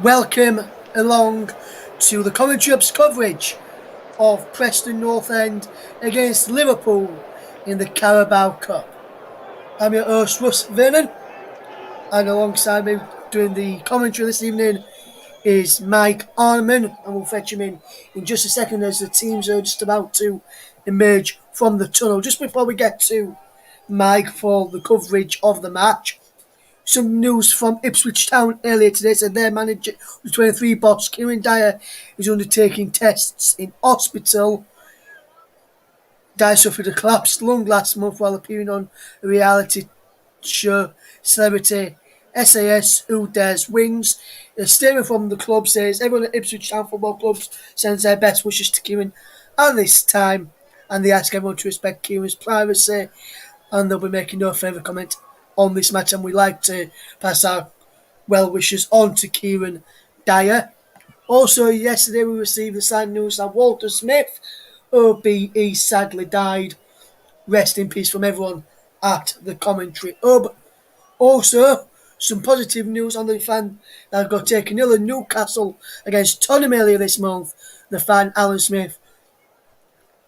Welcome along to the commentary ups coverage of Preston North End against Liverpool in the Carabao Cup. I'm your host, Russ Vernon, and alongside me doing the commentary this evening is Mike Arneman, and we'll fetch him in just a second as the teams are just about to emerge from the tunnel. Just before we get to Mike for the coverage of the match, some news from Ipswich Town earlier today said their manager, the 23 boss, Kieran Dyer, is undertaking tests in hospital. Dyer suffered a collapsed lung last month while appearing on a reality show celebrity SAS Who Dares Wins. A statement from the club says everyone at Ipswich Town Football Club sends their best wishes to Kieran at this time, and they ask everyone to respect Kieran's privacy, and they'll be making no further comment on this match, and we like to pass our well wishes on to Kieran Dyer. Also, yesterday we received the sad news that Walter Smith, OBE, sadly died. Rest in peace from everyone at the commentary hub. Also, some positive news on the fan that got taken ill in Newcastle against Tottenham earlier this month. The fan, Alan Smith,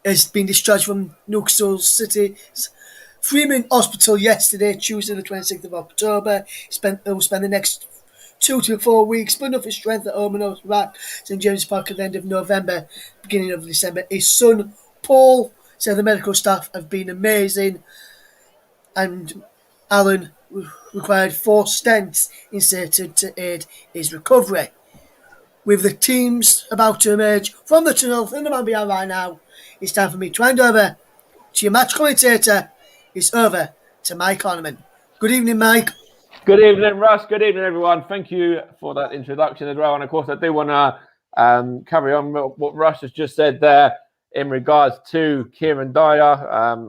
has been discharged from Newcastle City's Freeman Hospital yesterday, Tuesday the 26th of October. He'll spend the next 2 to 4 weeks building up his strength at home and back St James Park at the end of November, beginning of December. His son, Paul, said the medical staff have been amazing, and Alan required 4 stents inserted to aid his recovery. With the teams about to emerge from the tunnel in the man behind right now, it's time for me to hand over to your match commentator. It's over to Mike Arneman. Good evening, Mike. Good evening, Russ. Good evening, everyone. Thank you for that introduction as well. And of course, I do want to carry on what Russ has just said there in regards to Kieran Dyer.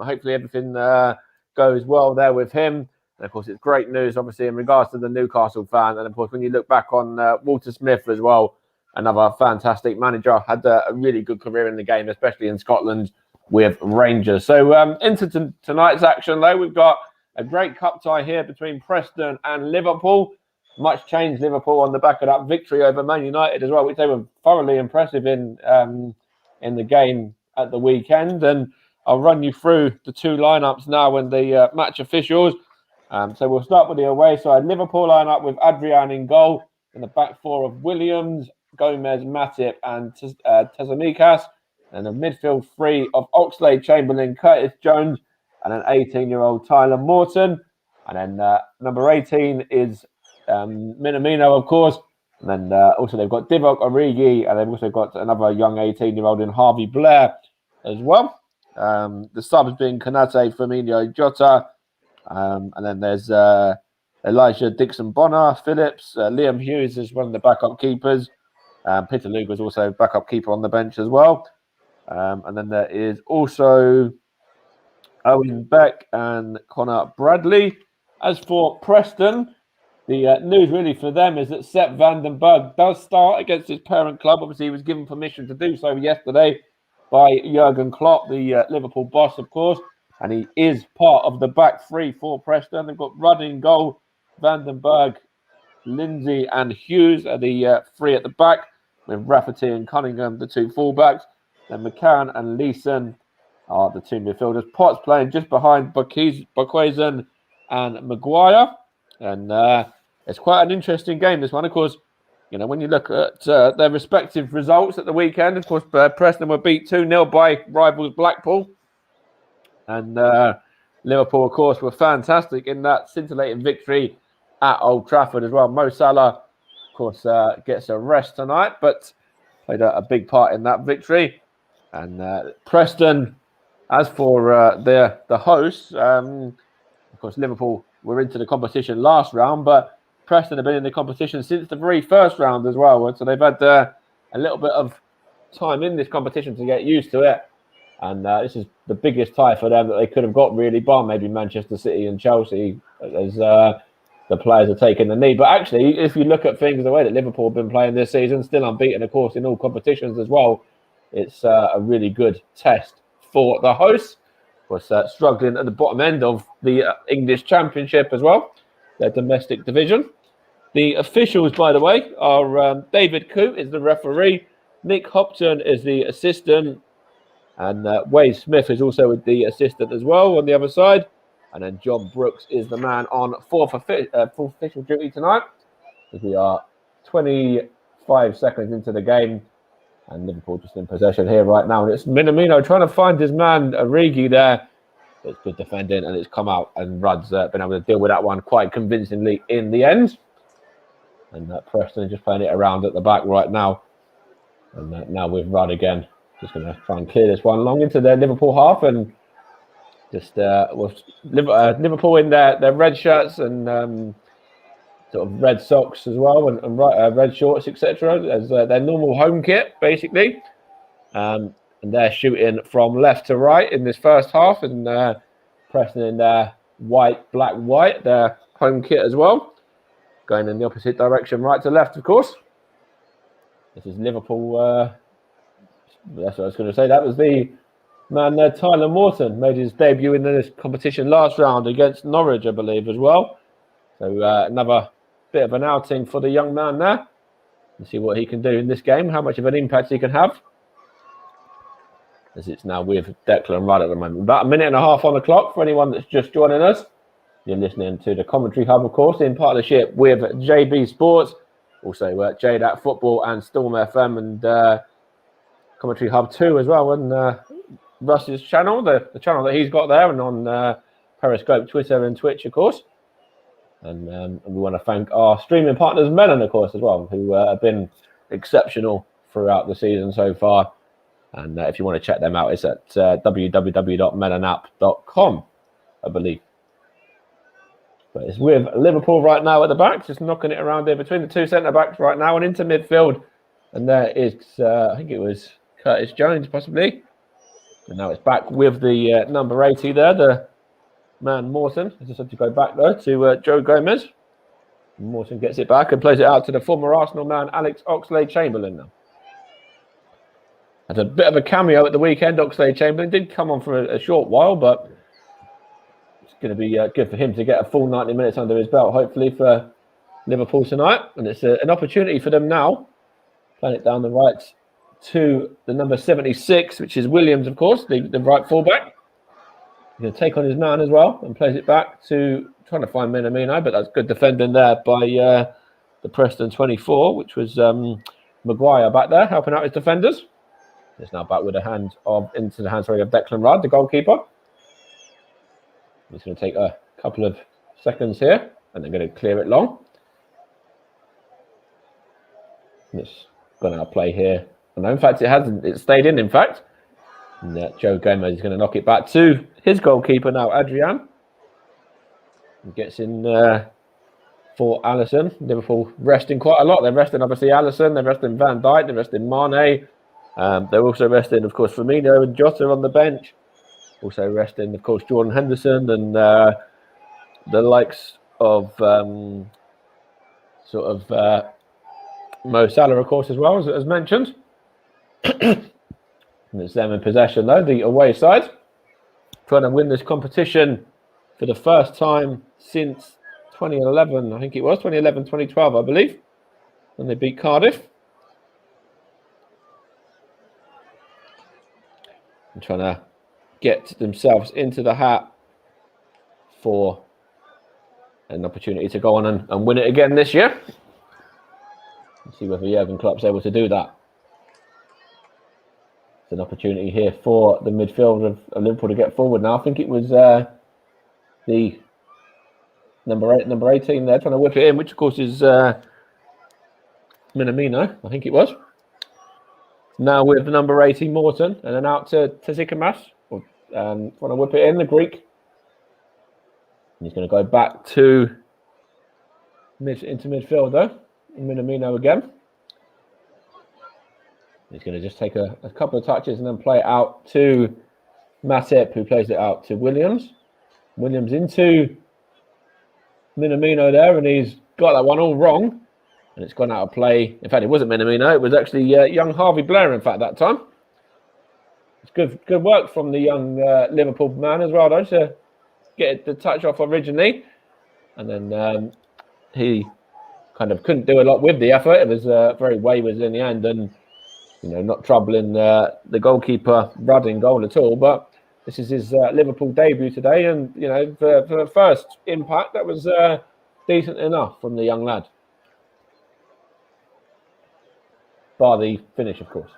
Hopefully everything goes well there with him. And of course, it's great news, obviously, in regards to the Newcastle fan. And of course, when you look back on Walter Smith as well, another fantastic manager, had a really good career in the game, especially in Scotland with Rangers. So into tonight's action, though, we've got a great cup tie here between Preston and Liverpool. Much changed Liverpool on the back of that victory over Man United as well, which they were thoroughly impressive in the game at the weekend. And I'll run you through the 2 lineups now and the match officials. So we'll start with the away side. Liverpool line up with Adrian in goal, in the back 4 of Williams, Gomez, Matip and Tsimikas. And the midfield 3 of Oxlade, Chamberlain, Curtis Jones, and an 18-year-old Tyler Morton. And then number 18 is Minamino, of course. And then also they've got Divock Origi, and they've also got another young 18-year-old in Harvey Blair as well. The subs being Konate, Firmino, Jota. And then there's Elijah Dixon-Bonner, Phillips. Liam Hughes is one of the backup keepers. Peter Luger is also backup keeper on the bench as well. And then there is also Owen Beck and Connor Bradley. As for Preston, the news really for them is that Sepp van den Berg does start against his parent club. Obviously, he was given permission to do so yesterday by Jurgen Klopp, the Liverpool boss, of course. And he is part of the back 3 for Preston. They've got Rudd in goal, van den Berg, Lindsay and Hughes are the 3 at the back, with Rafferty and Cunningham, the 2 fullbacks. Then McCann and Leeson are the 2 midfielders. Potts playing just behind Bakwazen and Maguire. And it's quite an interesting game, this one. Of course, you know, when you look at their respective results at the weekend, of course, Preston were beat 2-0 by rivals Blackpool. And Liverpool, of course, were fantastic in that scintillating victory at Old Trafford as well. Mo Salah, of course, gets a rest tonight, but played a big part in that victory. And Preston, as for the hosts, of course, Liverpool were into the competition last round, but Preston have been in the competition since the very first round as well. So they've had a little bit of time in this competition to get used to it. And this is the biggest tie for them that they could have got, really, bar maybe Manchester City and Chelsea, as the players are taking the knee. But actually, if you look at things the way that Liverpool have been playing this season, still unbeaten, of course, in all competitions as well, it's a really good test for the hosts. Of course, struggling at the bottom end of the English Championship as well, their domestic division. The officials, by the way, are David Coote is the referee, Nick Hopton is the assistant, and Wade Smith is also the assistant as well on the other side. And then John Brooks is the man on fourth official duty tonight, as we are 25 seconds into the game. And Liverpool just in possession here right now. And it's Minamino trying to find his man, Origi, there. It's good defending, and it's come out, and Rudd's been able to deal with that one quite convincingly in the end. And Preston just playing it around at the back right now. And now with Rudd again. Just going to try and clear this one long into their Liverpool half. And just with Liverpool in their red shirts and sort of red socks as well, and red shorts, etc. as their normal home kit, basically. And they're shooting from left to right in this first half. And Preston in their black, white, their home kit as well. Going in the opposite direction, right to left, of course. This is Liverpool. That's what I was going to say. That was the man there, Tyler Morton, made his debut in this competition last round against Norwich, I believe, as well. So another bit of an outing for the young man there. Let's see what he can do in this game, how much of an impact he can have. As it's now with Declan Rudd at the moment. About a minute and a half on the clock for anyone that's just joining us. You're listening to the Commentary Hub, of course, in partnership with JB Sports. Also, JDAT Football and Storm FM and Commentary Hub 2 as well. And Russ's channel, the channel that he's got there, and on Periscope, Twitter and Twitch, of course. And we want to thank our streaming partners, Melon, of course, as well, who have been exceptional throughout the season so far. And if you want to check them out, it's at www.melonapp.com, I believe. But it's with Liverpool right now at the back, just knocking it around there between the two centre-backs right now and into midfield. And there is, I think it was Curtis Jones, possibly. And now it's back with the number 80 there, the man Morton. I just had to go back, though, to Joe Gomez. And Morton gets it back and plays it out to the former Arsenal man, Alex Oxlade-Chamberlain now. Had a bit of a cameo at the weekend. Oxlade-Chamberlain did come on for a short while, but it's going to be good for him to get a full 90 minutes under his belt, hopefully, for Liverpool tonight. And it's an opportunity for them now. Playing it down the right to the number 76, which is Williams, of course, the right fullback. He's going to take on his man as well and plays it back to trying to find Minamino, but that's good defending there by the Preston 24, which was Maguire back there helping out his defenders. It's now back with into the hands of Declan Rudd, the goalkeeper. He's going to take a couple of seconds here, and they're going to clear it long. And it's gone out of play here. And in fact, it hasn't. It stayed in fact. And Joe Gomez is going to knock it back to his goalkeeper now, Adrian. He gets in for Alisson. Liverpool resting quite a lot. They're resting, obviously, Alisson. They're resting Van Dijk. They're resting Mane. They're also resting, of course, Firmino and Jota on the bench. Also resting, of course, Jordan Henderson and the likes of Mo Salah, of course, as well, as mentioned. And it's them in possession, though, the away side. Trying to win this competition for the first time since 2011, I think it was, 2011, 2012, I believe, when they beat Cardiff. And trying to get themselves into the hat for an opportunity to go on and win it again this year. Let's see whether Jurgen Klopp's able to do that. It's an opportunity here for the midfield of Liverpool to get forward now. I think it was the number 18 there trying to whip it in, which of course is Minamino, I think it was. Now with the number 18 Morton, and then out to Tsitsipas, trying to whip it in, the Greek. And he's going to go back to into midfield though. Minamino again. He's going to just take a couple of touches and then play it out to Matip, who plays it out to Williams. Williams into Minamino there, and he's got that one all wrong. And it's gone out of play. In fact, it wasn't Minamino. It was actually young Harvey Blair, in fact, that time. It's good work from the young Liverpool man as well, though, to get the touch off originally. And then he kind of couldn't do a lot with the effort. It was very wayward in the end, and not troubling the goalkeeper Rudd in goal at all. But this is his Liverpool debut today, and for the first impact, that was decent enough from the young lad. Bar the finish, of course.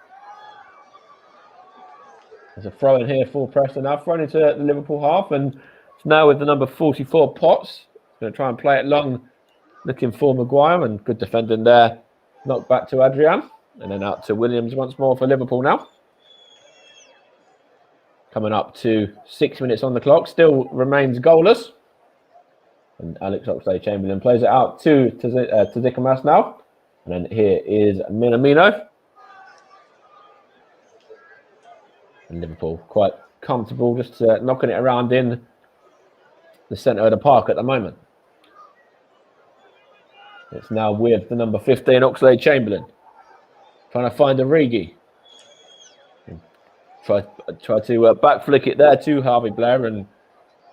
There's a throw in here for Preston now, thrown into the Liverpool half, and it's now with the number 44 Potts. Going to try and play it long, looking for Maguire, and good defending there. Knocked back to Adrian, and then out to Williams once more for Liverpool now. Coming up to 6 minutes on the clock, still remains goalless. And Alex Oxlade-Chamberlain plays it out to Zikamas now. And then here is Minamino. And Liverpool quite comfortable, just knocking it around in the centre of the park at the moment. It's now with the number 15, Oxlade-Chamberlain. Trying to find Origi. Try to back flick it there to Harvey Blair and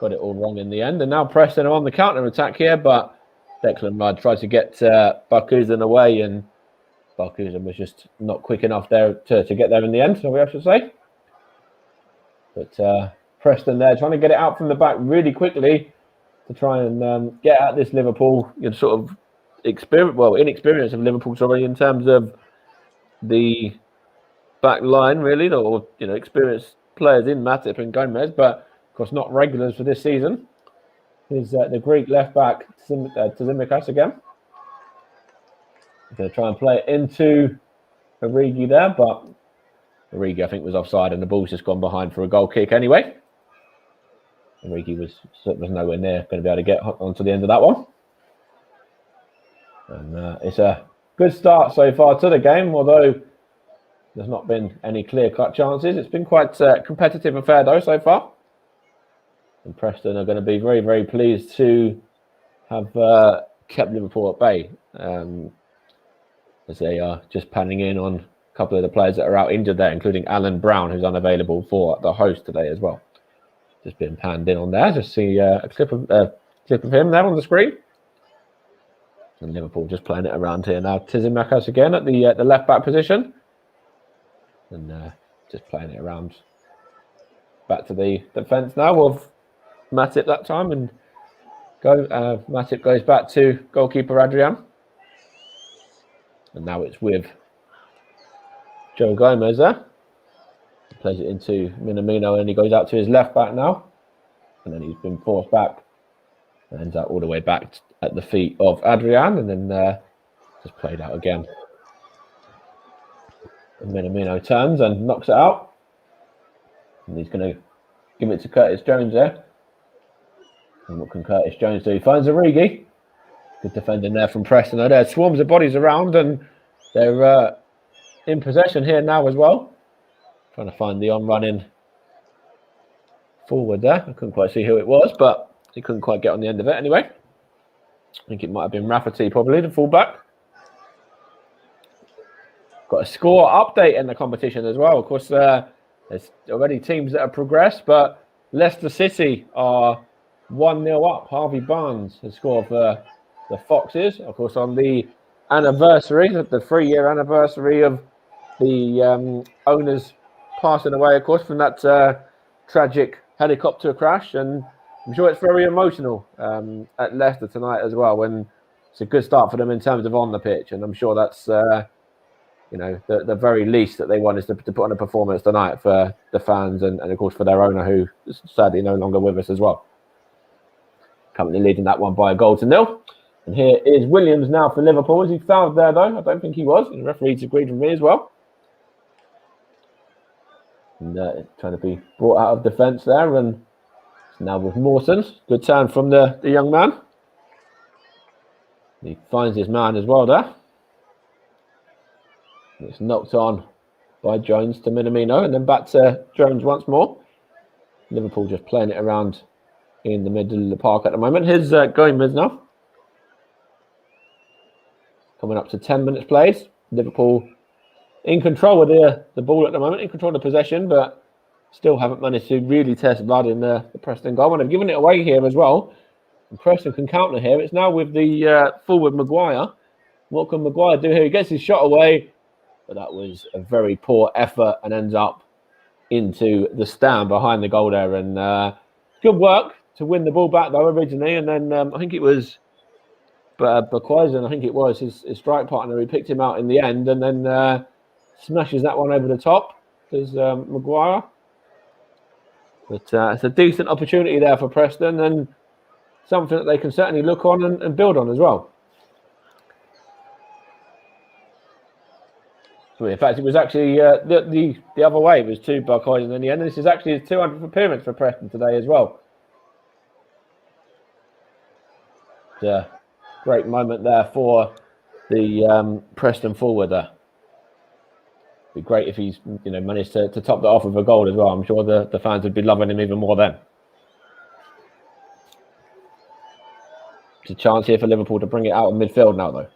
got it all wrong in the end. And now Preston are on the counter attack here, but Declan Rudd tried to get Barkhuizen away, and Barkhuizen was just not quick enough there to get there in the end, so we have to say. But Preston there trying to get it out from the back really quickly to try and get at this Liverpool sort of inexperience of Liverpool, sorry, in terms of the back line, really, or experienced players in Matip and Gomez, but of course not regulars for this season. Is the Greek left back Tsimikas again. Going to try and play it into Origi there, but Origi I think was offside, and the ball's just gone behind for a goal kick anyway. Origi was nowhere near going to be able to get onto the end of that one. And it's a good start so far to the game, although there's not been any clear-cut chances. It's been quite a competitive affair, though, so far. And Preston are going to be very, very pleased to have kept Liverpool at bay, as they are just panning in on a couple of the players that are out injured there, including Alan Brown, who's unavailable for the host today as well. Just been panned in on there. Just see a clip of him there on the screen. And Liverpool just playing it around here now. Tsimikas again at the left-back position. And just playing it around back to the defence now of Matip that time. And Matip goes back to goalkeeper Adrian. And now it's with Joe Gomez there. He plays it into Minamino, and he goes out to his left-back now. And then he's been forced back. And ends up all the way back at the feet of Adrian, and then just played out again. And Minamino turns and knocks it out. And he's going to give it to Curtis Jones there. And what can Curtis Jones do? He finds Origi. Good defending there from Preston. There swarms of bodies around, and they're in possession here now as well. Trying to find the on-running forward there. I couldn't quite see who it was, but he couldn't quite get on the end of it anyway. I think it might have been Rafferty, probably, the fullback. Got a score update in the competition as well. Of course, there's already teams that have progressed, but Leicester City are 1-0 up. Harvey Barnes has scored for the Foxes. Of course, on the anniversary, the 3-year anniversary of the owners passing away, of course, from that tragic helicopter crash. And I'm sure it's very emotional at Leicester tonight as well, when it's a good start for them in terms of on the pitch. And I'm sure that's, the very least that they want is to put on a performance tonight for the fans and of course, for their owner, who is sadly no longer with us as well. Currently leading that one by 1-0. And here is Williams now for Liverpool. Is he fouled there, though? I don't think he was. And the referee's agreed with me as well. And trying to be brought out of defence there, and now with Mawson. Good turn from the young man. He finds his man as well there. It's knocked on by Jones to Minamino, and then back to Jones once more. Liverpool just playing it around in the middle of the park at the moment. Here's Gomez now. Coming up to 10 minutes played. Liverpool in control of the ball at the moment, in control of possession, but still haven't managed to really test Rudd in the Preston goal. And they've given it away here as well. And Preston can counter here. It's now with the forward Maguire. What can Maguire do here? He gets his shot away, but that was a very poor effort and ends up into the stand behind the goal there. And good work to win the ball back though originally, and then I think it was Bakwaisen, I think it was his strike partner who picked him out in the end, and then smashes that one over the top. There's Maguire. But it's a decent opportunity there for Preston, and something that they can certainly look on and build on as well. So in fact, it was actually the other way. It was to Bakwaisen in the end, and this is actually his 200th appearance for Preston today as well. Great moment there for the Preston forward there. Be great if he's managed to top that off with a goal as well. I'm sure the fans would be loving him even more then. It's a chance here for Liverpool to bring it out of midfield now though.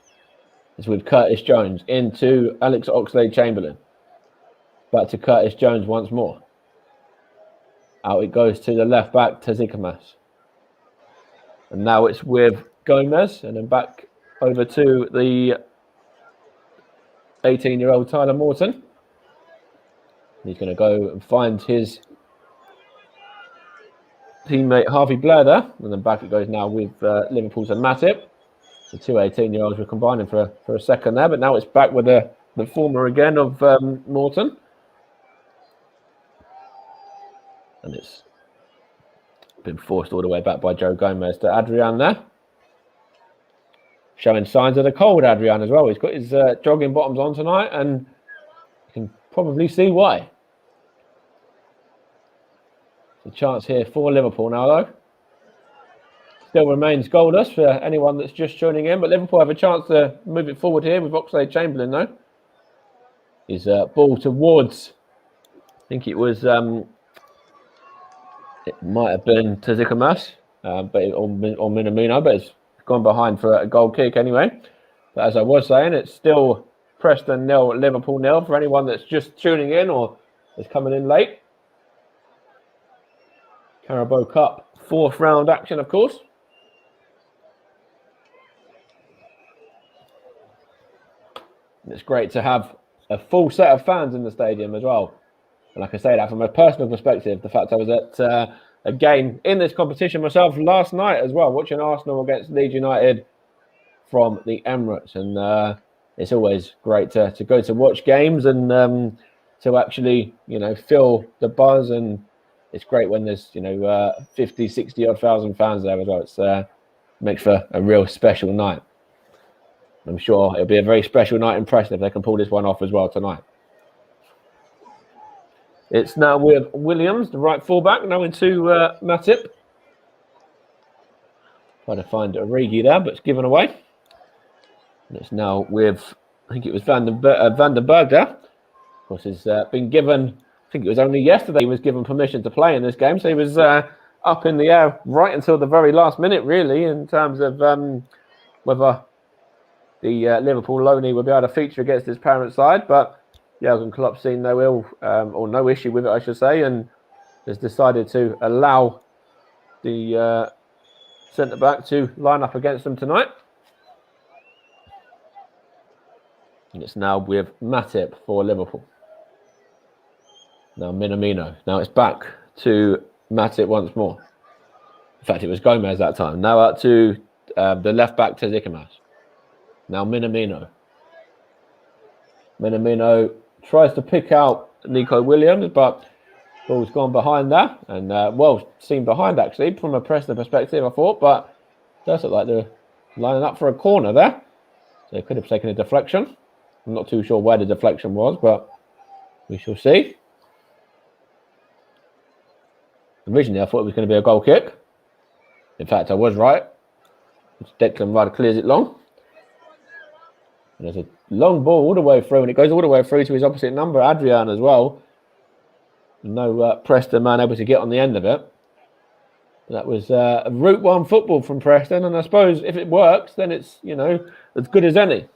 It's with Curtis Jones into Alex Oxlade-Chamberlain. Back to Curtis Jones once more. Out it goes to the left back, Tazikamas. And now it's with Gomez, and then back over to the 18-year-old Tyler Morton. He's going to go and find his teammate Harvey Blair there, and then back it goes now with Liverpool's and Matip. The two 18-year-olds were combining for a second there, but now it's back with the former again of Morton. And it's been forced all the way back by Joe Gomez to Adrian there. Showing signs of the cold, Adrian, as well. He's got his jogging bottoms on tonight, and you can probably see why. It's a chance here for Liverpool now, though. Still remains goalless for anyone that's just tuning in, but Liverpool have a chance to move it forward here with Oxlade-Chamberlain, though. His ball towards, I think it was, it might have been Tazikamas, or Minamino, but it's gone behind for a goal kick anyway. But as I was saying, it's still Preston 0, Liverpool 0 for anyone that's just tuning in or is coming in late. Carabao Cup, 4th round action, of course. And it's great to have a full set of fans in the stadium as well. And like I say that from a personal perspective, the fact I was at a game in this competition myself last night as well, watching Arsenal against Leeds United from the Emirates. And it's always great to go to watch games and to actually, feel the buzz. And it's great when there's, 50, 60 odd thousand fans there as well. It's makes for a real special night. I'm sure it'll be a very special night in Preston if they can pull this one off as well tonight. It's now with Williams, the right fullback, now into Matip. Trying to find Origi there, but it's given away. And it's now with, I think it was Van der Berg there. Of course, he's been given, I think it was only yesterday he was given permission to play in this game. So he was up in the air right until the very last minute, really, in terms of whether the Liverpool loanee will be able to feature against his parent side. But Jurgen Klopp's seen no ill or no issue with it, I should say, and has decided to allow the centre-back to line up against them tonight. And it's now with Matip for Liverpool. Now Minamino. Now it's back to Matip once more. In fact, it was Gomez that time. Now out to the left-back to Tazikamas. Now Minamino. Minamino tries to pick out Nico Williams, but ball's gone behind there. And, seen behind, actually, from a Preston perspective, I thought. But it does look like they're lining up for a corner there. So they could have taken a deflection. I'm not too sure where the deflection was, but we shall see. Originally, I thought it was going to be a goal kick. In fact, I was right. Declan Rice clears it long. And there's a long ball all the way through, and it goes all the way through to his opposite number, Adrian, as well. No Preston man able to get on the end of it. But that was a Route 1 football from Preston, and I suppose if it works, then it's, as good as any.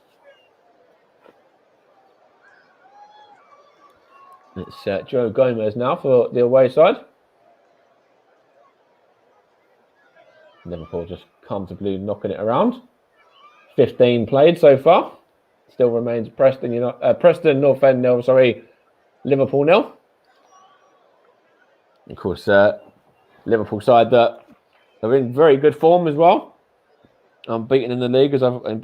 It's Joe Gomez now for the away side. Liverpool just comfortably knocking it around. 15 played so far. Still remains Preston North End 0, Liverpool 0. Of course, Liverpool side that are in very good form as well. Unbeaten in the league,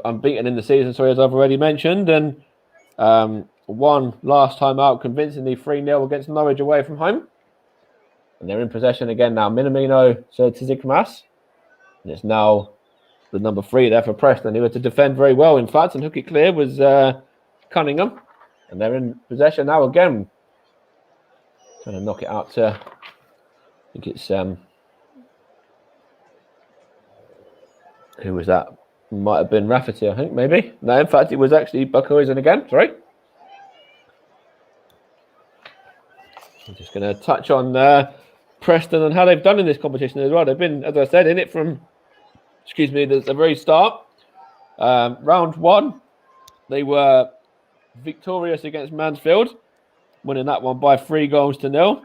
unbeaten in the season, as I've already mentioned, and won last time out convincingly 3-0 against Norwich away from home. And they're in possession again now. Minamino to Tzidikmas. And it's now the number 3 there for Preston, who had to defend very well, in fact, and hook it clear was Cunningham. And they're in possession now again. Trying to knock it out to, I think it's, who was that? Might have been Rafferty, I think, maybe. No, in fact, it was actually Buckhuizen again, sorry. I'm just going to touch on Preston and how they've done in this competition as well. They've been, as I said, in it from, the very start. Round 1, they were victorious against Mansfield, winning that one by 3-0,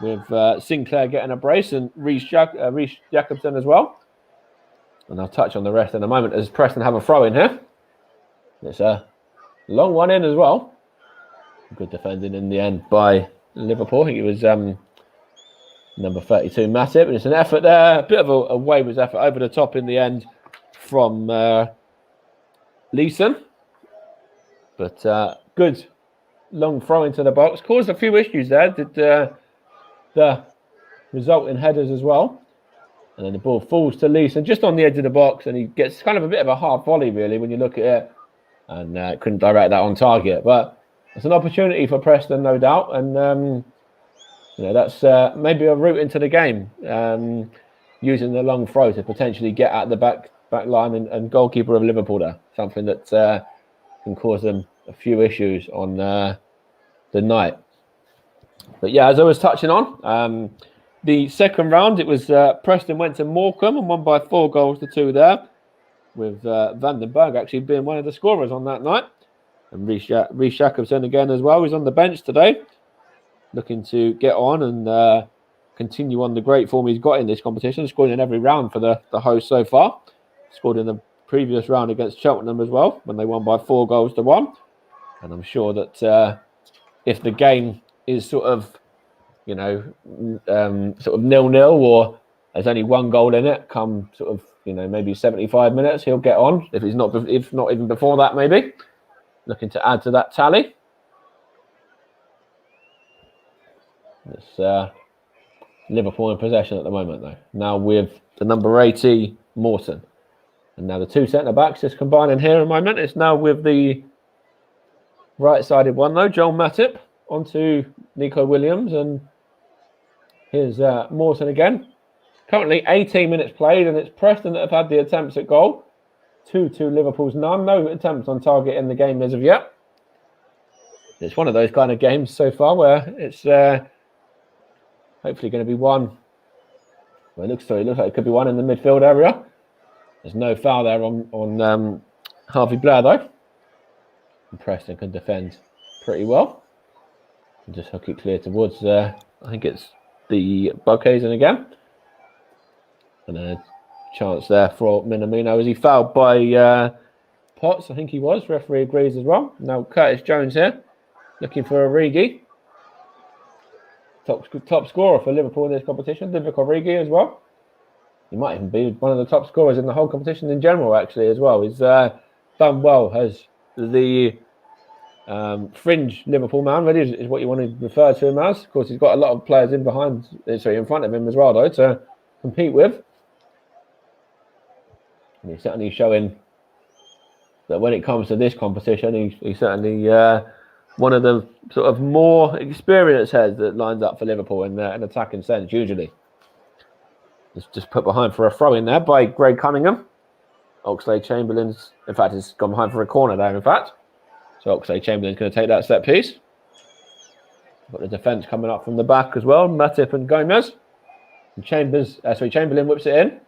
with Sinclair getting a brace and Reece Jacobson as well. And I'll touch on the rest in a moment as Preston have a throw in here. It's a long one in as well. Good defending in the end by Liverpool. I think it was number 32, Matip. And it's an effort there, a bit of a wayward effort over the top in the end from Leeson. But good long throw into the box. Caused a few issues there. Did the result in headers as well. And then the ball falls to Leeson just on the edge of the box, and he gets kind of a bit of a half volley, really, when you look at it. And couldn't direct that on target. But it's an opportunity for Preston, no doubt. And, that's maybe a route into the game, using the long throw to potentially get at the back line and goalkeeper of Liverpool there. Something that can cause them a few issues on the night. But yeah, as I was touching on, the second round, it was Preston went to Morecambe and won by 4-2 there, with Vandenberg actually being one of the scorers on that night. And Reece Jacobson again as well. He's on the bench today, looking to get on and continue on the great form he's got in this competition. Scored in every round for the host so far. Scored in the previous round against Cheltenham as well, when they won by 4-1. And I'm sure that if the game is sort of 0-0 or there's only one goal in it, come sort of maybe 75 minutes, he'll get on. If not even before that, maybe looking to add to that tally. It's Liverpool in possession at the moment, though. Now with the number 80 Morton, and now the two centre backs just combining here in a moment. It's now with the right-sided one though, Joel Matip onto Nico Williams, and here's Morton again. Currently 18 minutes played, and it's Preston that have had the attempts at goal. 2-2 Liverpool's none. No attempts on target in the game as of yet. It's one of those kind of games so far where it's hopefully going to be one. Well, it looks like it could be one in the midfield area. There's no foul there on Harvey Blair though. And Preston can defend pretty well. And just hook it clear towards I think it's the Buckhuizen again. And a chance there for Minamino as he fouled by Potts. I think he was. Referee agrees as well. Now Curtis Jones here, looking for Origi. Top scorer for Liverpool in this competition. Divock Origi as well. He might even be one of the top scorers in the whole competition in general, actually, as well. He's done well as the fringe Liverpool man, really, is what you want to refer to him as. Of course, he's got a lot of players in front of him as well, though, to compete with. And he's certainly showing that when it comes to this competition, he's certainly one of the sort of more experienced heads that lines up for Liverpool in an attacking sense, usually. It's just put behind for a throw in there by Greg Cunningham. Oxlade-Chamberlain's, in fact, it's gone behind for a corner there, in fact. So Oxlade-Chamberlain's going to take that set piece. Got the defence coming up from the back as well, Matip and Gomez. And Chamberlain whips it in.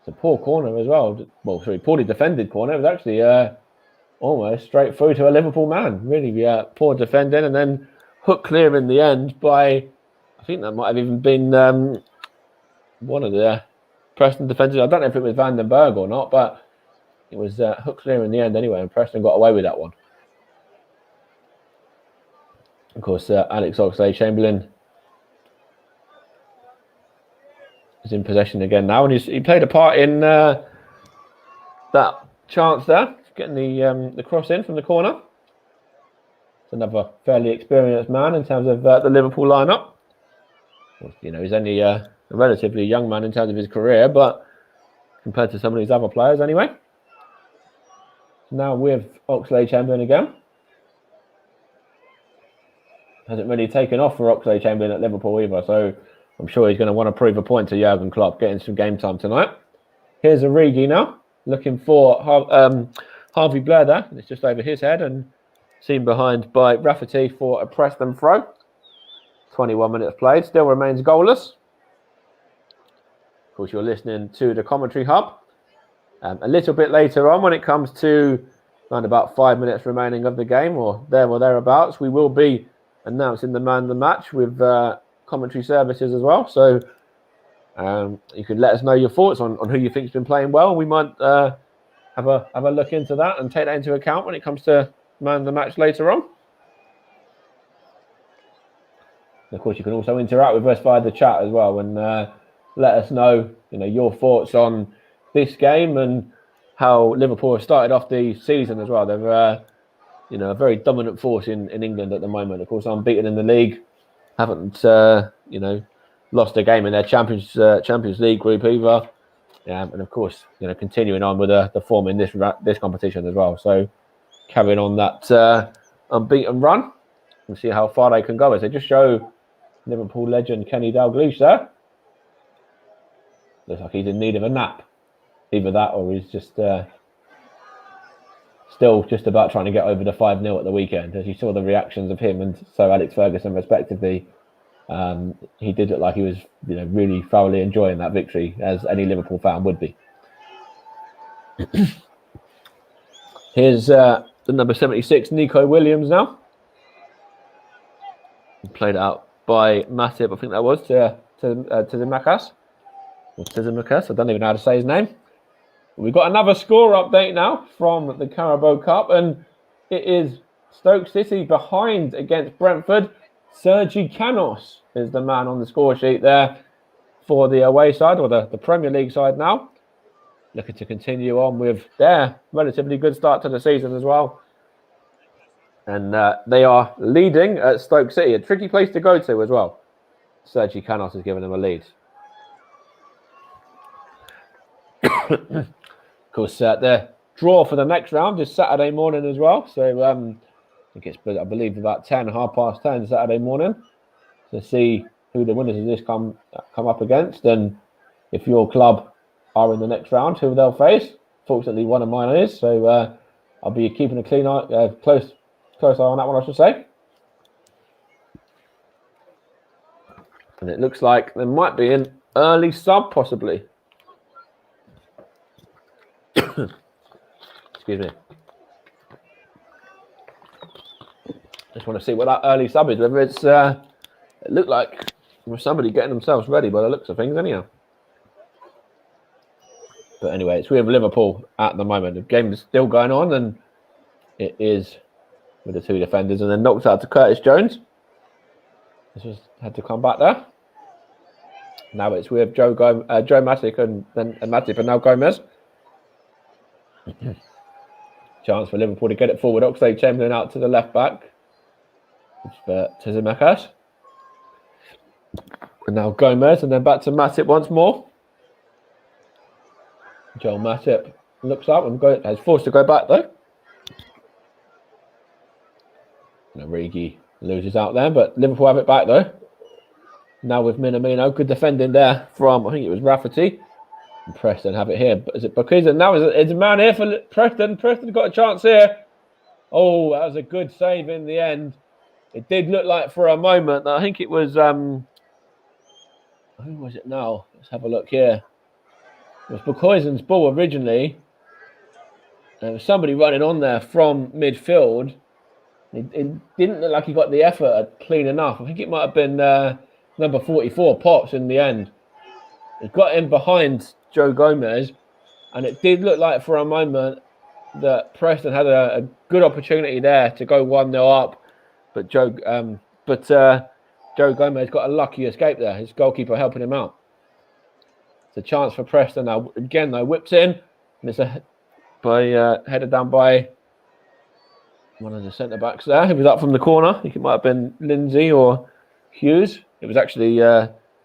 It's a poor corner as well. Poorly defended corner. It was actually almost straight through to a Liverpool man. Really poor defending, and then hook clear in the end by, I think that might have even been one of the Preston defenders. I don't know if it was Vandenberg or not, but It was hook clear in the end anyway, and Preston got away with that one. Of course, Alex Oxlade-Chamberlain is in possession again now, and he played a part in that chance there, getting the cross in from the corner. It's another fairly experienced man in terms of the Liverpool lineup. You know, he's only a relatively young man in terms of his career, but compared to some of these other players anyway. Now with Oxlade-Chamberlain again. Hasn't really taken off for Oxlade-Chamberlain at Liverpool either, so I'm sure he's going to want to prove a point to Jurgen Klopp, getting some game time tonight. Here's Origi now, looking for Harvey Blair there. It's just over his head and seen behind by Rafferty for a Preston throw. 21 minutes played, still remains goalless. Of course, you're listening to the commentary hub. A little bit later on, when it comes to around about 5 minutes remaining of the game, or thereabouts, we will be announcing the man of the match with commentary services as well. So you could let us know your thoughts on who you think's been playing well. We might have a look into that and take that into account when it comes to man of the match later on. And of course, you can also interact with us via the chat as well and let us know, your thoughts on this game and how Liverpool have started off the season as well. They're a very dominant force in England at the moment. Of course, unbeaten in the league, haven't lost a game in their Champions League group either. And of course, continuing on with the form in this competition as well. So carrying on that unbeaten run and see how far they can go as they just show Liverpool legend Kenny Dalglish there. Looks like he's in need of a nap. Either that or he's just still just about trying to get over the 5-0 at the weekend. As you saw the reactions of him and Sir Alex Ferguson respectively, he did look like he was really thoroughly enjoying that victory, as any Liverpool fan would be. Here's the number 76, Nico Williams now. Played out by Matip, I think that was, to Tsimakas. Or Tsimakas, I don't even know how to say his name. We've got another score update now from the Carabao Cup, and it is Stoke City behind against Brentford. Sergi Canos is the man on the score sheet there for the away side, or the Premier League side now. Looking to continue on with their relatively good start to the season as well. And they are leading at Stoke City, a tricky place to go to as well. Sergi Canos has given them a lead. Of course, the draw for the next round is Saturday morning as well. So I believe about 10:30 Saturday morning to see who the winners of this come up against, and if your club are in the next round, who they'll face. Fortunately, one of mine is, so I'll be keeping a clean eye, close eye on that one, I should say. And it looks like there might be an early sub, possibly. Excuse me. Just want to see what that early sub is. Whether it's it looked like somebody getting themselves ready by the looks of things, anyhow. But anyway, it's with Liverpool at the moment. The game is still going on, and it is with the two defenders, and then knocked out to Curtis Jones. This was had to come back there. Now it's with Joe Matip and Matip, and now Gomez. Chance for Liverpool to get it forward. Oxlade-Chamberlain out to the left back. To Tsimakas. And now Gomez, and then back to Matip once more. Joel Matip looks up and is forced to go back though. Origi loses out there, but Liverpool have it back though. Now with Minamino, good defending there from, I think it was Rafferty. And Preston have it here. Is it because now it's a man here for Preston. Preston got a chance here. Oh, that was a good save in the end. It did look like for a moment, I think it was who was it now? Let's have a look here. It was Bukoizen's ball originally. There was somebody running on there from midfield. It didn't look like he got the effort clean enough. I think it might have been number 44, Potts, in the end. He got in behind Joe Gomez, And it did look like for a moment that Preston had a good opportunity there to go 1-0 up, but Joe Gomez got a lucky escape there. His goalkeeper helping him out. It's a chance for Preston now. Again, they whipped in, and it's headed down by one of the centre backs there. He was up from the corner. I think it might have been Lindsay or Hughes. It was actually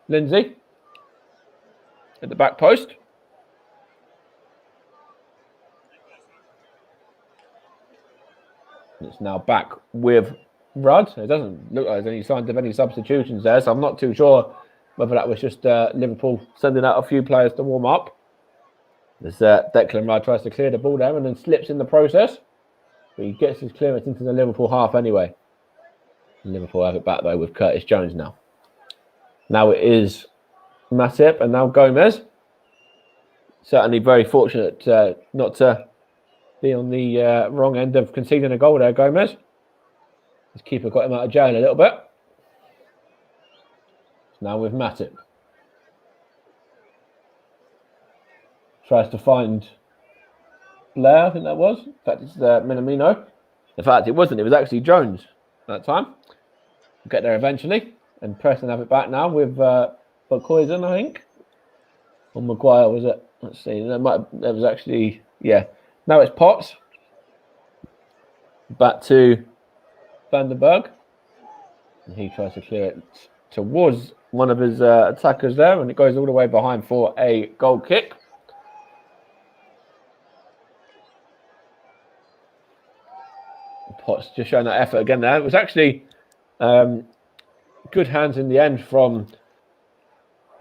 Lindsay at the back post. It's now back with Rudd. It doesn't look like there's any signs of any substitutions there, so I'm not too sure whether that was just Liverpool sending out a few players to warm up. As Declan Rudd tries to clear the ball there and then slips in the process. But he gets his clearance into the Liverpool half anyway. Liverpool have it back though with Curtis Jones now. Now it is Matip and now Gomez. Certainly very fortunate not to be on the wrong end of conceding a goal there, Gomez. His keeper got him out of jail a little bit. Now with Matip. Tries to find Blair, I think that was. In fact, it's Minamino. In fact, it wasn't. It was actually Jones that time. We'll get there eventually. And Preston have it back now with Bukoyzen, I think. Or Maguire, was it? Let's see. There was actually, yeah. Now it's Potts. Back to Vandenberg. And he tries to clear it towards one of his attackers there. And it goes all the way behind for a goal kick. Potts just showing that effort again there. It was actually good hands in the end from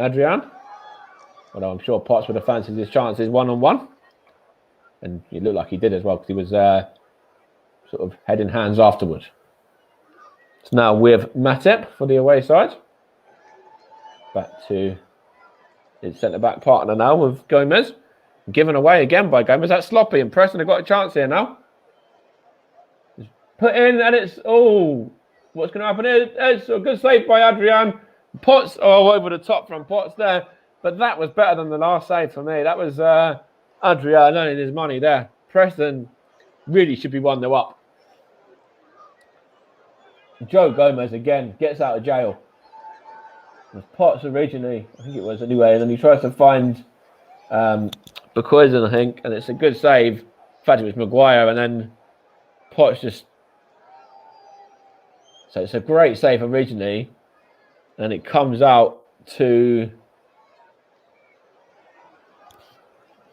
Adrian. Although I'm sure Potts would have fancied his chances one-on-one. And it looked like he did as well because he was sort of head in hands afterwards. It's now with Matip for the away side. Back to his centre-back partner now with Gomez. Given away again by Gomez. That's sloppy and Preston have got a chance here now. Put in and it's, what's going to happen here? It's a good save by Adrian. Potts, over the top from Potts there. But that was better than the last save for me. That was Adrian earning his money there. Preston really should be 1-0 up. Joe Gomez again gets out of jail. It was Potts originally, I think it was anyway, and then he tries to find Bukoyzen, I think, and it's a good save. In fact, it was Maguire, and then Potts just... So it's a great save originally, and it comes out to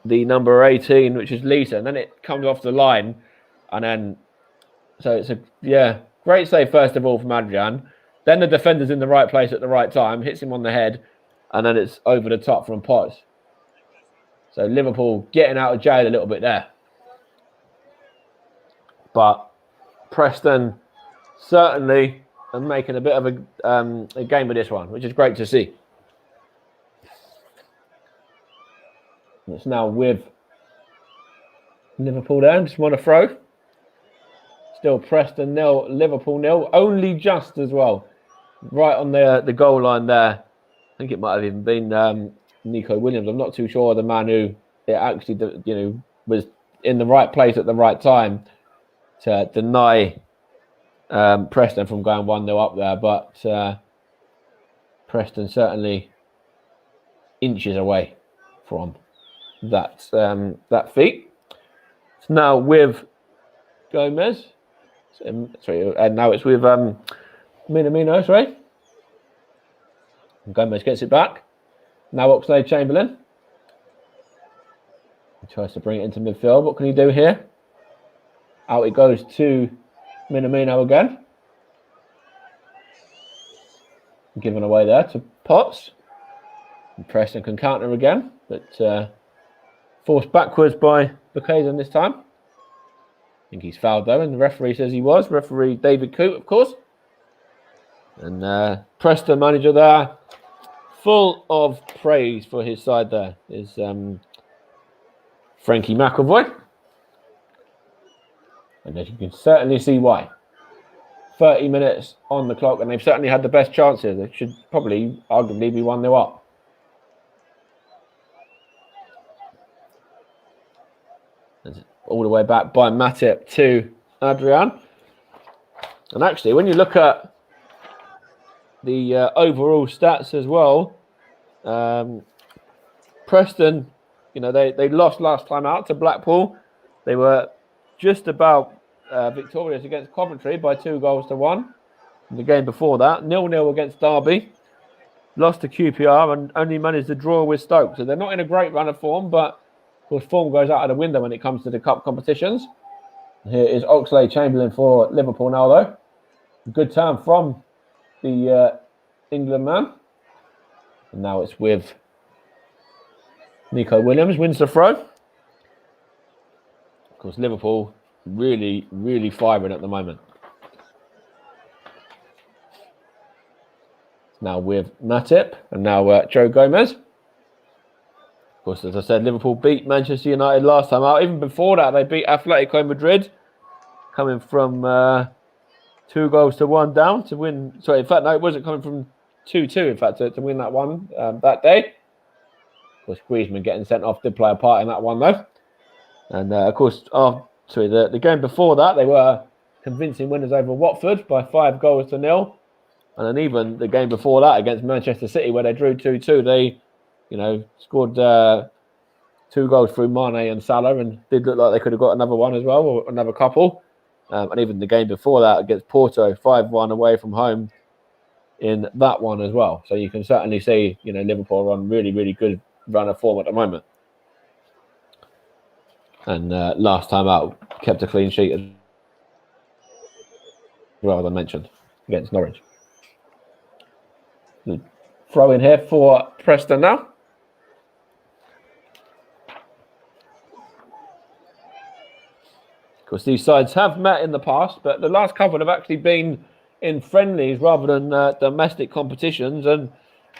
the number 18, which is Lisa, and then it comes off the line, and then so it's a great save first of all from Adrian. Then the defender's in the right place at the right time, hits him on the head, and then it's over the top from Potts. So Liverpool getting out of jail a little bit there, but Preston certainly are making a bit of a game of this one, which is great to see. It's now with Liverpool there. Just want to throw. Still Preston 0, Liverpool 0. Only just as well. Right on the goal line there. I think it might have even been Nico Williams. I'm not too sure the man who it actually was in the right place at the right time to deny Preston from going 1-0 up there. But Preston certainly inches away from that feat. It's now with Gomez. Sorry, and now it's with Minamino, sorry. And Gomez gets it back. Now Oxlade-Chamberlain. He tries to bring it into midfield. What can he do here? Out it goes to Minamino again. Given away there to Potts. And Preston can counter again, but forced backwards by Bukoyzen this time. I think he's fouled though, and the referee says he was. Referee David Coote, of course. And Preston manager there, full of praise for his side there, is Frankie McAvoy. And as you can certainly see why. 30 minutes on the clock, and they've certainly had the best chances. They should probably, arguably, be 1-0 up. all the way back by Matip to Adrian. And actually, when you look at the overall stats as well, Preston, they lost last time out to Blackpool. They were just about victorious against Coventry by 2-1. In the game before that, 0-0 against Derby. Lost to QPR and only managed to draw with Stoke. So they're not in a great run of form, but of course form goes out of the window when it comes to the cup competitions. Here is Oxlade-Chamberlain for Liverpool now, though. Good turn from the England man. And now it's with Nico Williams, wins the throw. Of course, Liverpool really, really firing at the moment. Now with Matip and now Joe Gomez. Of course, as I said, Liverpool beat Manchester United last time out. Even before that, they beat Atletico Madrid, coming from 2-1 down to win. Sorry, in fact, no, it wasn't coming from 2-2, in fact, to win that one that day. Of course, Griezmann getting sent off did play a part in that one, though. And, of course, the game before that, they were convincing winners over Watford by 5-0. And then even the game before that against Manchester City, where they drew 2-2, they, scored 2 goals through Mane and Salah, and did look like they could have got another one as well, or another couple. And even the game before that against Porto, 5-1 away from home in that one as well. So you can certainly see, Liverpool are on really, really good run of form at the moment. And last time out, kept a clean sheet as well, as I mentioned, against Norwich. Throw in here for Preston now. Of course, these sides have met in the past, but the last couple have actually been in friendlies rather than domestic competitions. And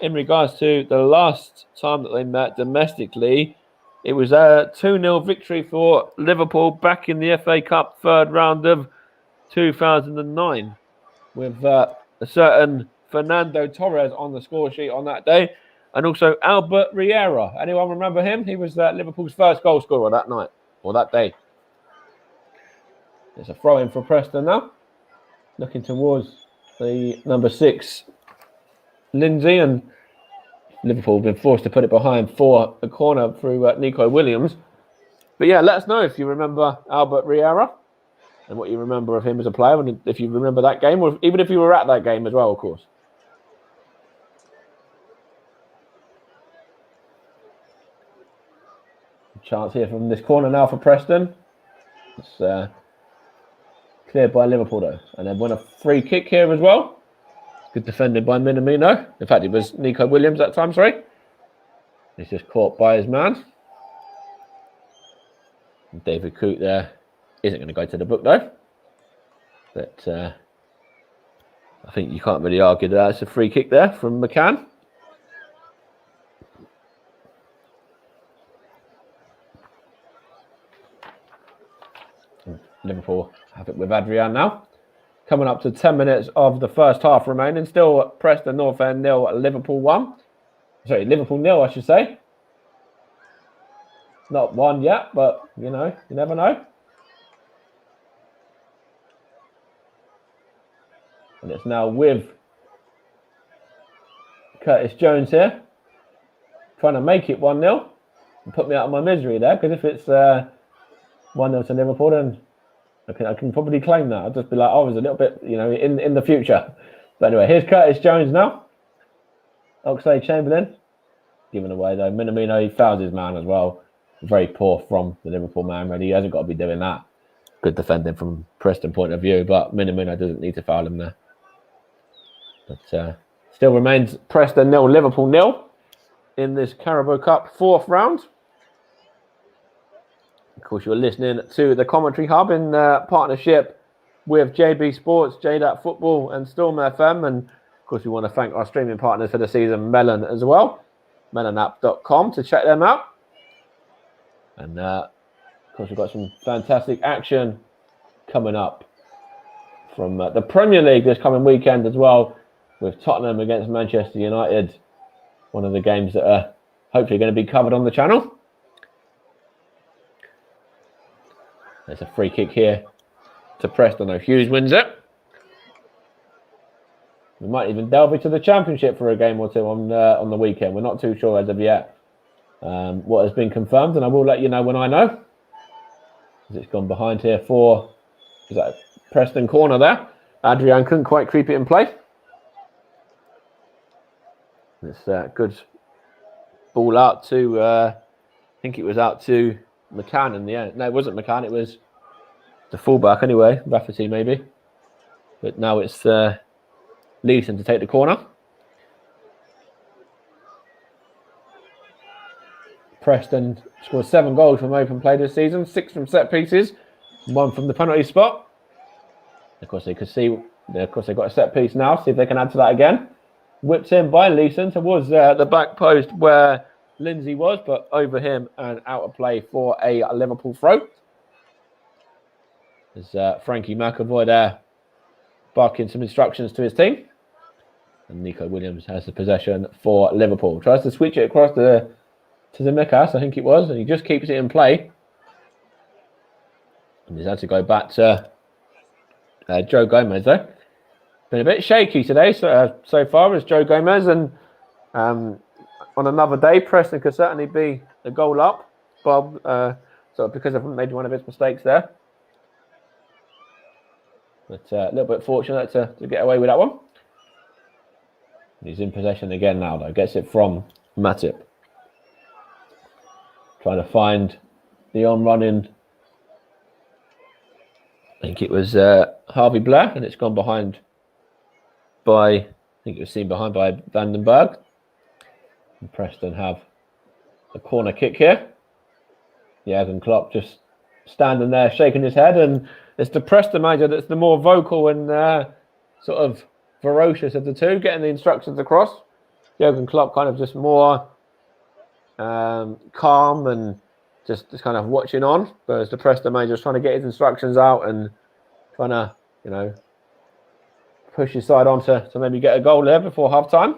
in regards to the last time that they met domestically, it was a 2-0 victory for Liverpool back in the FA Cup third round of 2009, with a certain Fernando Torres on the score sheet on that day, and also Albert Riera. Anyone remember him? He was Liverpool's first goal scorer that night, or that day. There's a throw-in for Preston now. Looking towards the number 6, Lindsay, and Liverpool have been forced to put it behind for a corner through Nico Williams. But yeah, let us know if you remember Albert Riera and what you remember of him as a player, and if you remember that game, or even if you were at that game as well, of course. Chance here from this corner now for Preston. It's cleared by Liverpool though, and they've won a free kick here as well. Good defending by Minamino. In fact, it was Nico Williams that time, sorry. He's just caught by his man. And David Coote there isn't going to go to the book though. But I think you can't really argue that it's a free kick there from McCann. Liverpool have it with Adrian now. Coming up to 10 minutes of the first half remaining. Still Preston North End 0, Liverpool 1. Sorry, Liverpool 0, I should say. Not 1 yet, but, you never know. And it's now with Curtis Jones here. Trying to make it 1-0. And put me out of my misery there, because if it's 1-0 to Liverpool, then I can probably claim that. I'll just be like, I was a little bit, in the future. But anyway, here's Curtis Jones now. Oxlade-Chamberlain. Given away, though. Minamino, he fouls his man as well. Very poor from the Liverpool man, really. He hasn't got to be doing that. Good defending from Preston point of view, but Minamino doesn't need to foul him there. But still remains Preston 0, Liverpool 0 in this Carabao Cup 4th round. Of course, you're listening to the Commentary Hub in partnership with JB Sports, JDAT Football and Storm FM. And of course, we want to thank our streaming partners for the season, Melon as well. melonapp.com to check them out. And of course, we've got some fantastic action coming up from the Premier League this coming weekend as well, with Tottenham against Manchester United. One of the games that are hopefully going to be covered on the channel. There's a free kick here to Preston. Hughes wins it. We might even delve into the Championship for a game or two on the weekend. We're not too sure as of yet what has been confirmed, and I will let you know when I know. It's gone behind here for, is that Preston corner there? Adrian couldn't quite creep it in play. It's a good ball out to, I think it was out to McCann in the end. No, it wasn't McCann, it was the fullback anyway, Rafferty maybe. But now it's Leeson to take the corner. Preston scored 7 goals from open play this season, 6 from set pieces, 1 from the penalty spot. Of course, they could see. Of course, they've got a set piece now. See if they can add to that again. Whipped in by Leeson towards the back post where Lindsay was, but over him and out of play for a Liverpool throw. There's Frankie McAvoy there, barking some instructions to his team. And Nico Williams has the possession for Liverpool. Tries to switch it across to Zimikas, I think it was, and he just keeps it in play. And he's had to go back to Joe Gomez, though. Been a bit shaky today so far as Joe Gomez, and on another day, Preston could certainly be a goal up, Bob, so because of maybe one of his mistakes there. But a little bit fortunate to get away with that one. He's in possession again now, though. Gets it from Matip. Trying to find the on-running, I think it was Harvey Blair, and it's gone behind by, I think it was seen behind by Vandenberg. And Preston have a corner kick here. Jurgen Klopp just standing there shaking his head, and it's the Preston manager that's the more vocal and sort of ferocious of the two, getting the instructions across. Jurgen Klopp kind of just more calm and just kind of watching on, whereas the Preston manager is trying to get his instructions out and trying to, push his side on to maybe get a goal there before half time.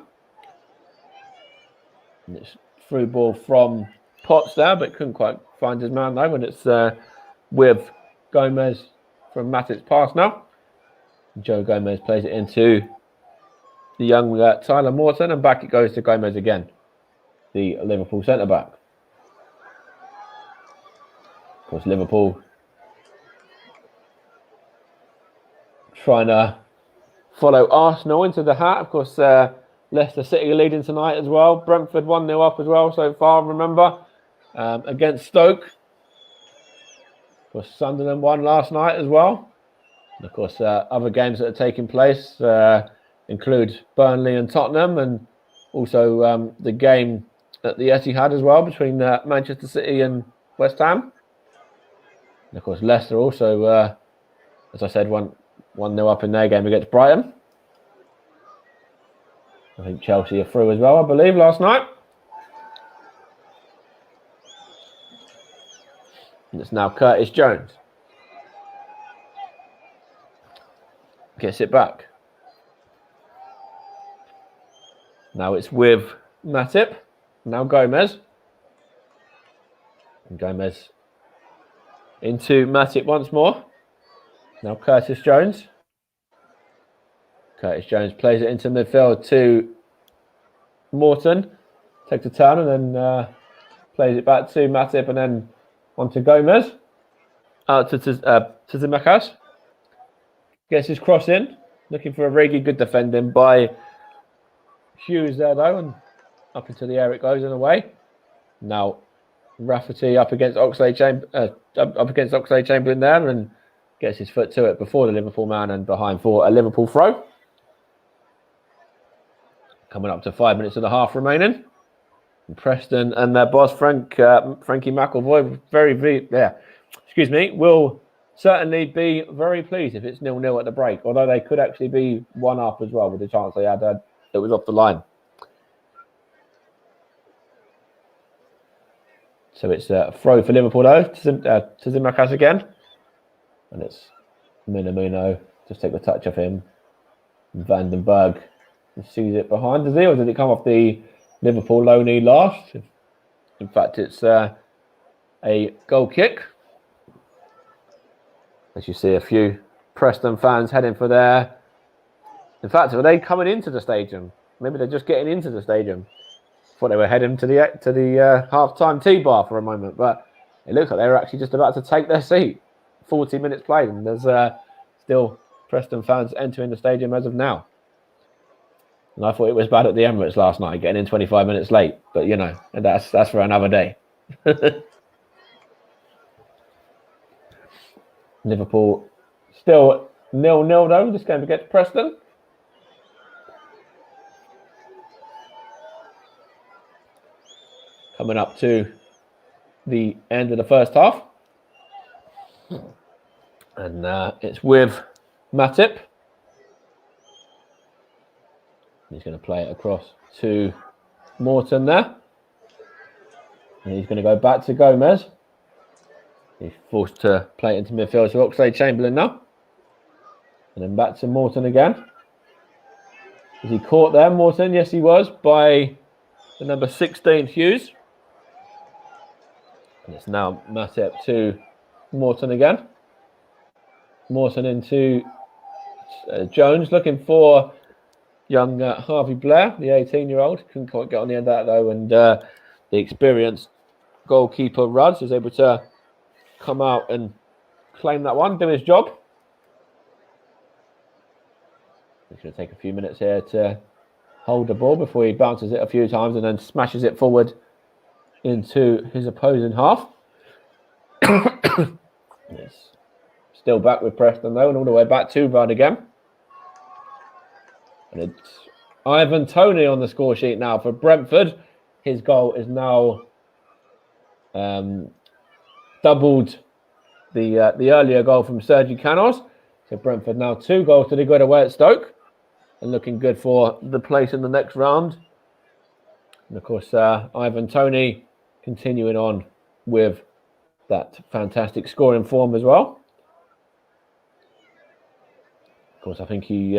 And it's through ball from Potts there, but couldn't quite find his man though, and it's with Gomez from Matip's pass now. Joe Gomez plays it into the young Tyler Morton, and back it goes to Gomez again, the Liverpool centre-back. Of course, Liverpool trying to follow Arsenal into the hat. Of course, Leicester City leading tonight as well. Brentford 1-0 up as well so far, remember, against Stoke. Of course, Sunderland won last night as well. And of course, other games that are taking place include Burnley and Tottenham, and also the game at the Etihad as well between Manchester City and West Ham. And of course, Leicester also, as I said, 1-0 up in their game against Brighton. I think Chelsea are through as well, I believe, last night. And it's now Curtis Jones. Gets it back. Now it's with Matip. Now Gomez. And Gomez into Matip once more. Now Curtis Jones. Curtis Jones plays it into midfield to Morton. Takes a turn and then plays it back to Matip and then on to Gomez. To Zimikas. Gets his cross in. Looking for a really good defending by Hughes there though, and up into the air it goes and away. Now Rafferty up against Oxlade-Chamberlain there, and gets his foot to it before the Liverpool man and behind for a Liverpool throw. Coming up to 5 minutes and a half remaining. And Preston and their boss Frankie McAvoy will certainly be very pleased if it's 0-0 at the break, although they could actually be 1 up as well with the chance they had that was off the line. So it's a throw for Liverpool though to Zimikas again, and it's Minamino. Just take the touch off him. Vandenberg sees it behind, does he, or did it come off the Liverpool loanee last? In fact, it's a goal kick. As you see a few Preston fans heading for there. In fact, are they coming into the stadium? Maybe they're just getting into the stadium. Thought they were heading to the half-time tea bar for a moment, but it looks like they were actually just about to take their seat. 40 minutes played, and there's still Preston fans entering the stadium as of now. And I thought it was bad at the Emirates last night, getting in 25 minutes late. But, you know, that's for another day. Liverpool still 0-0 though, this game against Preston. Coming up to the end of the first half. And it's with Matip. He's going to play it across to Morton there. And he's going to go back to Gomez. He's forced to play it into midfield to Oxlade-Chamberlain now. And then back to Morton again. Was he caught there, Morton? Yes, he was, by the number 16, Hughes. And it's now Matip to Morton again. Morton into Jones, looking for young Harvey Blair, the 18-year-old. Couldn't quite get on the end of that, though. And the experienced goalkeeper, Rudd, was able to come out and claim that one, do his job. He's going to take a few minutes here to hold the ball before he bounces it a few times and then smashes it forward into his opposing half. It's still back with Preston, though, and all the way back to Rudd again. And it's Ivan Toney on the score sheet now for Brentford. His goal is now doubled the earlier goal from Sergi Canos. So Brentford now 2 goals to the good away at Stoke, and looking good for the place in the next round. And of course, Ivan Toney continuing on with that fantastic scoring form as well. Of course, I think he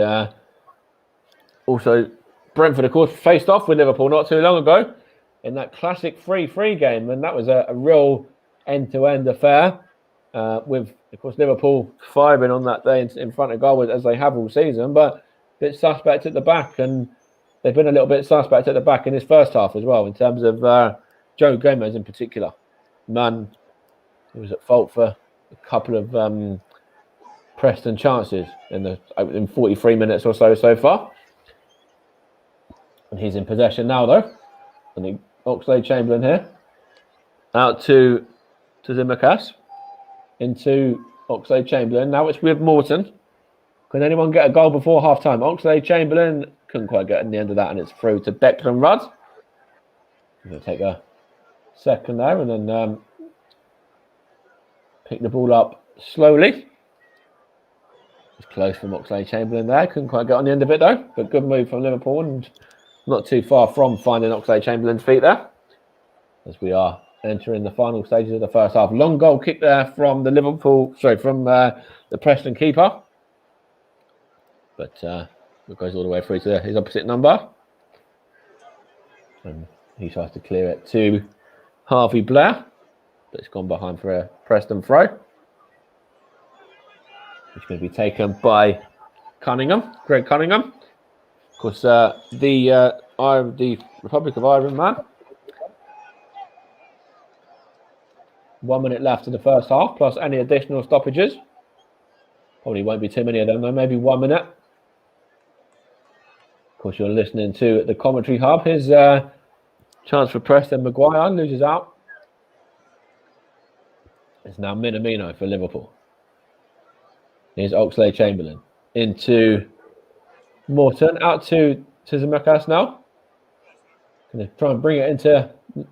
also, Brentford, of course, faced off with Liverpool not too long ago in that classic 3-3 game. And that was a real end-to-end affair with, of course, Liverpool firing on that day in front of goal as they have all season, but a bit suspect at the back. And they've been a little bit suspect at the back in this first half as well, in terms of Joe Gomez in particular. Man, he was at fault for a couple of Preston chances in 43 minutes or so far. And he's in possession now, though. And the Oxlade-Chamberlain here. Out to Tsimikas. Into Oxlade-Chamberlain. Now it's with Morton. Can anyone get a goal before half-time? Oxlade-Chamberlain couldn't quite get in the end of that, and it's through to Declan Rudd. I'm going to take a second there and then pick the ball up slowly. It's close from Oxlade-Chamberlain there. Couldn't quite get on the end of it, though. But good move from Liverpool, and not too far from finding Oxlade-Chamberlain's feet there, as we are entering the final stages of the first half. Long goal kick there from the Preston keeper. But it goes all the way through to his opposite number. And he tries to clear it to Harvey Blair. But it's gone behind for a Preston throw, which may be taken by Greg Cunningham. Of course, the Republic of Ireland man. 1 minute left in the first half, plus any additional stoppages. Probably won't be too many of them, though. Maybe 1 minute. Of course, you're listening to the commentary hub. Here's chance for Preston. Maguire loses out. It's now Minamino for Liverpool. Here's Oxlade-Chamberlain into Morton, out to Tsimikas now. Going to try and bring it into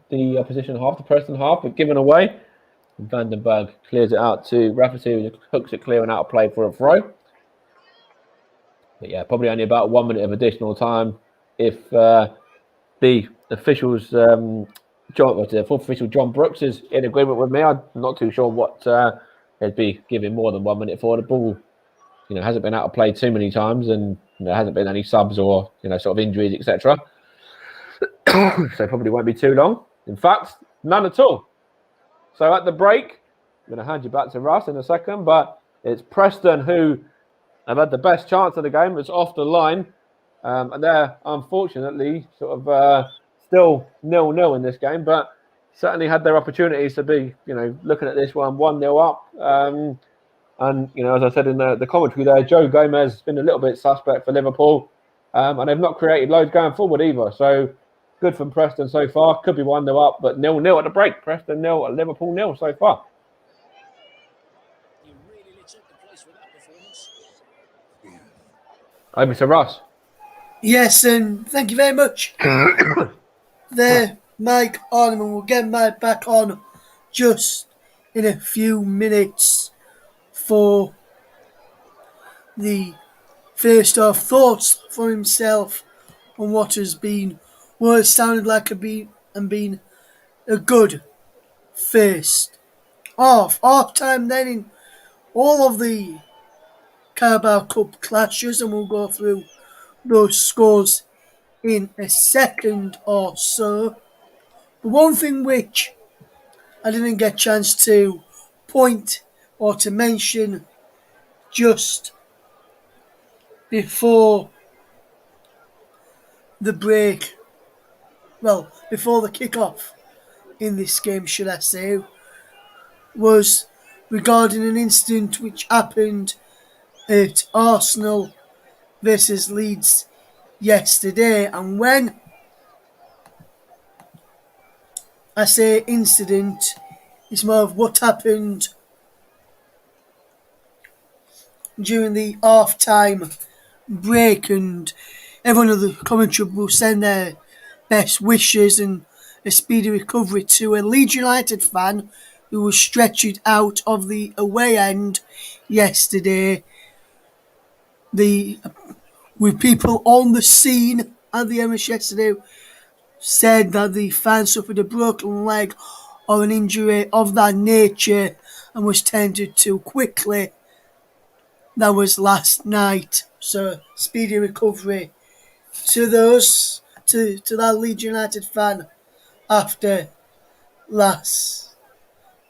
the opposition half, the Preston half, but given away. Vandenberg clears it out to Rafferty, who hooks it clear and out of play for a throw. But yeah, probably only about 1 minute of additional time if the officials, the fourth official John Brooks is in agreement with me. I'm not too sure what they'd be giving more than 1 minute for. The ball, hasn't been out of play too many times, and there hasn't been any subs or sort of injuries, etc. So probably won't be too long. In fact, none at all. So at the break, I'm going to hand you back to Russ in a second, but It's Preston who have had the best chance of the game. It's off the line. And they're unfortunately sort of still 0-0 in this game, but certainly had their opportunities to be, looking at this one 1-0 up. And, as I said in the commentary there, Joe Gomez has been a little bit suspect for Liverpool. And they've not created loads going forward either. So good from Preston so far. Could be 1-0 up, but 0-0 at the break. Preston 0, Liverpool 0 so far. Over to Russ. Yes, and thank you very much. There, Mike Ornament will get Mike back on just in a few minutes for the first off thoughts for himself on what has been, what it sounded like been a good first half time then in all of the Carabao Cup clashes, and we'll go through those scores in a second or so. The one thing which I didn't get a chance to point or to mention just before the break, well, before the kick-off in this game, should I say, was regarding an incident which happened at Arsenal versus Leeds yesterday. And when I say incident, it's more of what happened during the half-time break, and everyone of the commentary will send their best wishes and a speedy recovery to a Leeds United fan who was stretched out of the away end yesterday. With people on the scene at the Emirates yesterday said that the fan suffered a broken leg or an injury of that nature and was tended to quickly. That was last night, so speedy recovery to that Leeds United fan after last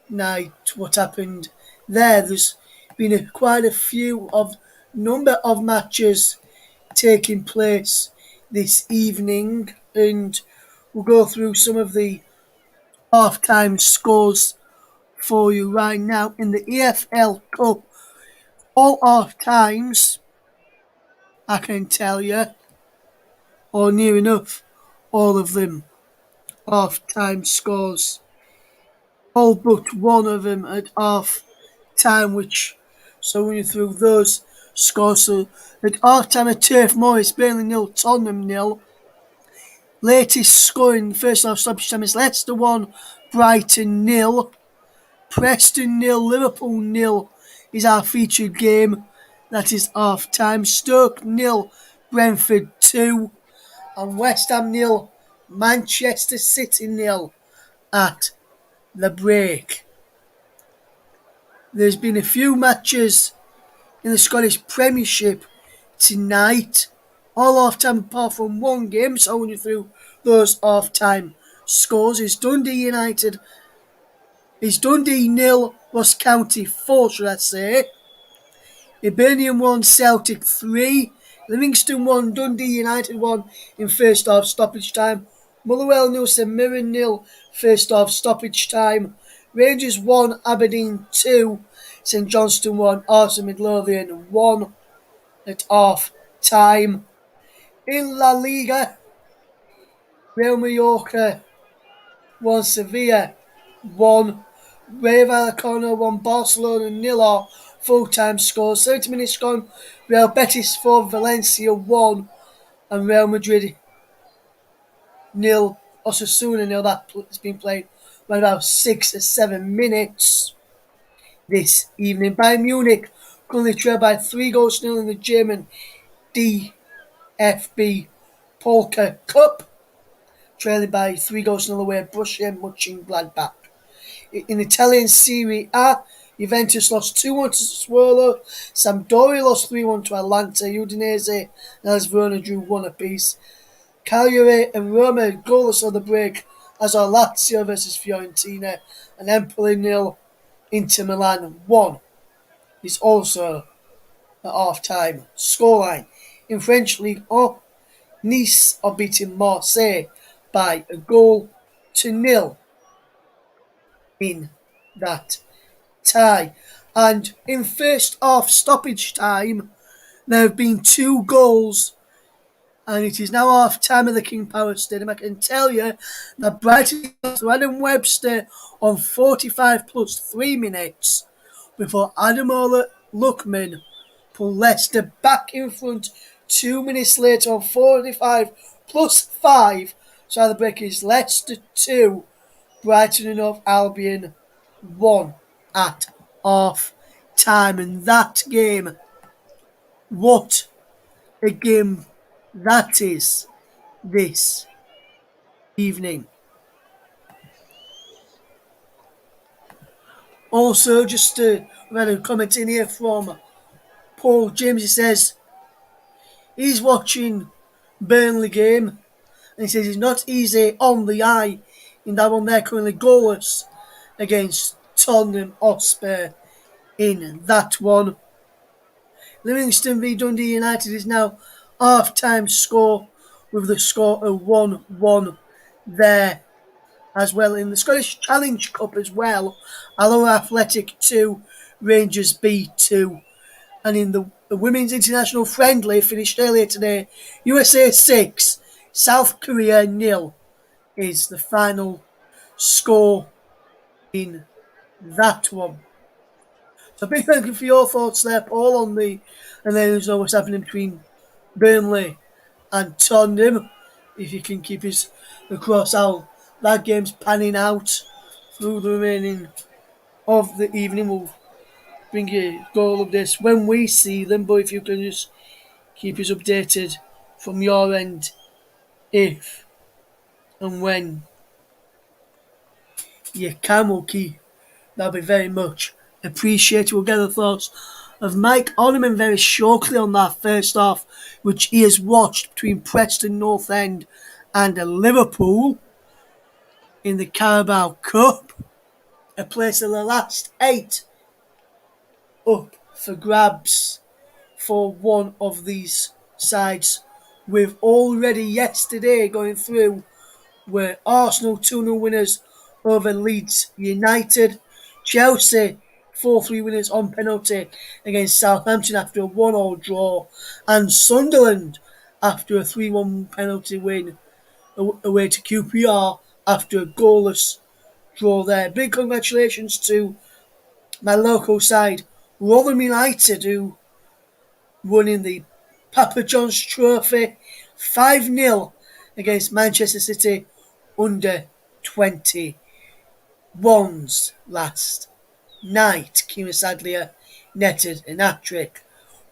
night. What happened there? There's been quite a few number of matches taking place this evening, and we'll go through some of the half-time scores for you right now in the EFL Cup. All half-times, I can tell you, or near enough, all of them half-time scores. All but one of them at half-time, so when you through those scores, so at half-time at Turf Moor, it's Burnley 0, Tottenham 0. Latest score in the first half stoppage time is Leicester 1, Brighton 0. Preston 0, Liverpool 0 is our featured game. That is half-time. Stoke 0, Brentford 2. And West Ham 0, Manchester City 0 at the break. There's been a few matches in the Scottish Premiership tonight, all half-time apart from one game, so I went through those half-time scores. It's Dundee 0, Ross County 4, should I say. Hibernian 1, Celtic 3. Livingston 1, Dundee United 1 in first half stoppage time. Motherwell 0, St Mirren 0, first half stoppage time. Rangers 1, Aberdeen 2, St Johnstone 1, Arsenal Midlothian 1 at half time. In La Liga, Real Mallorca 1, Sevilla 1, Rayo Vallecano 1, Barcelona 0 full-time scores. 70 minutes gone, Real Betis 4, Valencia 1, and Real Madrid 0, Osasuna 0. That's been played by about 6 or 7 minutes this evening. Bayern Munich currently trail by 3-0 in the German DFB Pokal Cup, trailing by 3-0 away at Borussia Mönchengladbach. In Italian Serie A, Juventus lost 2-1 to Sassuolo, Sampdoria lost 3-1 to Atalanta, Udinese and AS Verona drew 1 apiece. Cagliari and Roma goalless on the break, as are Lazio versus Fiorentina, and Empoli 0, Inter Milan 1. is also at half-time. Scoreline in French League 1, Nice are beating Marseille by a goal to nil in that tie. And in first half stoppage time, there have been 2 goals, and it is now half time at the King Power Stadium. I can tell you that Brighton got to Adam Webster on 45 plus 3 minutes before Ademola Lookman pulled Leicester back in front 2 minutes later on 45 plus 5. So the break is Leicester 2, Brighton and Hove Albion 1 at half time. And that game, what a game that is this evening. Also, just read a comment in here from Paul James. He says he's watching Burnley game, and he says it's not easy on the eye in that one. They're currently goalless against Tottenham Hotspur in that one. Livingston v Dundee United is now half-time score with the score of 1-1 there as well. In the Scottish Challenge Cup as well, Alloa Athletic 2, Rangers B 2. And in the Women's International Friendly finished earlier today, USA 6, South Korea 0 is the final score in that one. So big thank you for your thoughts there, Paul, on the and then there's what's happening between Burnley and Tottenham. If you can keep us across how that game's panning out through the remaining of the evening, we'll bring you goal updates when we see them. But if you can just keep us updated from your end, if and when you can, we'll keep. That'll be very much appreciated. We'll get the thoughts of Mike Ornament very shortly on that first half, which he has watched between Preston North End and Liverpool in the Carabao Cup. A place of the last 8 up for grabs for one of these sides, with already yesterday going through were Arsenal 2-0 winners over Leeds United, Chelsea 4-3 winners on penalty against Southampton after a 1-1 draw, and Sunderland after a 3-1 penalty win away to QPR after a goalless draw there. Big congratulations to my local side, Rotherham United, who won in the Papa John's Trophy 5-0 against Manchester City under 21s last night. Kieran Sadlier netted an hat-trick.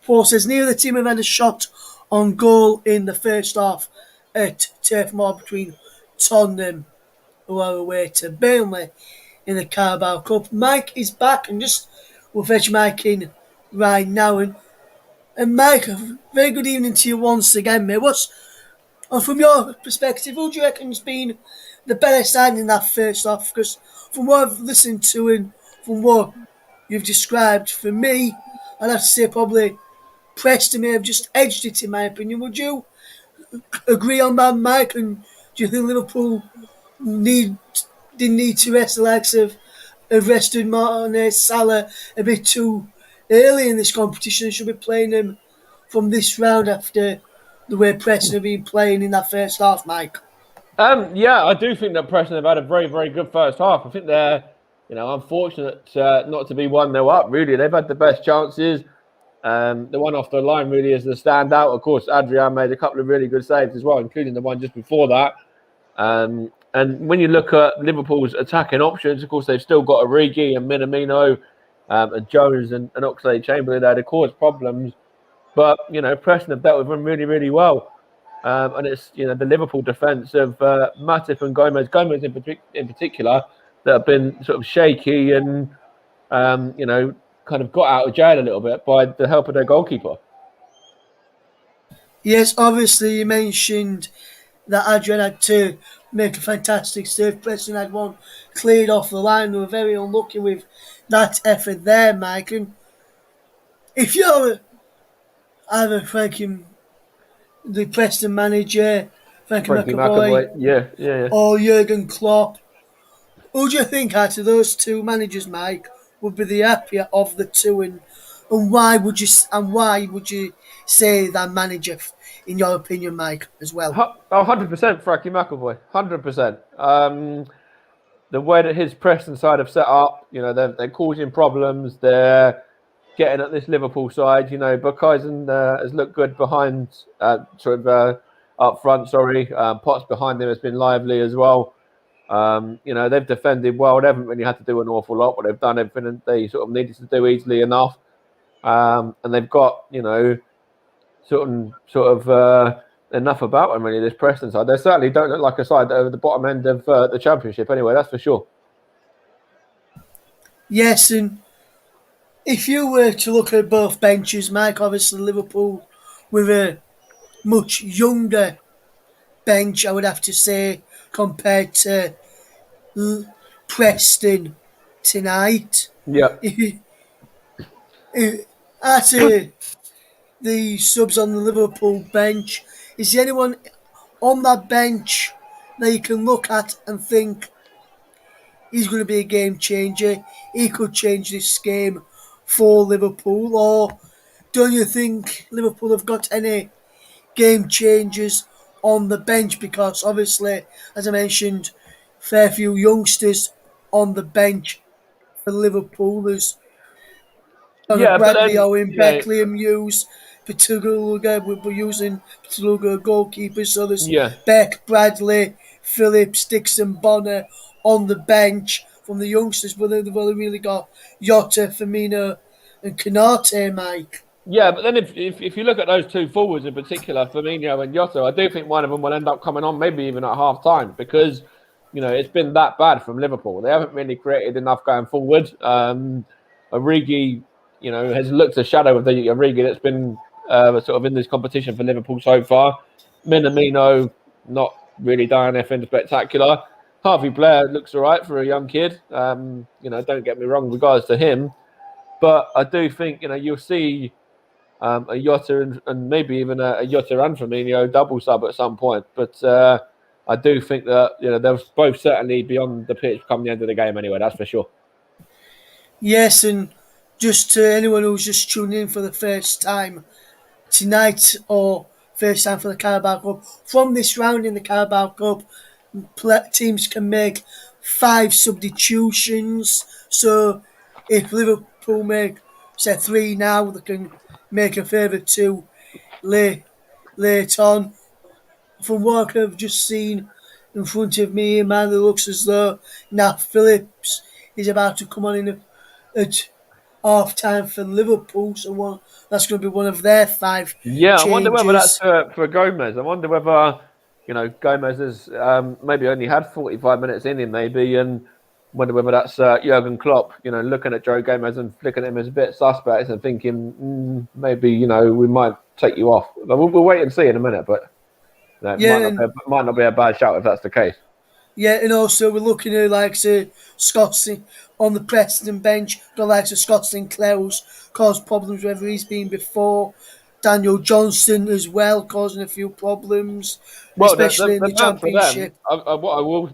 Paul says neither the team have had a shot on goal in the first half at Turf Moor between Tottenham, who are away to Burnley in the Carabao Cup. Mike is back, and we'll fetch Mike in right now. And Mike, a very good evening to you once again, mate. From your perspective, who do you reckon has been the better side in that first half? Because from what I've listened to and from what you've described, for me, I'd have to say probably Preston may have just edged it, in my opinion. Would you agree on that, Mike? And do you think Liverpool didn't need to rest the likes of rested Mane, Salah a bit too early in this competition and should be playing them from this round after the way Preston have been playing in that first half, Mike? Yeah, I do think that Preston have had a very, very good first half. I think they're, unfortunate not to be 1-0 up, really. They've had the best chances. The one off the line really is the standout. Of course, Adrian made a couple of really good saves as well, including the one just before that. And when you look at Liverpool's attacking options, of course, they've still got Origi and Minamino and Jones and Oxlade-Chamberlain there to cause problems. But, Preston have dealt with them really, really well. And it's, the Liverpool defence of Matip and Gomez in particular, that have been sort of shaky and, kind of got out of jail a little bit by the help of their goalkeeper. Yes, obviously you mentioned that Adrian had to make a fantastic save. Preston had one cleared off the line. They were very unlucky with that effort there, Mike. And if you're either thanking the Preston manager, Frankie Frankie McAvoy, McAvoy. Yeah. or Jurgen Klopp, who do you think out of those two managers, Mike, would be the happier of the two, and why would you say that manager, in your opinion, Mike, as well? 100% Frankie McAvoy. 100%. The way that his Preston side have set up, they're causing problems. They're getting at this Liverpool side. Bukaisen has looked good behind, up front. Sorry, Potts behind him has been lively as well. They've defended well. They haven't really had to do an awful lot, but they've done everything they sort of needed to do easily enough. And they've got, enough about them really. This Preston side, they certainly don't look like a side that are at the bottom end of the Championship. Anyway, that's for sure. Yes, and if you were to look at both benches, Mike, obviously Liverpool with a much younger bench, I would have to say, compared to Preston tonight. Yeah. Out of the subs on the Liverpool bench, is there anyone on that bench that you can look at and think he's going to be a game changer? He could change this game for Liverpool, or don't you think Liverpool have got any game changers on the bench? Because obviously, as I mentioned, fair few youngsters on the bench for Liverpool. There's Conor Yeah, but Bradley, then, Owen Beck, Liam Hughes, Patuga, we're using Patuga goalkeepers, so there's yeah. Beck, Bradley, Phillips, Dixon, Bonner on the bench from the youngsters, but they've only really got Jota, Firmino, and Canate, Mike. Yeah, but then if you look at those two forwards in particular, Firmino and Jota, I do think one of them will end up coming on maybe even at half time because, it's been that bad from Liverpool. They haven't really created enough going forward. Origi, has looked a shadow of the Origi that's been sort of in this competition for Liverpool so far. Minamino, not really done anything spectacular. Harvey Blair looks all right for a young kid. Don't get me wrong with regards to him. But I do think, you'll see a Jota and maybe even a Jota and Firmino double sub at some point. But I do think that they'll both certainly be on the pitch come the end of the game anyway. That's for sure. Yes, and just to anyone who's just tuning in for the first time tonight or first time for the Carabao Cup, from this round in the Carabao Cup, teams can make 5 substitutions. So if Liverpool make, say, 3 now, they can make a further 2 late on. From what I've just seen in front of me, man, it looks as though Nat Phillips is about to come on at half time for Liverpool. So that's going to be one of their 5 Yeah, I wonder whether that's changes. for Gomez. I wonder whether, Gomez has maybe only had 45 minutes in him, maybe, and wonder whether that's Jurgen Klopp, looking at Joe Gomez and flicking at him as a bit suspect and thinking, maybe, we might take you off. We'll wait and see in a minute, but it might not be a bad shout if that's the case. Yeah, and also we're looking at Scott on the Preston bench. Got Scott Sinclair who's caused problems wherever he's been before. Daniel Johnston as well, causing a few problems, Well, especially in the the man for them, Championship.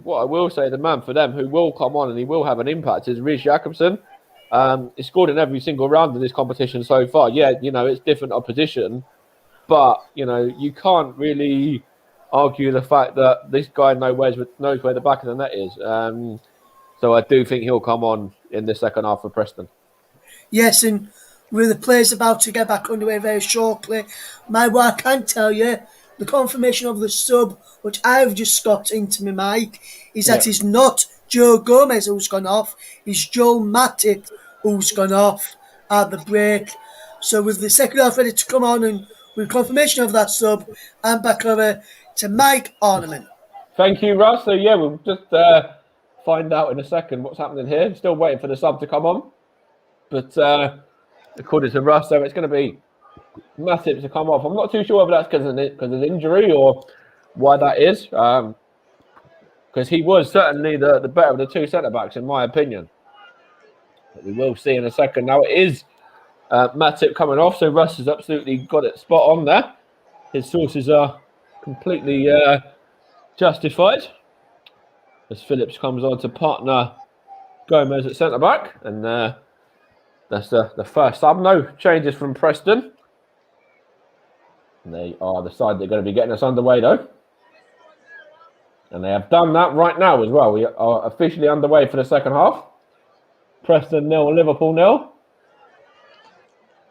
what I will say, the man for them who will come on and he will have an impact is Reece Jacobson. He scored in every single round in this competition so far. Yeah, it's different opposition, but you can't really argue the fact that this guy knows where the back of the net is. So I do think he'll come on in the second half for Preston. Yes, and with the players about to get back underway very shortly, what I can tell you, the confirmation of the sub, which I've just got into my mic, is that it's not Joe Gomez who's gone off, it's Joel Matip who's gone off at the break. So with the second half ready to come on and with confirmation of that sub, I'm back over to Mike Ornament. Thank you, Russ. So yeah, we'll just find out in a second what's happening here. Still waiting for the sub to come on. But according to Russ, so it's going to be Matip to come off. I'm not too sure whether that's because of injury or why that is. Because he was certainly the better of the two centre-backs, in my opinion. But we will see in a second. Now, it is Matip coming off, so Russ has absolutely got it spot on there. His sources are completely justified. As Phillips comes on to partner Gomez at centre back, and that's the first sub. No changes from Preston. And they are the side that are going to be getting us underway, though. And they have done that right now as well. We are officially underway for the second half. Preston 0, Liverpool 0.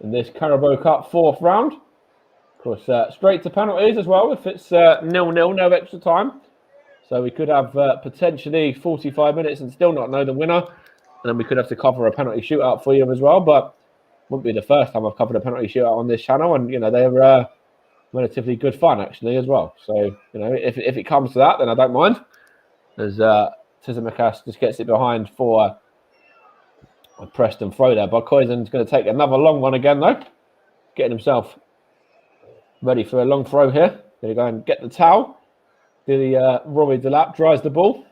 In this Carabao Cup 4th round. Of course, straight to penalties as well. If it's 0-0, no extra time. So we could have potentially 45 minutes and still not know the winner. And then we could have to cover a penalty shootout for you as well. But it wouldn't be the first time I've covered a penalty shootout on this channel. And, they're relatively good fun, actually, as well. So, if it comes to that, then I don't mind. As Tsimikas just gets it behind for a Preston throw there. But Koizen's going to take another long one again, though. Getting himself ready for a long throw here. Going to go and get the towel. Do the Rory Delap, dries the ball.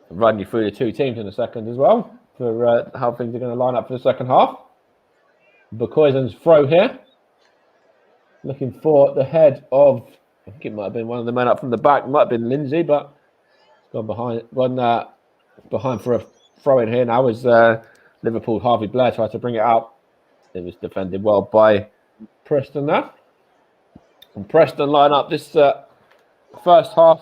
I'll run you through the two teams in a second as well for how things are going to line up for the second half. Bukoizen's throw here. Looking for the head of, I think it might have been one of the men up from the back. It might have been Lindsay, but it's gone behind for a throw in here now as Liverpool Harvey Blair tried to bring it out. It was defended well by Preston there. And Preston line up this first half,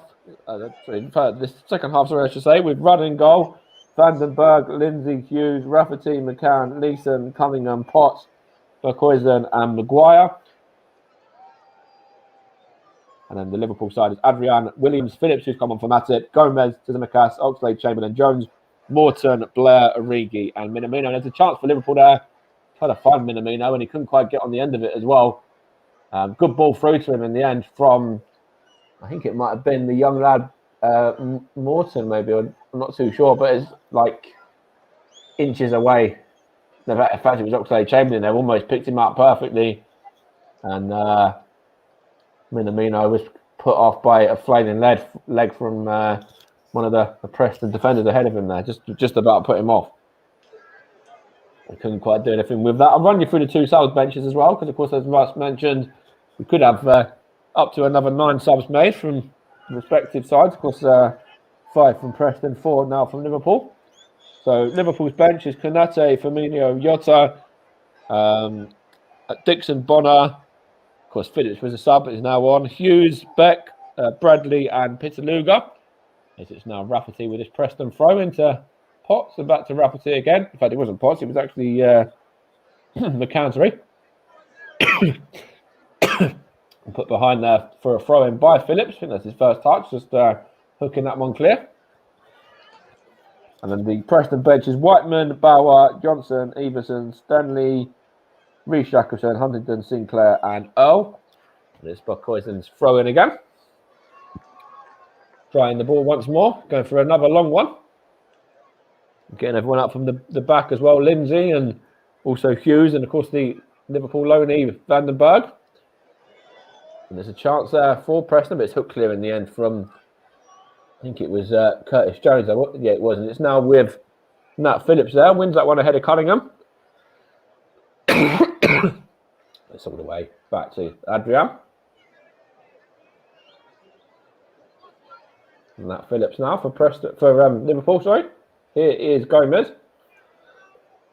this second half, sorry, I should say, with Rudd in goal, Vandenberg, Lindsay, Hughes, Rafferty, McCann, Leeson, Cunningham, Potts, Bukoizen and Maguire. And then the Liverpool side is Adrian, Williams, Phillips, who's come on for Matip, Gomez, Tsimikas, Oxlade, Chamberlain, Jones, Morton, Blair, Origi and Minamino. There's a chance for Liverpool there. Trying to find Minamino and he couldn't quite get on the end of it as well. Good ball through to him in the end from, I think it might have been the young lad, Morton maybe, I'm not too sure, but it's like inches away. In fact, it was Oxlade Chamberlain. They almost picked him up perfectly. And Minamino was put off by a flaming leg from one of the Preston defenders ahead of him there, just about put him off. I couldn't quite do anything with that. I'll run you through the two subs benches as well, because of course, as Russ mentioned, we could have up to another 9 subs made from respective sides. Of course, 5 from Preston, 4 now from Liverpool. So Liverpool's bench is Konate, Firmino, Jota, Dixon, Bonner. Of course, Phillips was a sub, but is now on. Hughes, Beck, Bradley, and Pitaluga. As it's now Rafferty with his Preston throw into Potts and back to Rafferty again. In fact, it wasn't Potts, it was actually McCann. Put behind there for a throw in by Phillips. I think that's his first touch, just hooking that one clear. And then the Preston bench is Whiteman, Bauer, Johnson, Everson, Stanley, Reece Jacobson, Huntington, Sinclair, and Earl. And it's Bukoizen's throw in again. Trying the ball once more, going for another long one. Getting everyone up from the back as well. Lindsay and also Hughes, and of course the Liverpool loanee Vandenberg. And there's a chance there for Preston, but it's hooked clear in the end from, I think it was Curtis Jones. Yeah, it was. And it's now with Nat Phillips there. Wins that one ahead of Cunningham. It's all the way back to Adrian. And Nat Phillips now for Liverpool, sorry. Here is Gomez.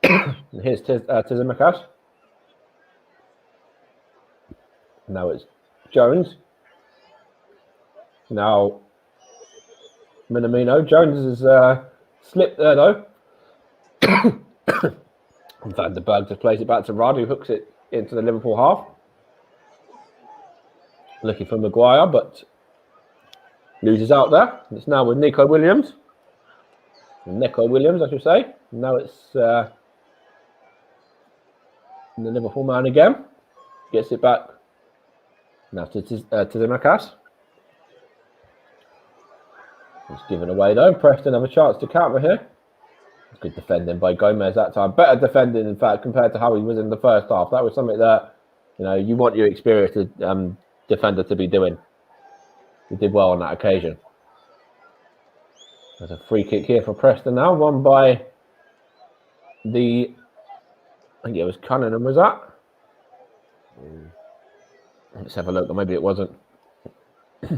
And here's Tsimikas. Now it's Jones. Now Minamino. Jones has slipped there though. In fact, the Berg just plays it back to Rudd, who hooks it into the Liverpool half. Looking for Maguire, but loses out there. It's now with Nico Williams, I should say. Now it's the Liverpool man again. Gets it back. Now to Tsimikas. It's given away though. Preston have a chance to counter here. Good defending by Gomez that time. Better defending, in fact, compared to how he was in the first half. That was something that, you want your experienced defender to be doing. He did well on that occasion. There's a free kick here for Preston now, won by I think it was Cunningham, was that? Let's have a look, or maybe it wasn't. It's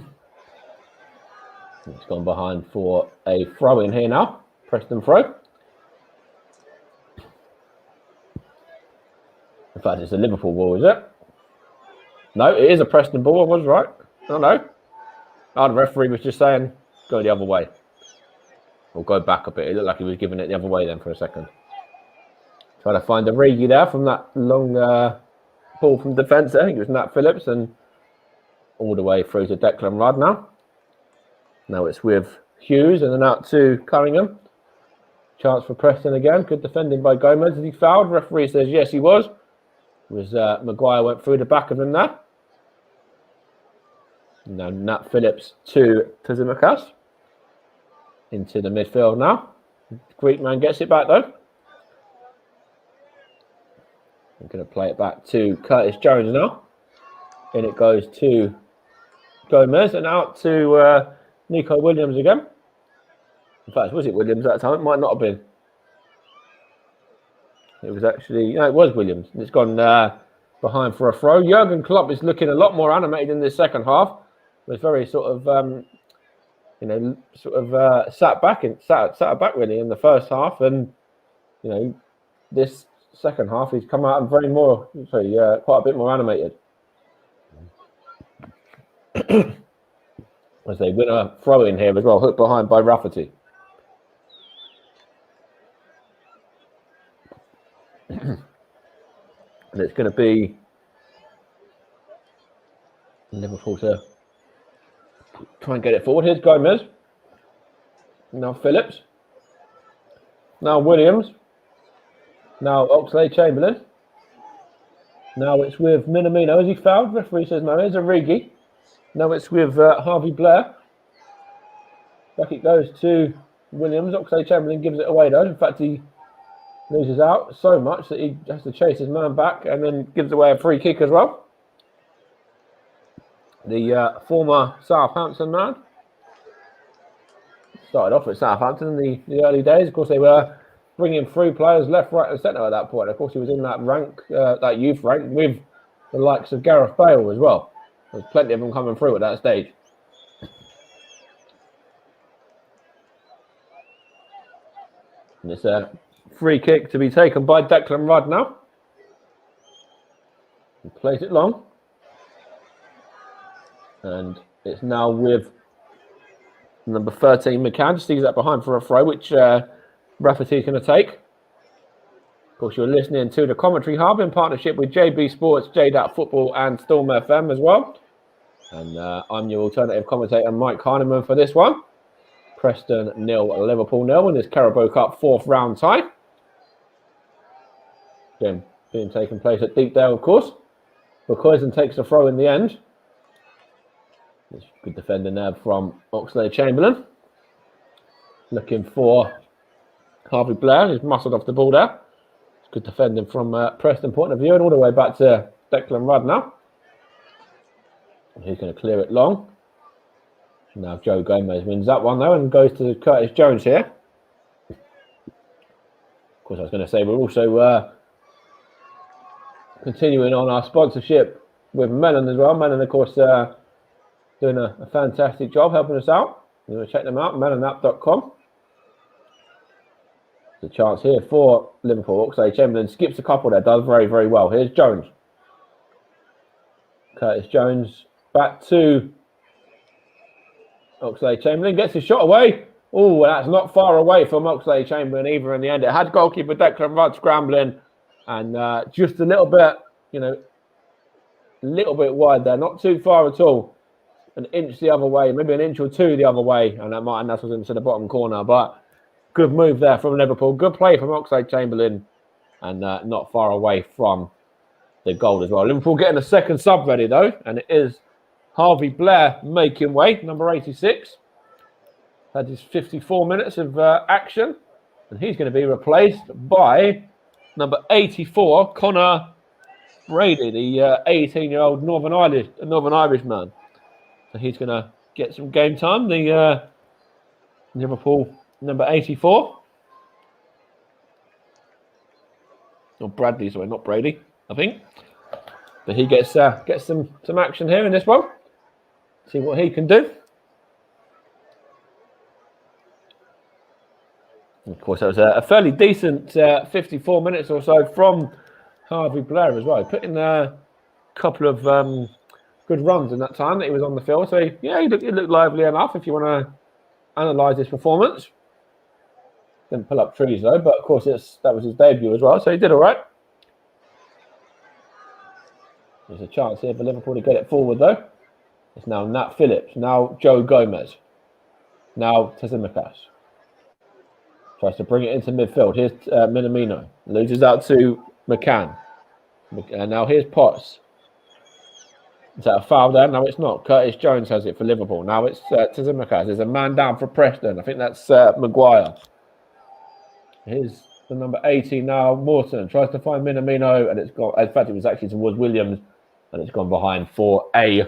gone behind for a throw in here now. Preston throw. In fact, it's a Liverpool ball, is it? No, it is a Preston ball. I was right. Oh, no. Oh, the referee was just saying, go the other way. Or go back a bit. It looked like he was giving it the other way then for a second. Trying to find a Origi there from that long ball from defence there. I think it was Nat Phillips, and all the way through to Declan Rudd now. Now it's with Hughes and then out to Cunningham. Chance for Preston again. Good defending by Gomez. Is he fouled? Referee says yes, he was. Maguire went through the back of him there. Now Nat Phillips to Tsimikas. Into the midfield now. Greek man gets it back though. I'm going to play it back to Curtis Jones now. In it goes to Gomez and out to Nico Williams again. In fact, was it Williams at that time? It might not have been. It was actually, no, it was Williams. It's gone behind for a throw. Jurgen Klopp is looking a lot more animated in this second half. It was very sort of, sat back really in the first half, and this second half he's come out and quite a bit more animated. As they win a throw in here as well, hooked behind by Rafferty. And it's going to be Liverpool to try and get it forward. Here's Gomez. Now Phillips. Now Williams. Now Oxlade-Chamberlain. Now it's with Minamino. Is he fouled? Referee says no. Here's Origi. Now it's with Harvey Blair. Back it goes to Williams. Oxlade-Chamberlain gives it away though. In fact, he loses out so much that he has to chase his man back and then gives away a free kick as well. The former Southampton man started off at Southampton in the early days. Of course, they were bringing through players left, right, and centre at that point. Of course, he was in that rank, that youth rank, with the likes of Gareth Bale as well. There's plenty of them coming through at that stage. And it's a free kick to be taken by Declan Rudd now. He plays it long. And it's now with number 13, McCann. Just sees that behind for a throw, which Rafferty's going to take. Of course, you're listening to the Commentary Hub in partnership with JB Sports, JDAT Football and Storm FM as well. And I'm your alternative commentator, Mike Heineman, for this one. Preston 0, Liverpool 0 in this Carabao Cup 4th round tie. Again, being taken place at Deepdale, of course. Bukoyzen takes the throw in the end. There's good defending there from Oxlade-Chamberlain. Looking for Harvey Blair, who's muscled off the ball there. It's good defending from Preston point of view, and all the way back to Declan Rudd now. And he's going to clear it long. Now Joe Gomez wins that one though and goes to Curtis Jones here. Of course, I was going to say we're also continuing on our sponsorship with Mellon as well. Mellon, of course, doing a fantastic job helping us out. You want to check them out, mellonapp.com. There's a chance here for Liverpool. Oxlade-Chamberlain skips a couple there, does very, very well. Here's Jones. Curtis Jones back to Oxlade-Chamberlain, gets his shot away. Oh, that's not far away from Oxlade-Chamberlain either in the end. It had goalkeeper Declan Rudd scrambling and just a little bit, a little bit wide there, not too far at all. An inch the other way, maybe an inch or two the other way, and that might have nestled into the bottom corner. But good move there from Liverpool. Good play from Oxlade-Chamberlain, and not far away from the goal as well. Liverpool getting a second sub ready though, and it is Harvey Blair making way, number 86. Had his 54 minutes of action, and he's going to be replaced by number 84, Connor Brady, the 18-year-old Northern Irish man. So he's going to get some game time. The Liverpool number 84. or Bradley, sorry, not Brady, I think. But he gets some action here in this one. See what he can do. And of course, that was a fairly decent 54 minutes or so from Harvey Blair as well. He put in a couple of good runs in that time that he was on the field. So, he looked lively enough if you want to analyse his performance. Didn't pull up trees, though, but of course, that was his debut as well. So he did all right. There's a chance here for Liverpool to get it forward, though. It's now Nat Phillips, now Joe Gomez, now Tsimikas. Tries to bring it into midfield. Here's Minamino. Loses out to McCann. And now here's Potts. Is that a foul there? No, it's not. Curtis Jones has it for Liverpool. Now it's Tsimikas. There's a man down for Preston. I think that's Maguire. Here's the number 18 now. Morton tries to find Minamino, and it's gone. In fact, it was actually towards Williams, and it's gone behind for a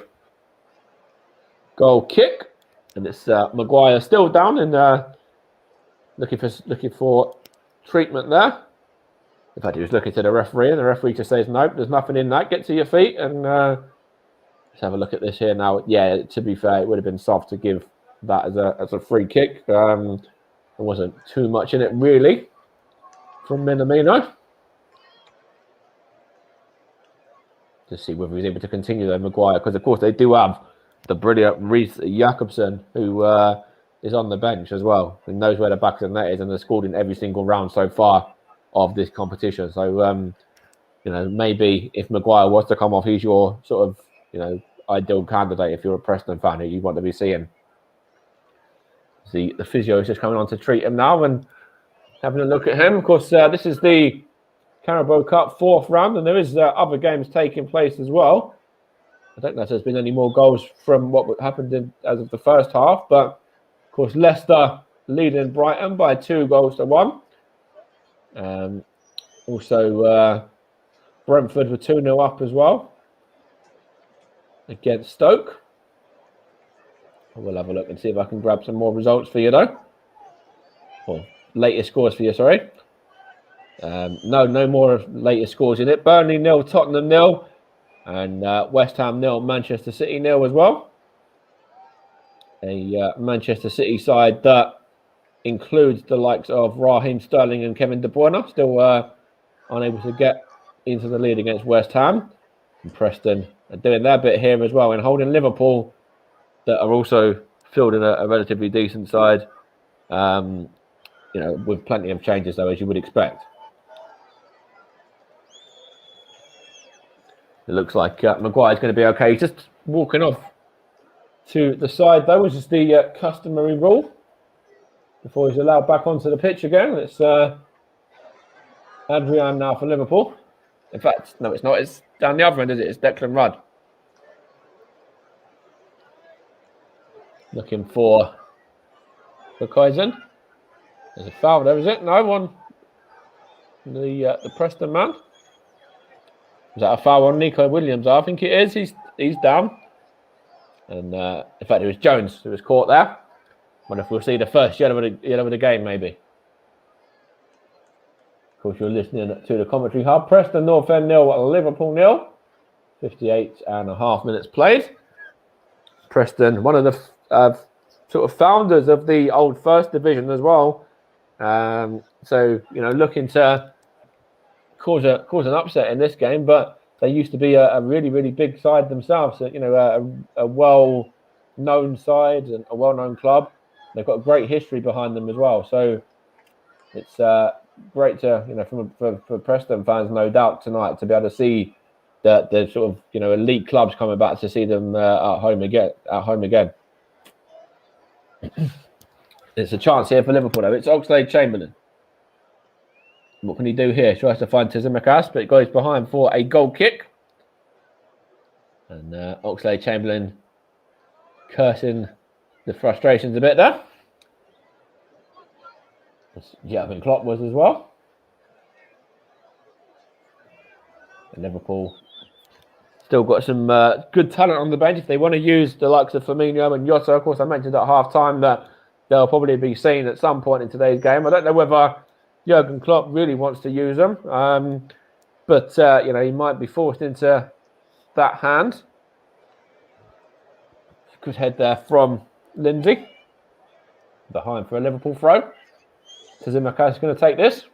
goal kick. And it's Maguire still down and looking for treatment there. In fact, he was looking to the referee, and the referee just says, nope, there's nothing in that. Get to your feet. And let's have a look at this here now. Yeah, to be fair, it would have been soft to give that as a free kick. There wasn't too much in it, really, from Minamino. To see whether he's able to continue, though, Maguire, because, of course, they do have the brilliant Reece Jacobson, who is on the bench as well, who knows where the back of the net is and has scored in every single round so far of this competition. So, maybe if Maguire was to come off, he's your sort of, ideal candidate if you're a Preston fan who you want to be seeing. The physio is just coming on to treat him now and having a look at him. Of course, this is the Carabao Cup 4th round, and there is other games taking place as well. I don't know if there's been any more goals from what happened as of the first half, but of course, Leicester leading Brighton by 2-1. Also, Brentford were 2-0 up as well against Stoke. We'll have a look and see if I can grab some more results for you, though. Or latest scores for you, sorry. No more latest scores in it. Burnley 0, Tottenham 0, and West Ham 0, Manchester City 0 as well. A Manchester City side that includes the likes of Raheem Sterling and Kevin De Bruyne, still unable to get into the lead against West Ham. And Preston are doing their bit here as well and holding Liverpool, that are also fielding a relatively decent side, with plenty of changes, though, as you would expect. It looks like Maguire's going to be okay. He's just walking off to the side, though, which is the customary rule before he's allowed back onto the pitch again. It's Adrian now for Liverpool. In fact, no, it's not. It's down the other end, is it? It's Declan Rudd. Looking for Kaizen. There's a foul there, is it? No, on the Preston man. Is that a foul on Nico Williams? I think it is. He's down. And in fact, it was Jones who was caught there. Wonder if we'll see the first yellow of the game, maybe. Of course, you're listening to the commentary hub. Preston North End 0, Liverpool 0. 58.5 minutes played. Preston, one of the sort of founders of the old First Division as well. So, looking to cause an upset in this game, but they used to be a really, really big side themselves. A well-known side and a well-known club. They've got a great history behind them as well. So it's great to, for Preston fans, no doubt, tonight to be able to see the sort of, elite clubs coming back to see them at home again. It's a chance here for Liverpool, though. It's Oxlade-Chamberlain. What can he do here? Tries to find Tsimikas, but it goes behind for a goal kick. And Oxlade-Chamberlain cursing the frustrations a bit there. Yeah, I think Klopp was as well. And Liverpool still got some good talent on the bench. If they want to use the likes of Firmino and Jota, of course, I mentioned at half-time that they'll probably be seen at some point in today's game. I don't know whether Jurgen Klopp really wants to use them. but he might be forced into that hand. Good head there from Lindsay. Behind for a Liverpool throw. Tsimakas is going to take this.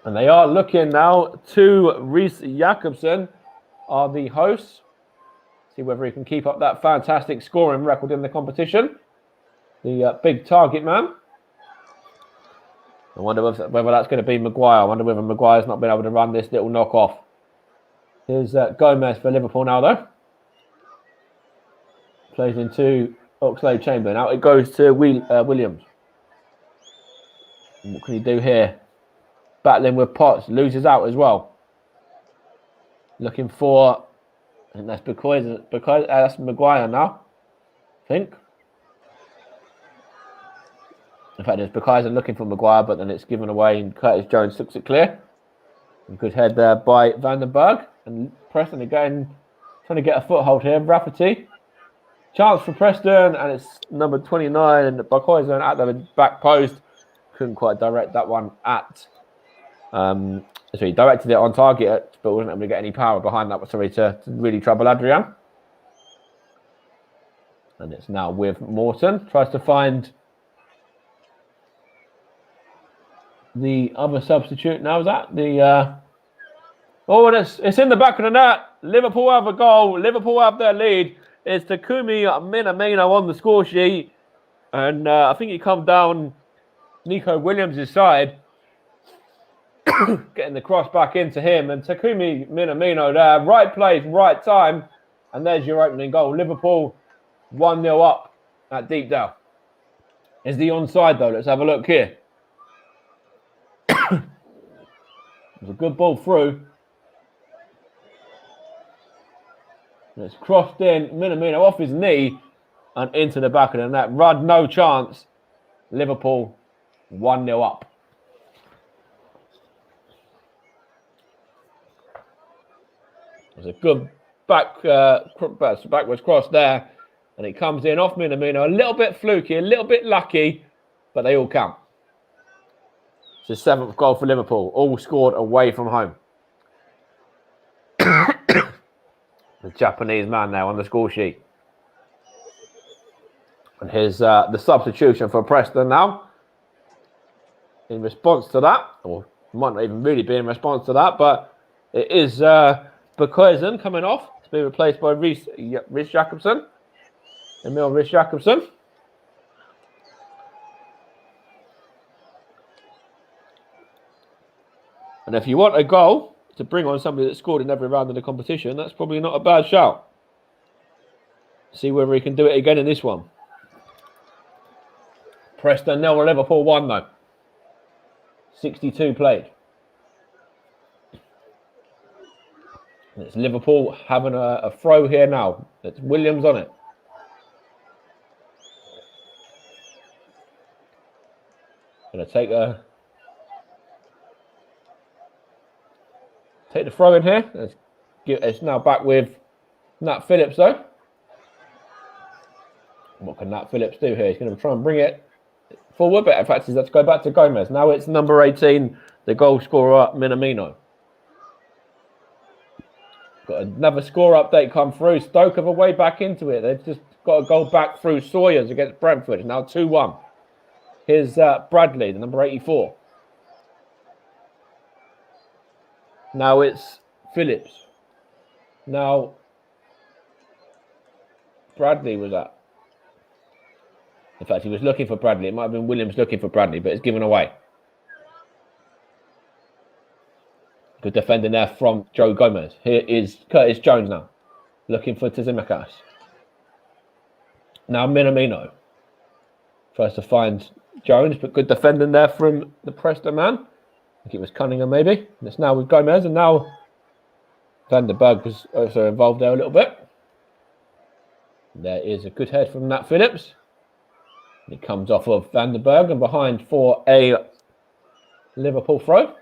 And they are looking now to Reece Jacobson, are the hosts. See whether he can keep up that fantastic scoring record in the competition. The big target man. I wonder whether that's going to be Maguire. I wonder whether Maguire's not been able to run this little knock-off. Here's Gomez for Liverpool now, though. Plays into Oxlade-Chamberlain. Out it goes to Williams. And what can he do here? Battling with Potts. Loses out as well. Looking for... I think that's because that's Maguire now. I think. In fact, it's because I'm looking for Maguire, but then it's given away and Curtis Jones looks it clear. And good head there by Van den Berg. And Preston again trying to get a foothold here. Rafferty. Chance for Preston, and it's number 29, and Buckhoysen at the back post. Couldn't quite direct that one at... so he directed it on target, but wasn't able to get any power behind that, to really trouble Adrian. And it's now with Morton. Tries to find the other substitute. Now is that the... Oh, and it's in the back of the net. Liverpool have a goal. Liverpool have their lead. It's Takumi Minamino on the score sheet. And I think he come down Nico Williams' side. Getting the cross back into him. And Takumi Minamino there. Right place, right time. And there's your opening goal. Liverpool 1-0 up at Deepdale. Is the onside though? Let's have a look here. It's a good ball through. And it's crossed in. Minamino off his knee and into the back of the net. Rudd, no chance. Liverpool 1-0 up. There's a good backwards cross there. And it comes in off Minamino. A little bit fluky, a little bit lucky, but they all count. It's the 7th goal for Liverpool. All scored away from home. The Japanese man now on the score sheet. And here's the substitution for Preston now. In response to that, or might not even really be in response to that, but it is Bukoisen coming off to be replaced by Reece Jacobson. Emil Reece Jacobson. And if you want a goal to bring on somebody that scored in every round of the competition, that's probably not a bad shout. See whether he can do it again in this one. Preston 0, Liverpool 1 though. 62 played. And it's Liverpool having a throw here now. It's Williams on it. Going to take the throw in here. It's now back with Nat Phillips though. What can Nat Phillips do here? He's going to try and bring it forward, but in fact he's got to go back to Gomez. Now it's number 18, the goal scorer, Minamino. Got another score update come through. Stoke have a way back into it. They've just got to go back through Sawyers against Brentford. It's now 2-1. Here's Bradley, the number 84. Now it's Phillips. Now Bradley was at. In fact, he was looking for Bradley. It might have been Williams looking for Bradley, but it's given away. Good defending there from Joe Gomez. Here is Curtis Jones now. Looking for Tsimakas. Now Minamino. Tries to find Jones, but good defending there from the Preston man. I think it was Cunningham maybe. And it's now with Gomez, and now Van den Berg was also involved there a little bit. And there is a good head from Nat Phillips. And it comes off of Van den Berg and behind for a Liverpool throw.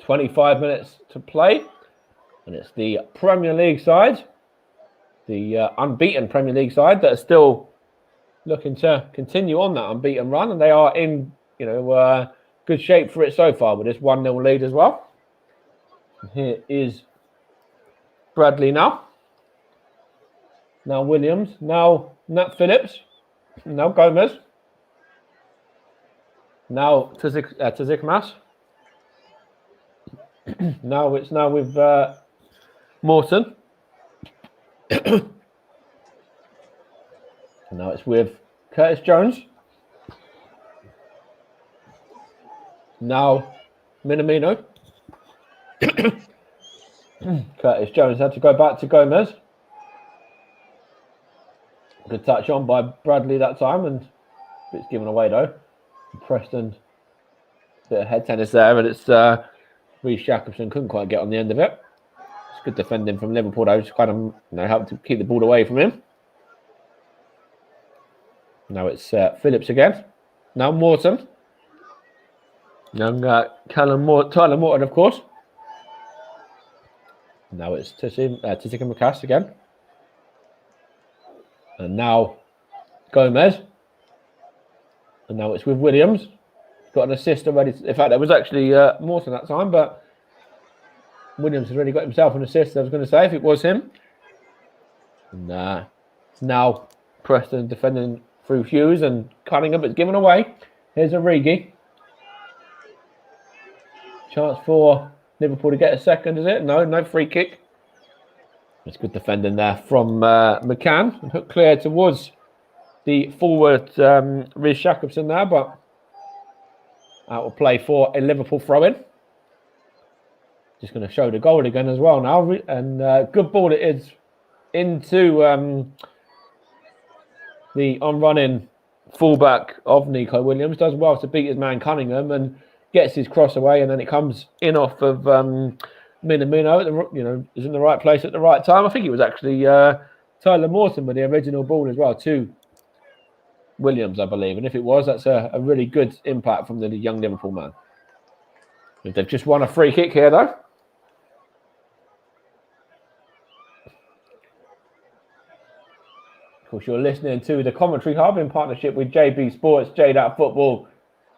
25 minutes to play. And it's the Premier League side, the unbeaten Premier League side, that are still looking to continue on that unbeaten run. And they are in, good shape for it so far with this 1-0 lead as well. And here is Bradley now. Now Williams. Now Nat Phillips. Now Gomez. Now Tazikmas. Now it's with Morton. Now it's with Curtis Jones. Now Minamino. Curtis Jones had to go back to Gomez. Good touch on by Bradley that time, and it's given away though. Preston, bit of head tennis there, and it's Reece Jacobson couldn't quite get on the end of it. It's good defending from Liverpool though, just kind of helped to keep the ball away from him. Now it's Phillips again. Now Morton. Young Tyler Morton, of course. Now it's Tazikmas again. And now Gomez. And now it's with Williams. Got an assist already. In fact, it was actually Morton that time, but Williams has already got himself an assist, I was going to say, if it was him. And it's now Preston defending through Hughes and Cunningham, but it's given away. Here's Origi. Chance for Liverpool to get a second, is it? No free kick. It's good defending there from McCann. And hook clear towards the forward Reece Jacobson there, but out of play for a Liverpool throw-in. Just going to show the goal again as well now. And good ball it is into the on-running fullback of Nico Williams. Does well to beat his man Cunningham and gets his cross away, and then it comes in off of Minamino. Is in the right place at the right time. I think it was actually Tyler Morton with the original ball as well to Williams, I believe. And if it was, that's a really good impact from the young Liverpool man. They've just won a free kick here, though. Of course, you're listening to the Commentary Hub in partnership with JB Sports, JDAT Football,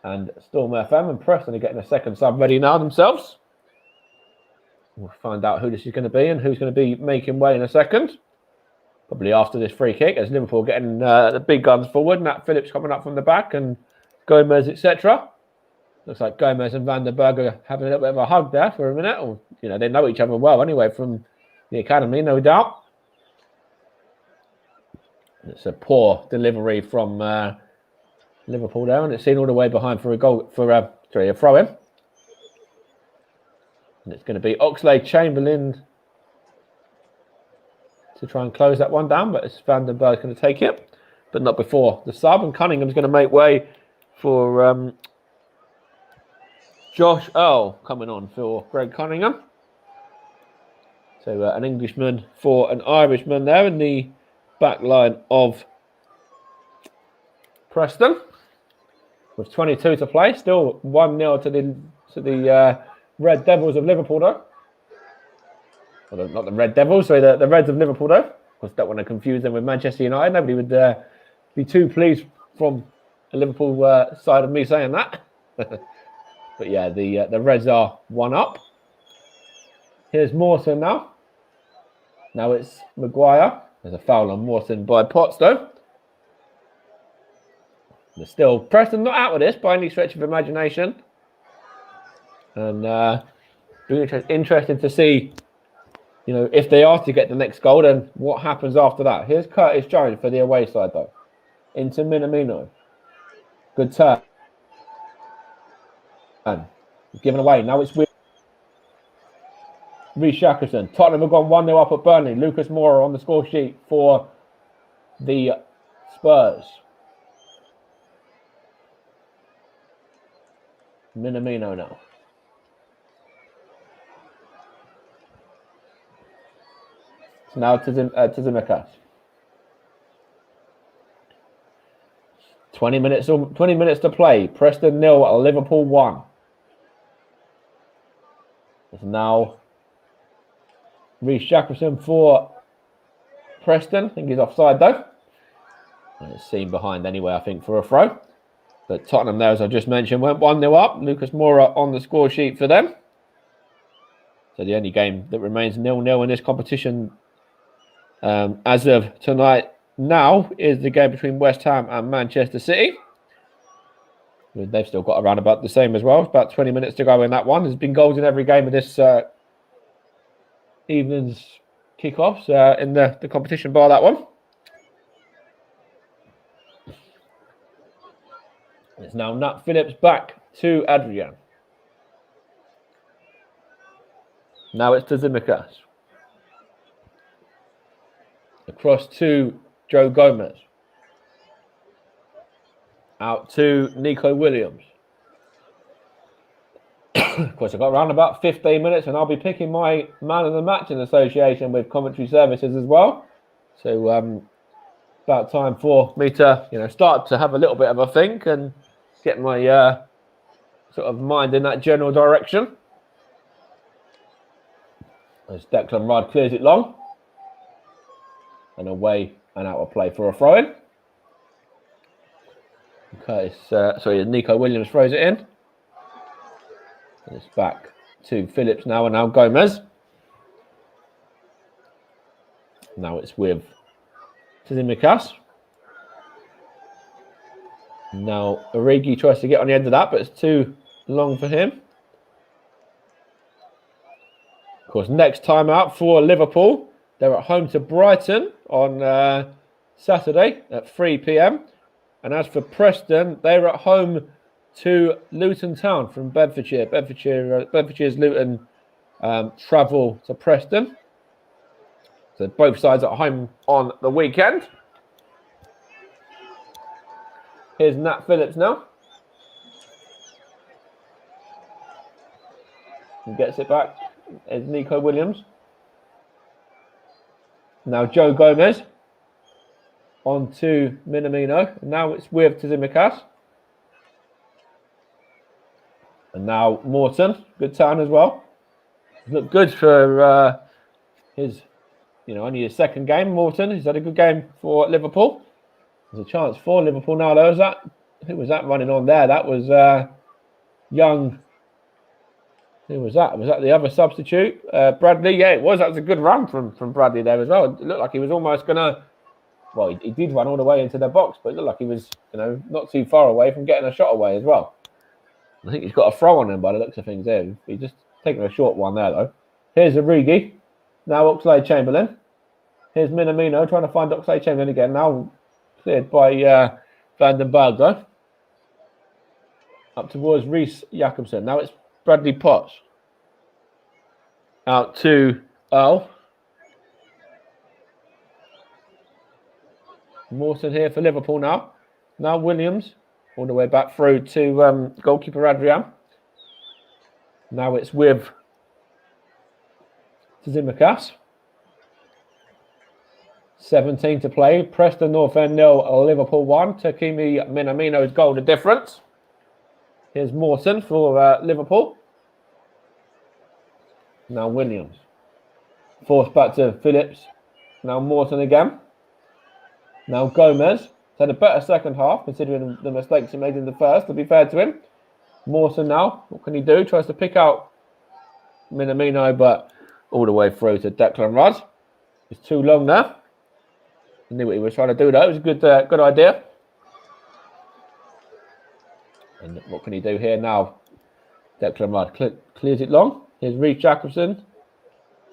and Storm FM. And Preston are getting a second sub ready now themselves. We'll find out who this is going to be and who's going to be making way in a second. Probably after this free kick, as Liverpool getting the big guns forward. Nat Phillips coming up from the back and Gomez, etc. Looks like Gomez and Van der Berg are having a little bit of a hug there for a minute. Or, they know each other well anyway from the academy, no doubt. It's a poor delivery from Liverpool there, and it's seen all the way behind for a goal a throw-in. And it's going to be Oxlade-Chamberlain to try and close that one down, but it's Van der Berg going to take it, but not before the sub. And Cunningham's going to make way for Josh Earl coming on for Greg Cunningham. So an Englishman for an Irishman there in the back line of Preston. With 22 to play, still 1-0 to the Red Devils of Liverpool, though. Well, not the Red Devils, sorry, the Reds of Liverpool, though. Of course, don't want to confuse them with Manchester United. Nobody would be too pleased from the Liverpool side of me saying that. But yeah, the Reds are 1-up. Here's Morton now. Now it's Maguire. There's a foul on Morton by Potts, though. They're still Preston not out of this by any stretch of imagination. And be interesting to see, if they are to get the next goal, then what happens after that. Here's Curtis Jones for the away side, though. Into Minamino. Good turn. Given away. Now it's with Reece Jacobson. Tottenham have gone 1-0 up at Burnley. Lucas Moura on the score sheet for the Spurs. Minamino now. So now to Tazikmas. 20 minutes to play. Preston 0, Liverpool 1. It's now Reece Jacobson for Preston. I think he's offside though. And it's seen behind anyway, I think, for a throw. But Tottenham there, as I just mentioned, went 1-0 up. Lucas Moura on the score sheet for them. So the only game that remains 0-0 in this competition as of tonight now is the game between West Ham and Manchester City. They've still got around about the same as well. It's about 20 minutes to go in that one. There's been goals in every game of this evening's kickoffs in the competition bar that one. It's now Nat Phillips back to Adrian. Now it's to Tsimikas. Across to Joe Gomez. Out to Nico Williams. Of course, I've got around about 15 minutes and I'll be picking my man of the match in association with commentary services as well. So about time for me to start to have a little bit of a think and get my sort of mind in that general direction. As Declan Rice clears it long. And away and out of play for a throw-in. Nico Williams throws it in. And it's back to Phillips now, and now Gomez. Now it's with Tsimikas. Now Origi tries to get on the end of that, but it's too long for him. Of course, next time out for Liverpool, they're at home to Brighton on Saturday at 3 p.m. And as for Preston, they're at home to Luton Town from Bedfordshire. Bedfordshire's Luton travel to Preston. So both sides at home on the weekend. Here's Nat Phillips now. He gets it back. There's Nico Williams. Now Joe Gomez. On to Minamino. Now it's with Tsimikas. And now Morton. Good turn as well. Looked good for his, only his second game. Morton, he's had a good game for Liverpool. There's a chance for Liverpool now, though. Who was that running on there? That was young. Who was that? Was that the other substitute? Bradley? Yeah, it was. That was a good run from Bradley there as well. It looked like he was almost going to... Well, he did run all the way into the box, but it looked like he was, not too far away from getting a shot away as well. I think he's got a throw on him by the looks of things there. He's just taking a short one there, though. Here's Origi. Now Oxlade-Chamberlain. Here's Minamino trying to find Oxlade-Chamberlain again. Now cleared by Vandenberg, though. Up towards Reece Jacobson. Now it's Bradley Potts. Out to Earl. Morton here for Liverpool now. Now Williams. All the way back through to goalkeeper Adrian. Now it's with Tsimikas. 17 to play. Preston North End 0, Liverpool 1. Takimi Minamino's goal the difference. Here's Morton for Liverpool. Now Williams. Forced back to Phillips. Now Morton again. Now Gomez. He's had a better second half, considering the mistakes he made in the first, to be fair to him. Morton now. What can he do? Tries to pick out Minamino, but all the way through to Declan Rice. It's too long there. He knew what he was trying to do, though. It was a good idea. And what can he do here now? Declan Rice clears it long. Here's Reece Jacobson.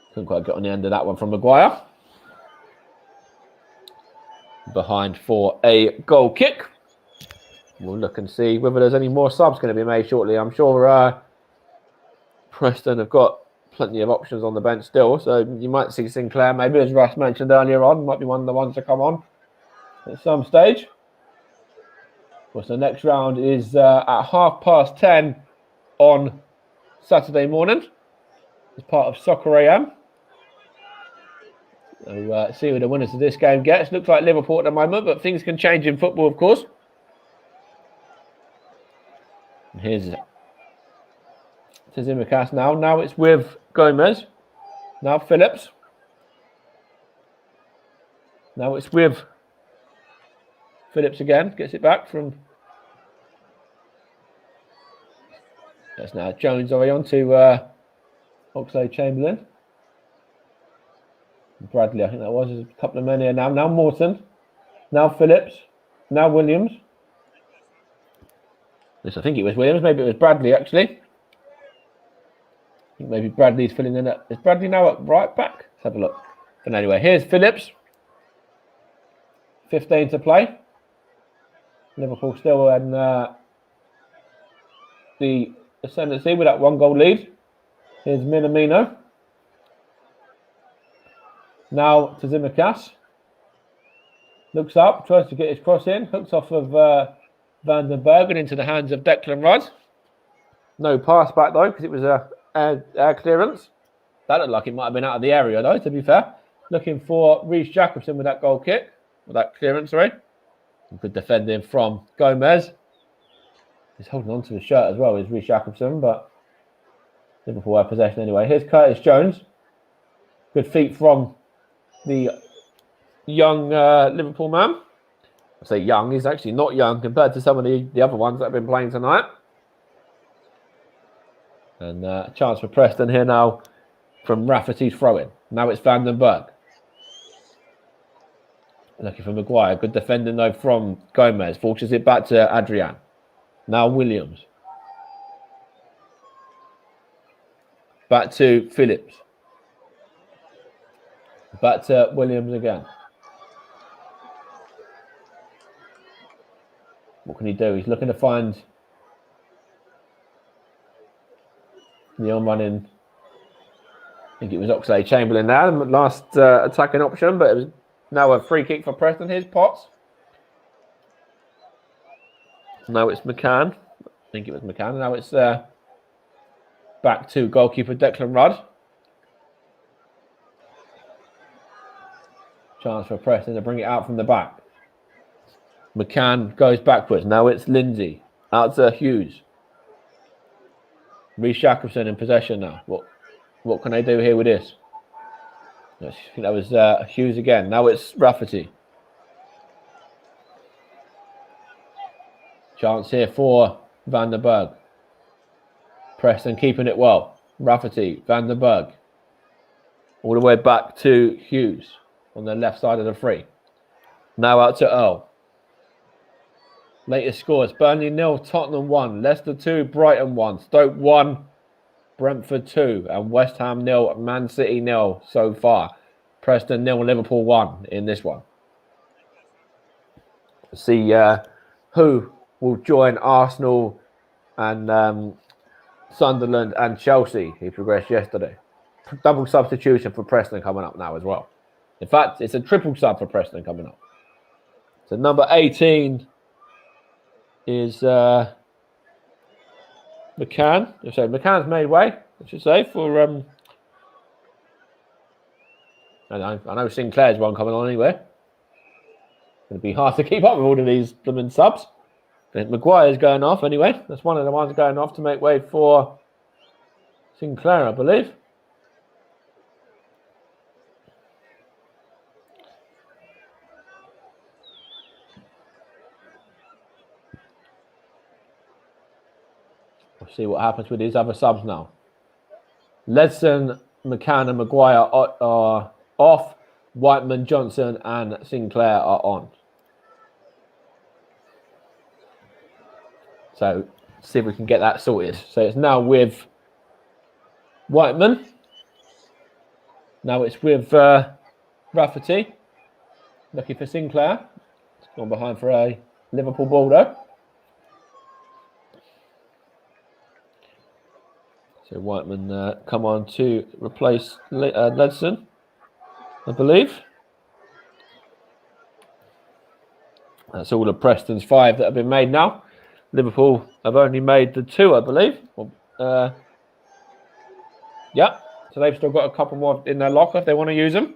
Couldn't quite get on the end of that one from Maguire. Behind for a goal kick. We'll look and see whether there's any more subs going to be made shortly. I'm sure Preston have got plenty of options on the bench still. So you might see Sinclair, maybe, as Russ mentioned earlier on, might be one of the ones to come on at some stage. Of course, the next round is at 10:30 on Saturday morning. It's part of Soccer AM. So see who the winners of this game gets. Looks like Liverpool at the moment, but things can change in football, of course. And here's Tsimikas now. Now it's with Gomez. Now Phillips. Now it's with Phillips again. Gets it back from That's now Jones away on to Oxlade-Chamberlain. Bradley, I think that was. There's a couple of men here now. Now Morton. Now Phillips. Now Williams. Yes, I think it was Williams. Maybe it was Bradley, actually. I think maybe Bradley's filling in. Is Bradley now at right back? Let's have a look. But anyway, here's Phillips. 15 to play. Liverpool still in the ascendancy with that 1 goal lead. Here's Minamino. Now to Tsimikas. Looks up, tries to get his cross in. Hooks off of Van den Berg and into the hands of Declan Rice. No pass back though, because it was a clearance. That looked like it might have been out of the area though, to be fair. Looking for Reece Jacobson with that goal kick. With that clearance, sorry. Good defending from Gomez. He's holding on to the shirt as well, is Reece Jacobson, but Liverpool have possession anyway. Here's Curtis Jones. Good feet from the young Liverpool man. I say young, he's actually not young compared to some of the other ones that have been playing tonight. And a chance for Preston here now from Rafferty's throw-in. Now it's Van den Berg. Looking for Maguire. Good defending though from Gomez. Forces it back to Adrian. Now Williams. Back to Phillips. Back to Williams again. What can he do? He's looking to find the on-running. I think it was Oxlade-Chamberlain now, the last attacking option, but it was now a free kick for Preston. Here's Potts. Now it's McCann. I think it was McCann. Now it's back to goalkeeper Declan Rudd. Chance for Preston to bring it out from the back. McCann goes backwards. Now it's Lindsay. Out to Hughes. Reece Jacobson in possession now. What can they do here with this? I think that was Hughes again. Now it's Rafferty. Chance here for Van den Berg. Preston keeping it well. Rafferty, Van den Berg. All the way back to Hughes on the left side of the free. Now out to Earl. Latest scores: Burnley 0, Tottenham 1, Leicester 2, Brighton 1, Stoke 1, Brentford 2, and West Ham 0, Man City 0 so far. Preston 0, Liverpool 1 in this one. See who will join Arsenal and Sunderland and Chelsea, who progressed yesterday. Double substitution for Preston coming up now as well. In fact, it's a triple sub for Preston coming up. So number 18 is McCann. So McCann's made way, I should say, for I know Sinclair's one coming on anyway. It's going to be hard to keep up with all of these blooming subs. But Maguire's going off anyway. That's one of the ones going off to make way for Sinclair, I believe. We'll see what happens with these other subs now. Ledson, McCann and Maguire are off. Whiteman, Johnson and Sinclair are on. So see if we can get that sorted. So it's now with Whiteman. Now it's with Rafferty. Looking for Sinclair. It's gone behind for a Liverpool ball though. So Whiteman come on to replace Ledson, I believe. That's all of Preston's 5 that have been made now. Liverpool have only made the 2, I believe. Yeah, so they've still got a couple more in their locker if they want to use them.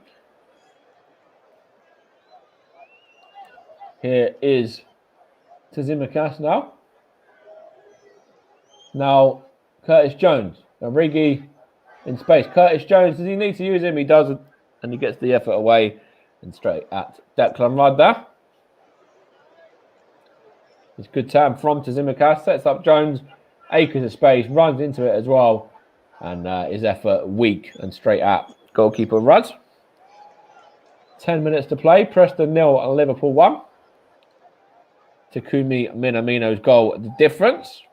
Here is Tsimikas now. Now, Curtis Jones. Origi in space. Curtis Jones, does he need to use him? He doesn't. And he gets the effort away and straight at Declan Rudd there. It's good time from Tsimikas. Sets up Jones acres of space, runs into it as well, and his effort weak and straight at goalkeeper Rudd. 10 minutes to play. Preston 0 and Liverpool 1. Takumi Minamino's goal, the difference.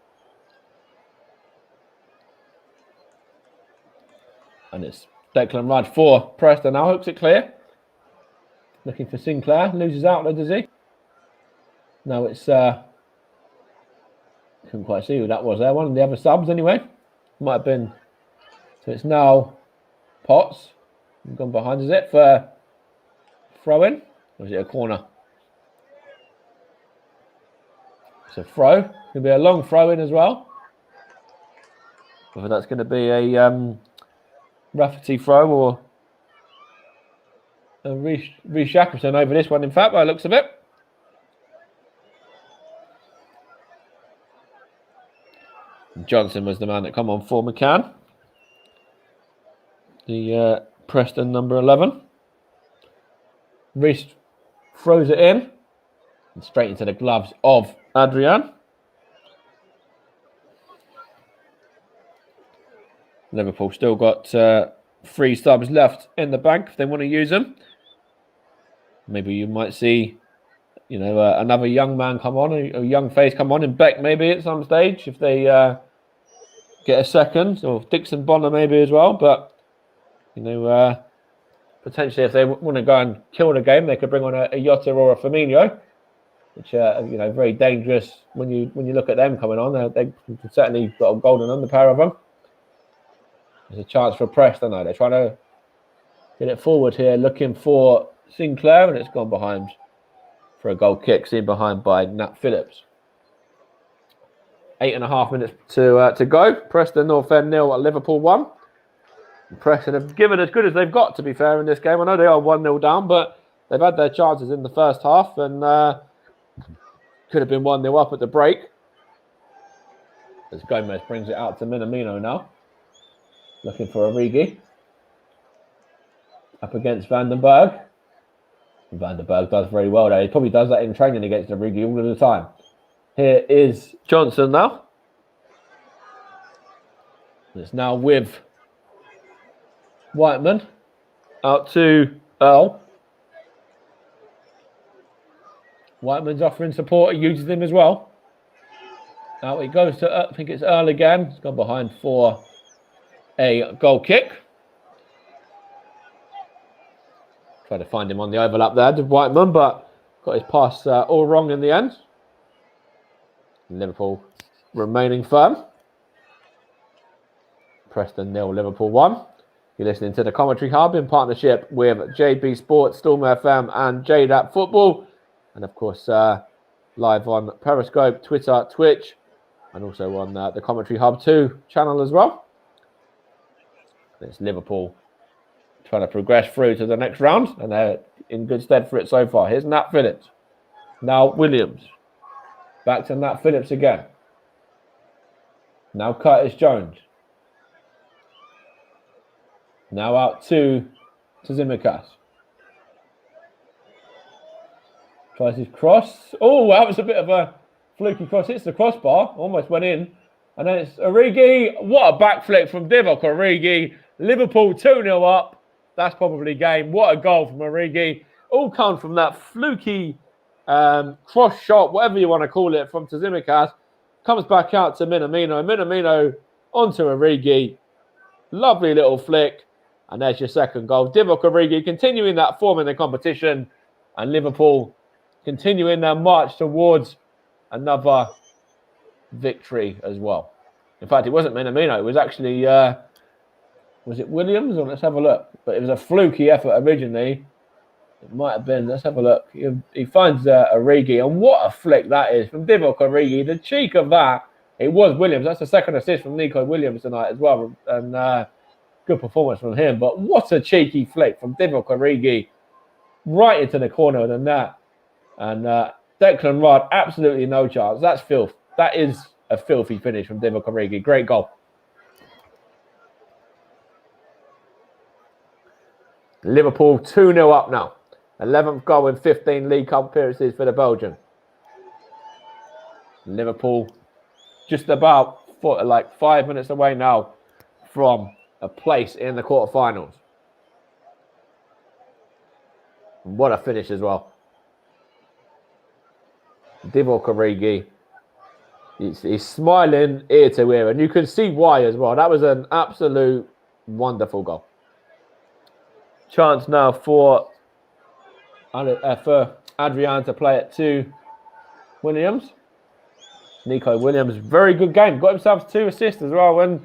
And it's Declan Rudd for Preston now. Hooks it clear. Looking for Sinclair. Loses out there, does he? No, it's... couldn't quite see who that was there. One of the other subs anyway. Might have been... So it's now Potts. Gone behind, is it? For throw-in? Or is it a corner? It's a throw. Could be a long throw-in as well. Whether that's going to be a Rafferty throw or a Reece Shackleton over this one, in fact, by the looks of it. Johnson was the man that come on for McCann. The Preston number 11. Reece throws it in. And straight into the gloves of Adrian. Liverpool still got 3 subs left in the bank if they want to use them. Maybe you might see, another young man come on, a young face come on, and Beck maybe at some stage if they get a second, or Dixon Bonner maybe as well. But potentially if they want to go and kill the game, they could bring on a Jota or a Firmino, which are very dangerous when you look at them coming on. They certainly got a golden underpair of them. There's a chance for Preston though. They're trying to get it forward here, looking for Sinclair, and it's gone behind for a goal kick, seen behind by Nat Phillips. 8.5 minutes to go. Preston North End 0 at Liverpool 1. Preston have given as good as they've got, to be fair, in this game. I know they are 1-0 down, but they've had their chances in the first half, and could have been 1-0 up at the break. As Gomez brings it out to Minamino now. Looking for Origi. Up against Vandenberg. Vandenberg does very well there. He probably does that in training against Origi all of the time. Here is Johnson now. It's now with Whiteman. Out to Earl. Whiteman's offering support. He uses him as well. Out he goes to, I think it's Earl again. He's gone behind for a goal kick. Tried to find him on the overlap there, did Whiteman, but got his pass all wrong in the end. Liverpool remaining firm. Preston 0, Liverpool 1. You're listening to the Commentary Hub in partnership with JB Sports, Storm FM and JDAP Football. And of course, live on Periscope, Twitter, Twitch, and also on the Commentary Hub 2 channel as well. It's Liverpool trying to progress through to the next round, and they're in good stead for it so far. Here's Nat Phillips. Now Williams. Back to Nat Phillips again. Now Curtis Jones. Now out to Tsimikas. Tries his cross. Oh, that was a bit of a fluky cross. Hits the crossbar. Almost went in. And then it's Origi. What a backflip from Divock Origi. Liverpool 2-0 up. That's probably game. What a goal from Origi. All come from that fluky cross shot, whatever you want to call it, from Tsimikas. Comes back out to Minamino. Minamino onto Origi. Lovely little flick. And there's your second goal. Divock Origi continuing that form in the competition. And Liverpool continuing their march towards another victory as well. In fact, it wasn't Minamino. It was actually, was it Williams? Or let's have a look. But it was a fluky effort originally. It might have been. Let's have a look. He finds Origi. And what a flick that is from Divock Origi. The cheek of that. It was Williams. That's the second assist from Nico Williams tonight as well. And good performance from him. But what a cheeky flick from Divock Origi. Right into the corner of the net. And Declan Rudd, absolutely no chance. That's filth. That is a filthy finish from Divock Origi. Great goal. Liverpool 2-0 up now. 11th goal in 15 League Cup appearances for the Belgian. Liverpool just about like 5 minutes away now from a place in the quarterfinals. What a finish as well. Divock Origi. He's smiling ear to ear, and you can see why as well. That was an absolute wonderful goal. Chance now for Adrian to play it to Williams. Nico Williams, very good game. Got himself 2 assists as well. And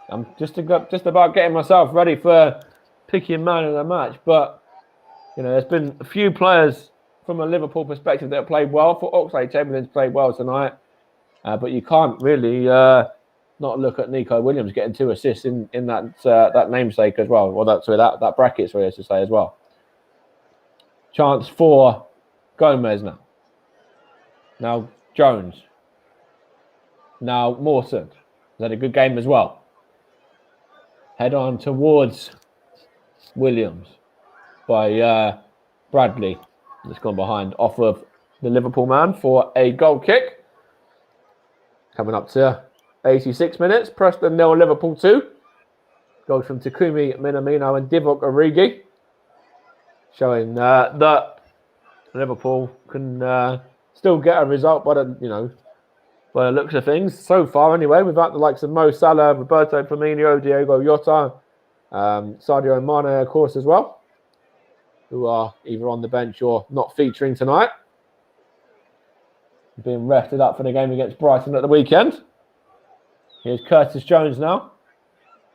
I'm just about getting myself ready for picking man of the match. But, you know, there's been a few players from a Liverpool perspective that have played well. For Oxlade-Chamberlain's played well tonight. But you can't really not look at Nico Williams getting 2 assists in that namesake as well. Or that bracket, sorry, I should say as well. Chance for Gomez now. Now Jones. Now Morton. He's had a good game as well. Head on towards Williams by Bradley. That's gone behind off of the Liverpool man for a goal kick. Coming up to 86 minutes. Preston 0, Liverpool 2. Goals from Takumi Minamino and Divock Origi. Showing that Liverpool can still get a result by the looks of things. So far anyway, without the likes of Mo Salah, Roberto Firmino, Diogo Jota, Sadio Mane, of course, as well, who are either on the bench or not featuring tonight. Being rested up for the game against Brighton at the weekend. Here's Curtis Jones now.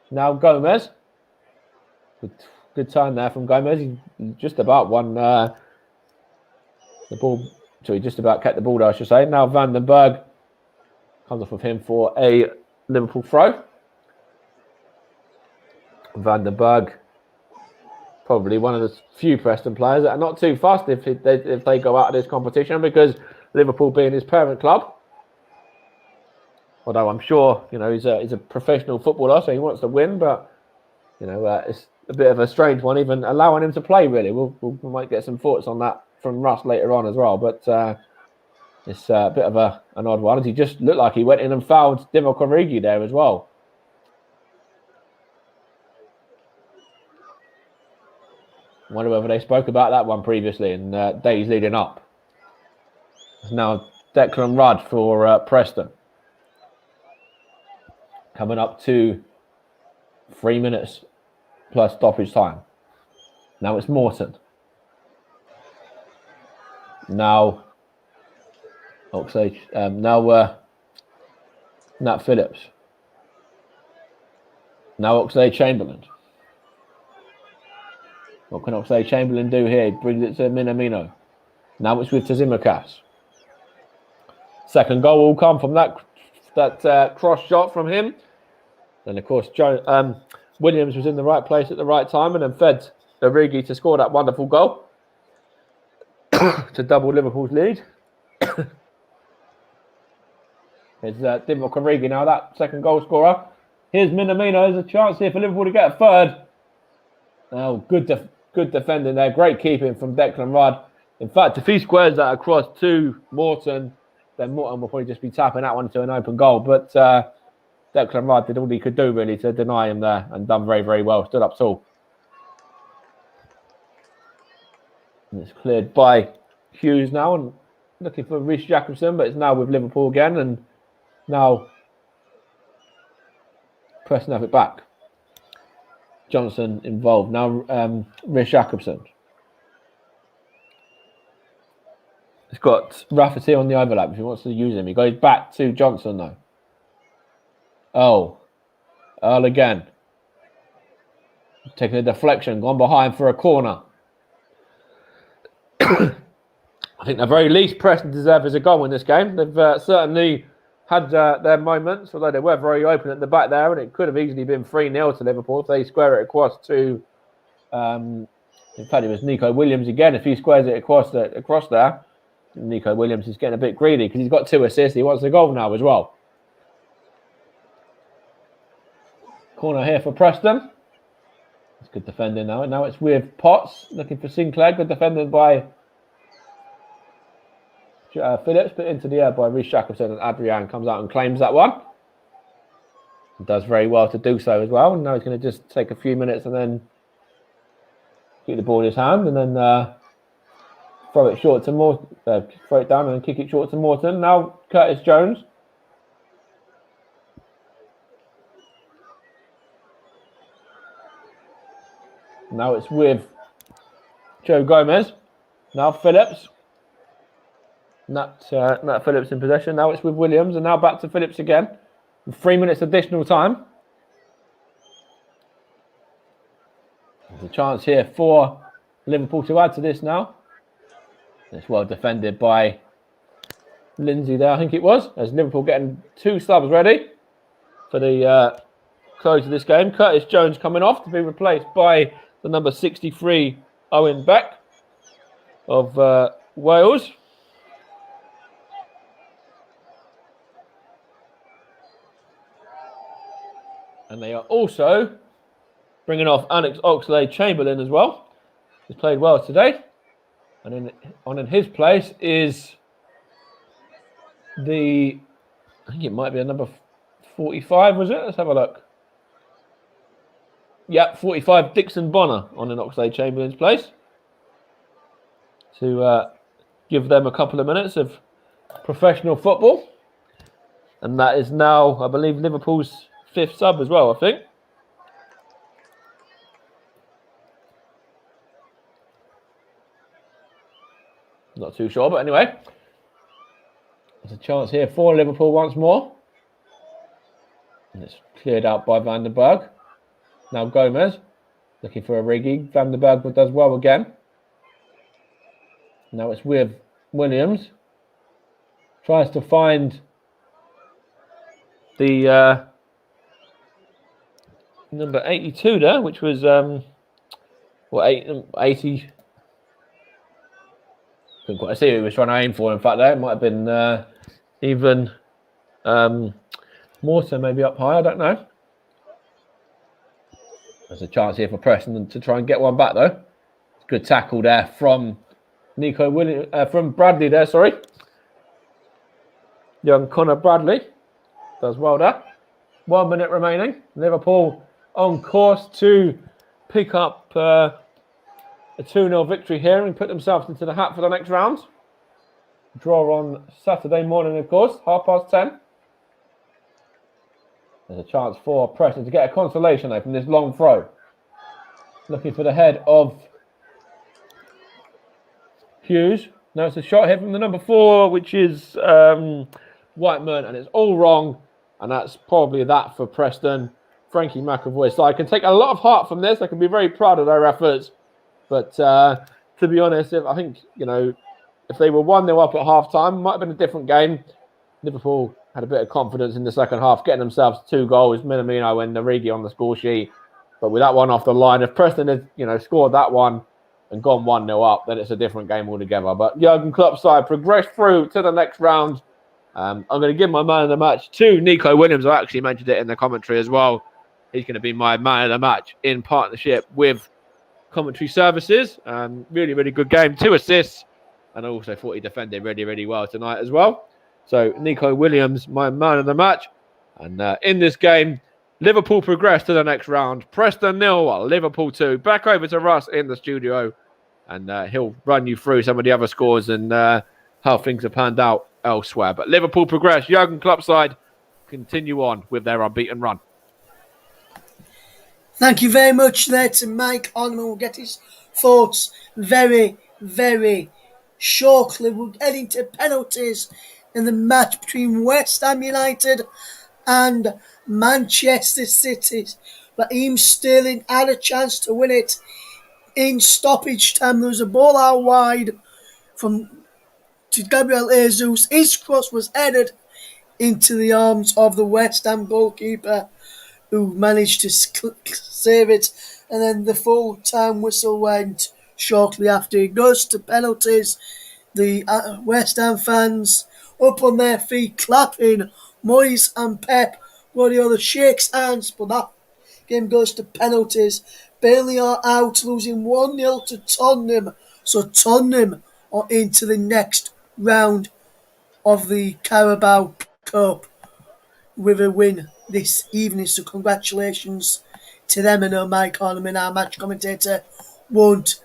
Now Gomez. Good turn there from Gomez. He just about won the ball. So he just about kept the ball there, I should say. Now Van den Berg comes off of him for a Liverpool throw. Van den Berg, probably one of the few Preston players that are not too fast if they go out of this competition, because Liverpool being his parent club. Although I'm sure, he's a professional footballer, so he wants to win, but, it's a bit of a strange one, even allowing him to play, really. We might get some thoughts on that from Russ later on as well, but it's a bit of an odd one. He just looked like he went in and fouled Divock Origi there as well. I wonder whether they spoke about that one previously in days leading up. It's now Declan Rudd for Preston. Coming up to 3 minutes plus stoppage time. Now it's Morton. Now Nat Phillips. Now Oxlade-Chamberlain. What can Oxlade-Chamberlain do here? He brings it to Minamino. Now it's with Tsimikas. Second goal will come from that cross shot from him. And of course, Williams was in the right place at the right time and then fed Origi to score that wonderful goal to double Liverpool's lead. Here's Divock Origi now, that second goal scorer. Here's Minamino. There's a chance here for Liverpool to get a third. Oh, good defending there. Great keeping from Declan Rudd. In fact, if he squares that across to Morton, then Morton will probably just be tapping that one to an open goal. But Declan Rudd did all he could do, really, to deny him there and done very, very well. Stood up tall. And it's cleared by Hughes now and looking for Rhys Jacobson, but it's now with Liverpool again. And now Preston have it back. Johnson involved. Now Rhys Jacobson. It's got Rafferty on the overlap if he wants to use him. He goes back to Johnson though. Oh, Earl again. Taking a deflection, gone behind for a corner. I think the very least Preston deserve is a goal in this game. They've certainly had their moments, although they were very open at the back there, and it could have easily been 3-0 to Liverpool if they square it across to... in fact, it was Nico Williams again. If he squares it across there, Nico Williams is getting a bit greedy because he's got 2 assists. He wants the goal now as well. Corner here for Preston. It's good defending now. Now it's with Potts looking for Sinclair. Good defending by Phillips, but into the air by Rhys Jacobson, and Adrian comes out and claims that one. Does very well to do so as well. And now he's going to just take a few minutes and then keep the ball in his hand and then throw it short to Morton. Throw it down and kick it short to Morton. Now Curtis Jones. Now it's with Joe Gomez. Now Phillips. Nat Phillips in possession. Now it's with Williams, and now back to Phillips again. 3 minutes additional time. There's a chance here for Liverpool to add to this now. It's well defended by Lindsay there, I think it was. As Liverpool getting 2 subs ready for the close of this game. Curtis Jones coming off to be replaced by the number 63, Owen Beck of Wales. And they are also bringing off Alex Oxlade-Chamberlain as well. He's played well today. And in his place is I think it might be a number 45, was it? Let's have a look. Yep, 45, Dixon Bonner on in Oxlade-Chamberlain's place. To give them a couple of minutes of professional football. And that is now, I believe, Liverpool's 5th sub as well, I think. Not too sure, but anyway. There's a chance here for Liverpool once more. And it's cleared out by Van den Berg. Now Gomez looking for a Origi. Van den Berg does well again. Now it's with Williams. Tries to find the number 82 there, which was 80. Couldn't quite see who he was trying to aim for. In fact, there it might have been even Morton maybe up high. I don't know. There's a chance here for Preston to try and get one back though. Good tackle there from from Bradley there. Sorry, young Connor Bradley does well there. 1 minute remaining. Liverpool on course to pick up a 2-0 victory here and put themselves into the hat for the next round. Draw on Saturday morning, of course, 10:30. There's a chance for Preston to get a consolation though from this long throw. Looking for the head of Hughes. Now it's a shot here from the number 4, which is Whiteman, and it's all wrong. And that's probably that for Preston. Frankie McAvoy. So I can take a lot of heart from this. I can be very proud of their efforts. But to be honest, I think, if they were 1-0 up at half-time, might have been a different game. Liverpool had a bit of confidence in the second half, getting themselves 2 goals. Minamino and Origi on the score sheet. But with that one off the line, if Preston had, scored that one and gone 1-0 up, then it's a different game altogether. But Jurgen Klopp's side progressed through to the next round. I'm going to give my man of the match to Nico Williams. I actually mentioned it in the commentary as well. He's going to be my man of the match in partnership with Commentary Services. Really, really good game. 2 assists. And I also thought he defended really, really well tonight as well. So Nico Williams, my man of the match. And in this game, Liverpool progress to the next round. Preston 0, Liverpool 2. Back over to Russ in the studio. And he'll run you through some of the other scores and how things have panned out elsewhere. But Liverpool progress. Jurgen Klopp's side continue on with their unbeaten run. Thank you very much there to Mike Onman. We'll get his thoughts very, very shortly. We're heading to penalties in the match between West Ham United and Manchester City. Raheem Sterling had a chance to win it in stoppage time. There was a ball out wide to Gabriel Jesus. His cross was headed into the arms of the West Ham goalkeeper, who managed to save it. And then the full-time whistle went shortly after. It goes to penalties. The West Ham fans up on their feet, clapping. Moyes and Pep, Guardiola shakes hands, but that game goes to penalties. Burnley are out, losing 1-0 to Tottenham. So Tottenham are into the next round of the Carabao Cup with a win this evening. So congratulations to them. I know Mike Ornament, our match commentator, won't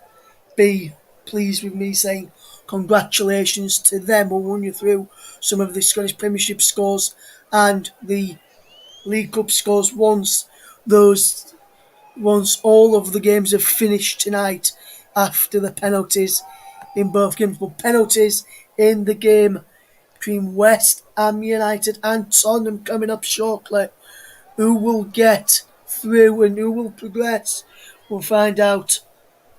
be pleased with me saying congratulations to them. We'll run you through some of the Scottish Premiership scores and the League Cup scores once all of the games have finished tonight after the penalties in both games. But penalties in the game between West Ham United and Tottenham coming up shortly. Who will get through and who will progress? We'll find out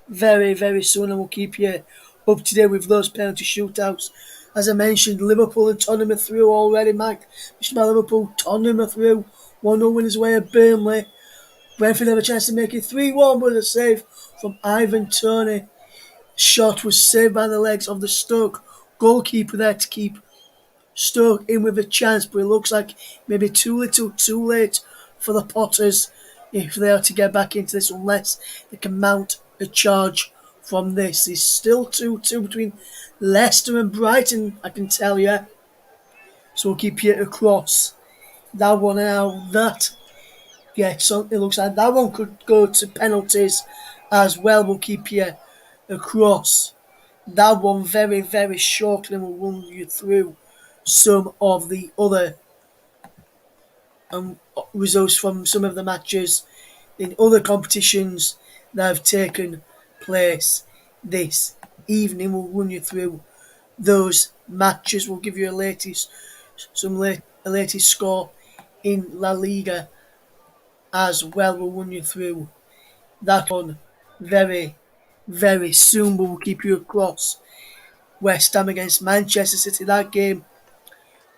very, very soon, and we'll keep you up to date with those penalty shootouts. As I mentioned, Liverpool and Tottenham are through already, Mike. Mentioned by Liverpool, Tottenham are through. 1-0 winners away at Burnley. Brentford have a chance to make it 3-1 with a save from Ivan Toney. Shot was saved by the legs of the Stoke goalkeeper there to keep Stoke in with a chance, but it looks like maybe too little, too late for the Potters if they are to get back into this, unless they can mount a charge from this. It's still 2-2 between Leicester and Brighton, I can tell you. So we'll keep you across that one now. So it looks like that one could go to penalties as well. We'll keep you across that one very, very shortly, and we'll run you through some of the other results from some of the matches in other competitions that have taken place this evening. We'll run you through those matches. We'll give you a latest score in La Liga as well. We'll run you through that one very, very soon, but we'll keep you across West Ham against Manchester City. That game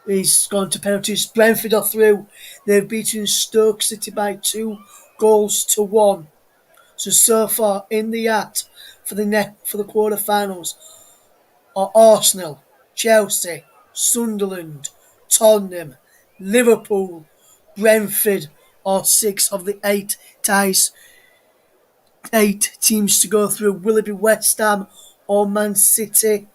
is gone to penalties. Brentford are through. They've beaten Stoke City by 2-1. So far in the act for the quarter-finals are Arsenal, Chelsea, Sunderland, Tottenham, Liverpool, Brentford are 6 of the 8 teams to go through. Will it be West Ham or Man City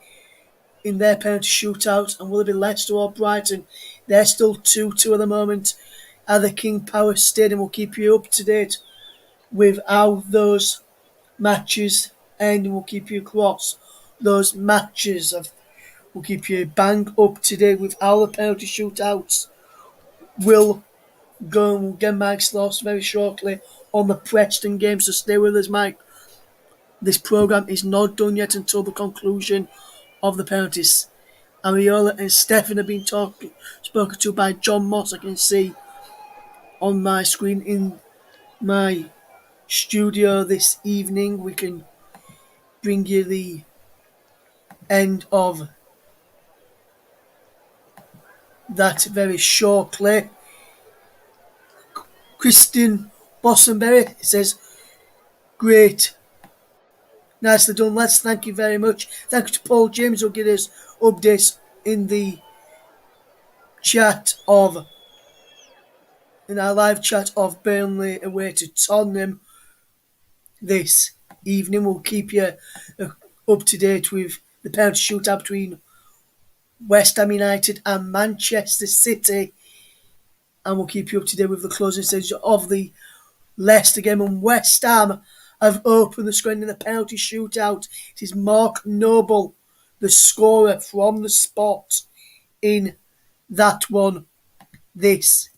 in their penalty shootout, and will it be Leicester or Brighton? They're still 2-2 at the moment at the King Power Stadium. We'll keep you up to date with how those matches end, and we'll keep you across those matches. We'll keep you bang up to date with how the penalty shootouts will go, and we'll get Mike's thoughts very shortly on the Preston game, so stay with us, Mike. This programme is not done yet until the conclusion of the penalties. Ariola and Stefan have been spoken to by John Moss. I can see on my screen in my studio this evening. We can bring you the end of that very shortly. Christian Bossenberry says, great. Nicely done, lads. Thank you very much. Thank you to Paul James who'll give us updates in our live chat of Burnley away to Tottenham this evening. We'll keep you up to date with the penalty shootout between West Ham United and Manchester City, and we'll keep you up to date with the closing stages of the Leicester game. And West Ham have opened the scoring in the penalty shootout. It is Mark Noble, the scorer from the spot in that one this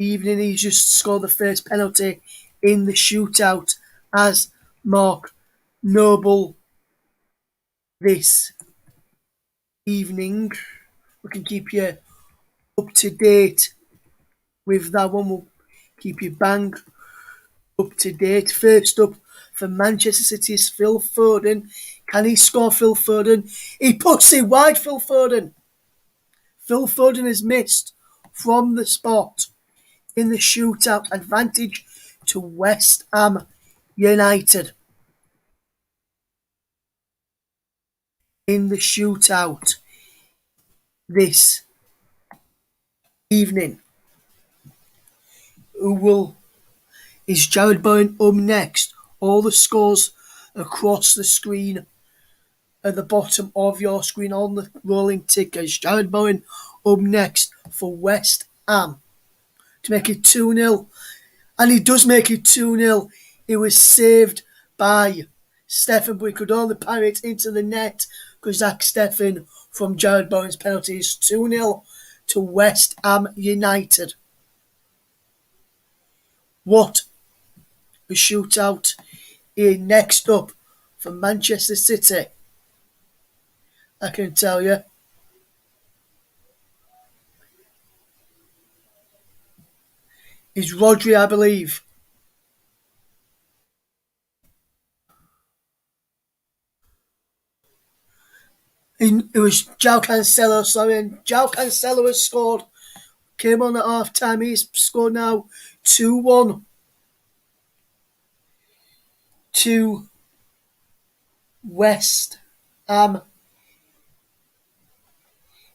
evening. He's just scored the first penalty in the shootout as Mark Noble this evening. We can keep you up to date with that one. We'll keep you bang up to date. First up for Manchester City is Phil Foden. Can he score, Phil Foden? He puts it wide, Phil Foden. Phil Foden is missed from the spot in the shootout. Advantage to West Ham United in the shootout this evening. Is Jared Bowen up next? All the scores across the screen at the bottom of your screen on the rolling tickers. Jared Bowen up next for West Ham to make it 2-0. And he does make it 2-0. It was saved by Stephen, but he could only parry it into the net because Zach Stephen from Jared Bowen's penalty is 2-0 to West Ham United. What a shootout here next up for Manchester City. I can tell you. Is Rodri, I believe. It was João Cancelo, sorry, and João Cancelo has scored. Came on at half time. He's scored now 2-1 to West Ham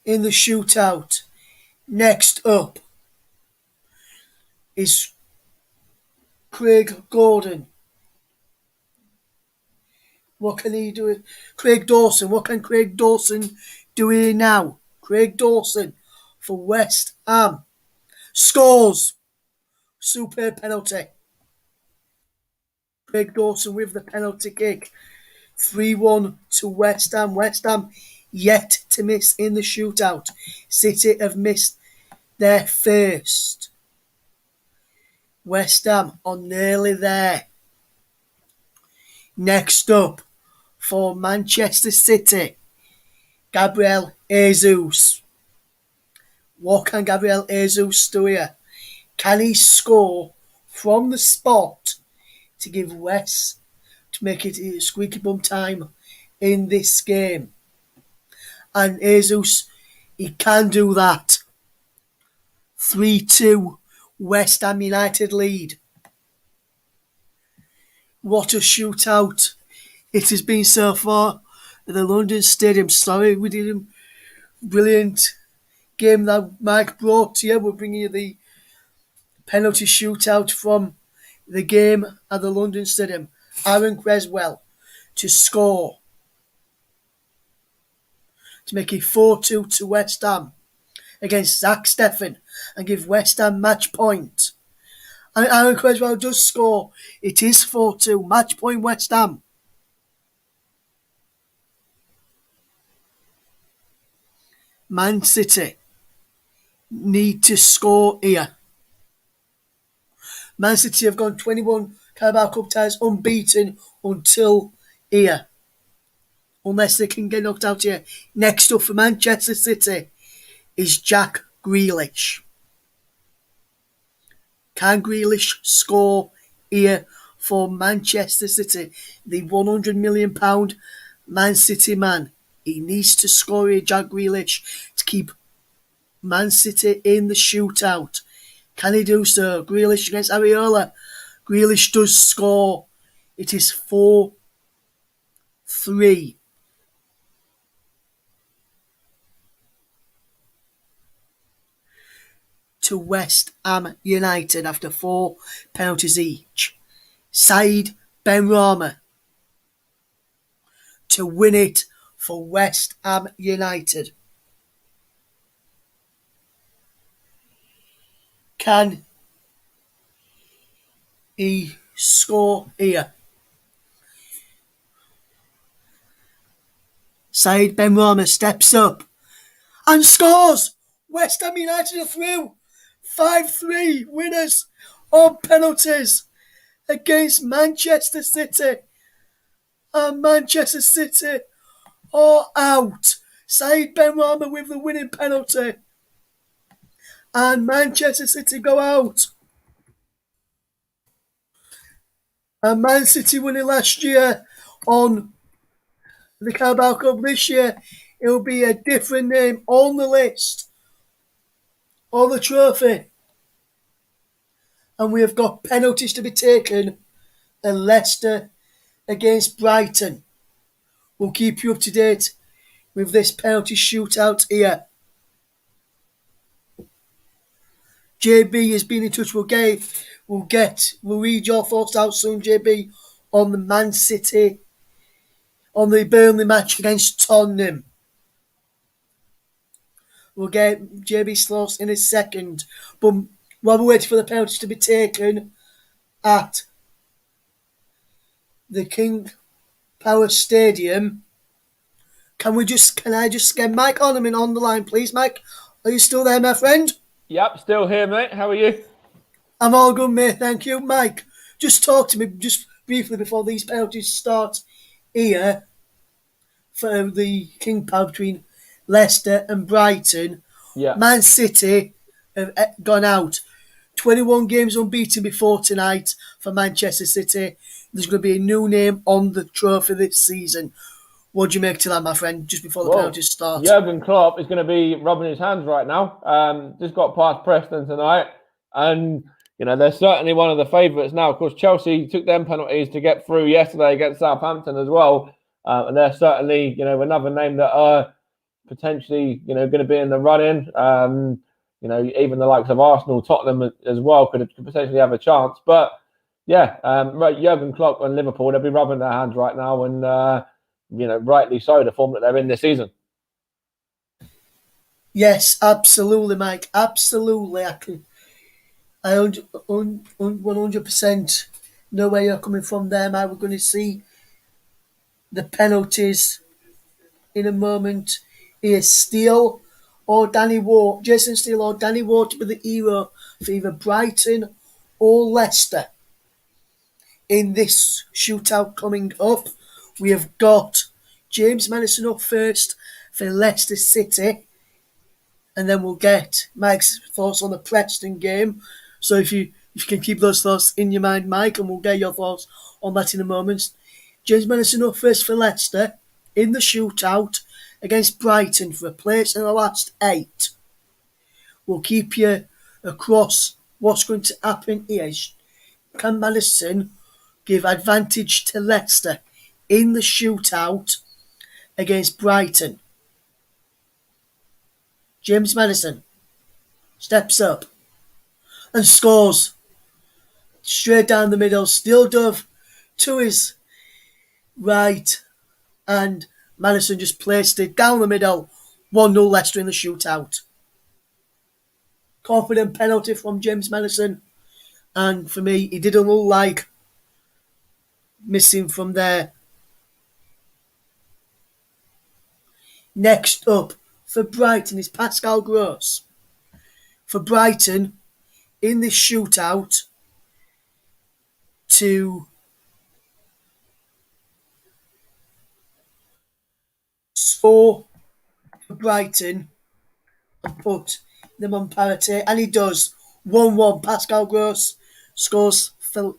in the shootout. Next up is Craig Gordon. What can he do? Craig Dawson. What can Craig Dawson do here now? Craig Dawson for West Ham scores. Superb penalty. Craig Dawson with the penalty kick. 3-1 to West Ham. West Ham yet to miss in the shootout. City have missed their first. West Ham are nearly there. Next up for Manchester City, Gabriel Jesus. What can Gabriel Jesus do here? Can he score from the spot to give West to make it a squeaky bum time in this game? And Jesus, he can do that. 3-2 West Ham United lead. What a shootout it has been so far at the London Stadium. Sorry, we did a brilliant game that Mike brought to you. We're bringing you the penalty shootout from the game at the London Stadium. Aaron Creswell to score to make it 4-2 to West Ham against Zach Steffen and give West Ham match point. And Aaron Creswell does score. It is 4-2. Match point West Ham. Man City need to score here. Man City have gone 21 Carabao Cup ties unbeaten until here. Unless they can get knocked out here. Next up for Manchester City is Jack Grealish. Can Grealish score here for Manchester City? The £100 million Man City man. He needs to score here, Jack Grealish, to keep Man City in the shootout. Can he do so? Grealish against Areola. Grealish does score. It is 4-3. To West Ham United after 4 penalties each. Said Benrahma to win it for West Ham United. Can he score here? Said Benrahma steps up and scores! West Ham United are through. 5-3 winners on penalties against Manchester City. And Manchester City are out. Said Benrahma with the winning penalty. And Manchester City go out. And Man City won it last year on the Carabao Cup. This year it will be a different name on the list, on the trophy. And we have got penalties to be taken at Leicester against Brighton. We'll keep you up to date with this penalty shootout here. JB has been in touch. We'll read your thoughts out soon, JB, on the Man City, on the Burnley match against Tottenham. We'll get JB's thoughts in a second. But while we're waiting for the penalty to be taken at the King Power Stadium, can I just get Mike Ornament on the line, please? Mike, are you still there, my friend? Yep, still here, mate. How are you? I'm all good, mate, thank you. Mike, just talk to me just briefly before these penalties start here for the King Power between Leicester and Brighton. Yeah. Man City have gone out 21 games unbeaten before tonight for Manchester City. There's going to be a new name on the trophy this season. What do you make to that, my friend, just before the penalties start? Jurgen Klopp is going to be rubbing his hands right now. Just got past Preston tonight. And, they're certainly one of the favourites now. Of course, Chelsea took them penalties to get through yesterday against Southampton as well. And they're certainly, another name that are potentially, going to be in the run-in. Even the likes of Arsenal, Tottenham as well could potentially have a chance. But, Jurgen Klopp and Liverpool, they'll be rubbing their hands right now. And, rightly so, the form that they're in this season. Yes, absolutely, Mike. Absolutely. I 100% know where you're coming from there, Mike. We're going to see the penalties in a moment. Here's Steele or Danny Ward. Jason Steele or Danny Ward to be the hero for either Brighton or Leicester. In this shootout coming up, we have got James Maddison up first for Leicester City. And then we'll get Mike's thoughts on the Preston game. So if you can keep those thoughts in your mind, Mike, and we'll get your thoughts on that in a moment. James Maddison up first for Leicester in the shootout against Brighton for a place in the last 8. We'll keep you across what's going to happen here. Can Maddison give advantage to Leicester in the shootout against Brighton? James Maddison steps up and scores straight down the middle. Steel Dove to his right, and Maddison just placed it down the middle. 1-0 Leicester in the shootout. Confident penalty from James Maddison, and for me, he didn't look like missing from there. Next up for Brighton is Pascal Gross. For Brighton, in this shootout, to score for Brighton and put them on parity, and he does. 1-1. Pascal Gross scores for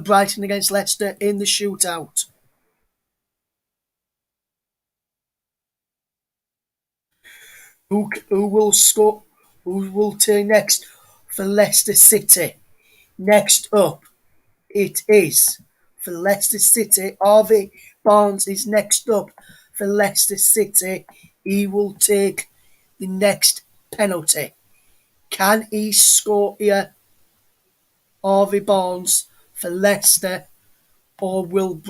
Brighton against Leicester in the shootout. Who will score? Who will turn next for Leicester City? Next up, it is for Leicester City. Harvey Barnes is next up for Leicester City. He will take the next penalty. Can he score here? Harvey Barnes for Leicester, or will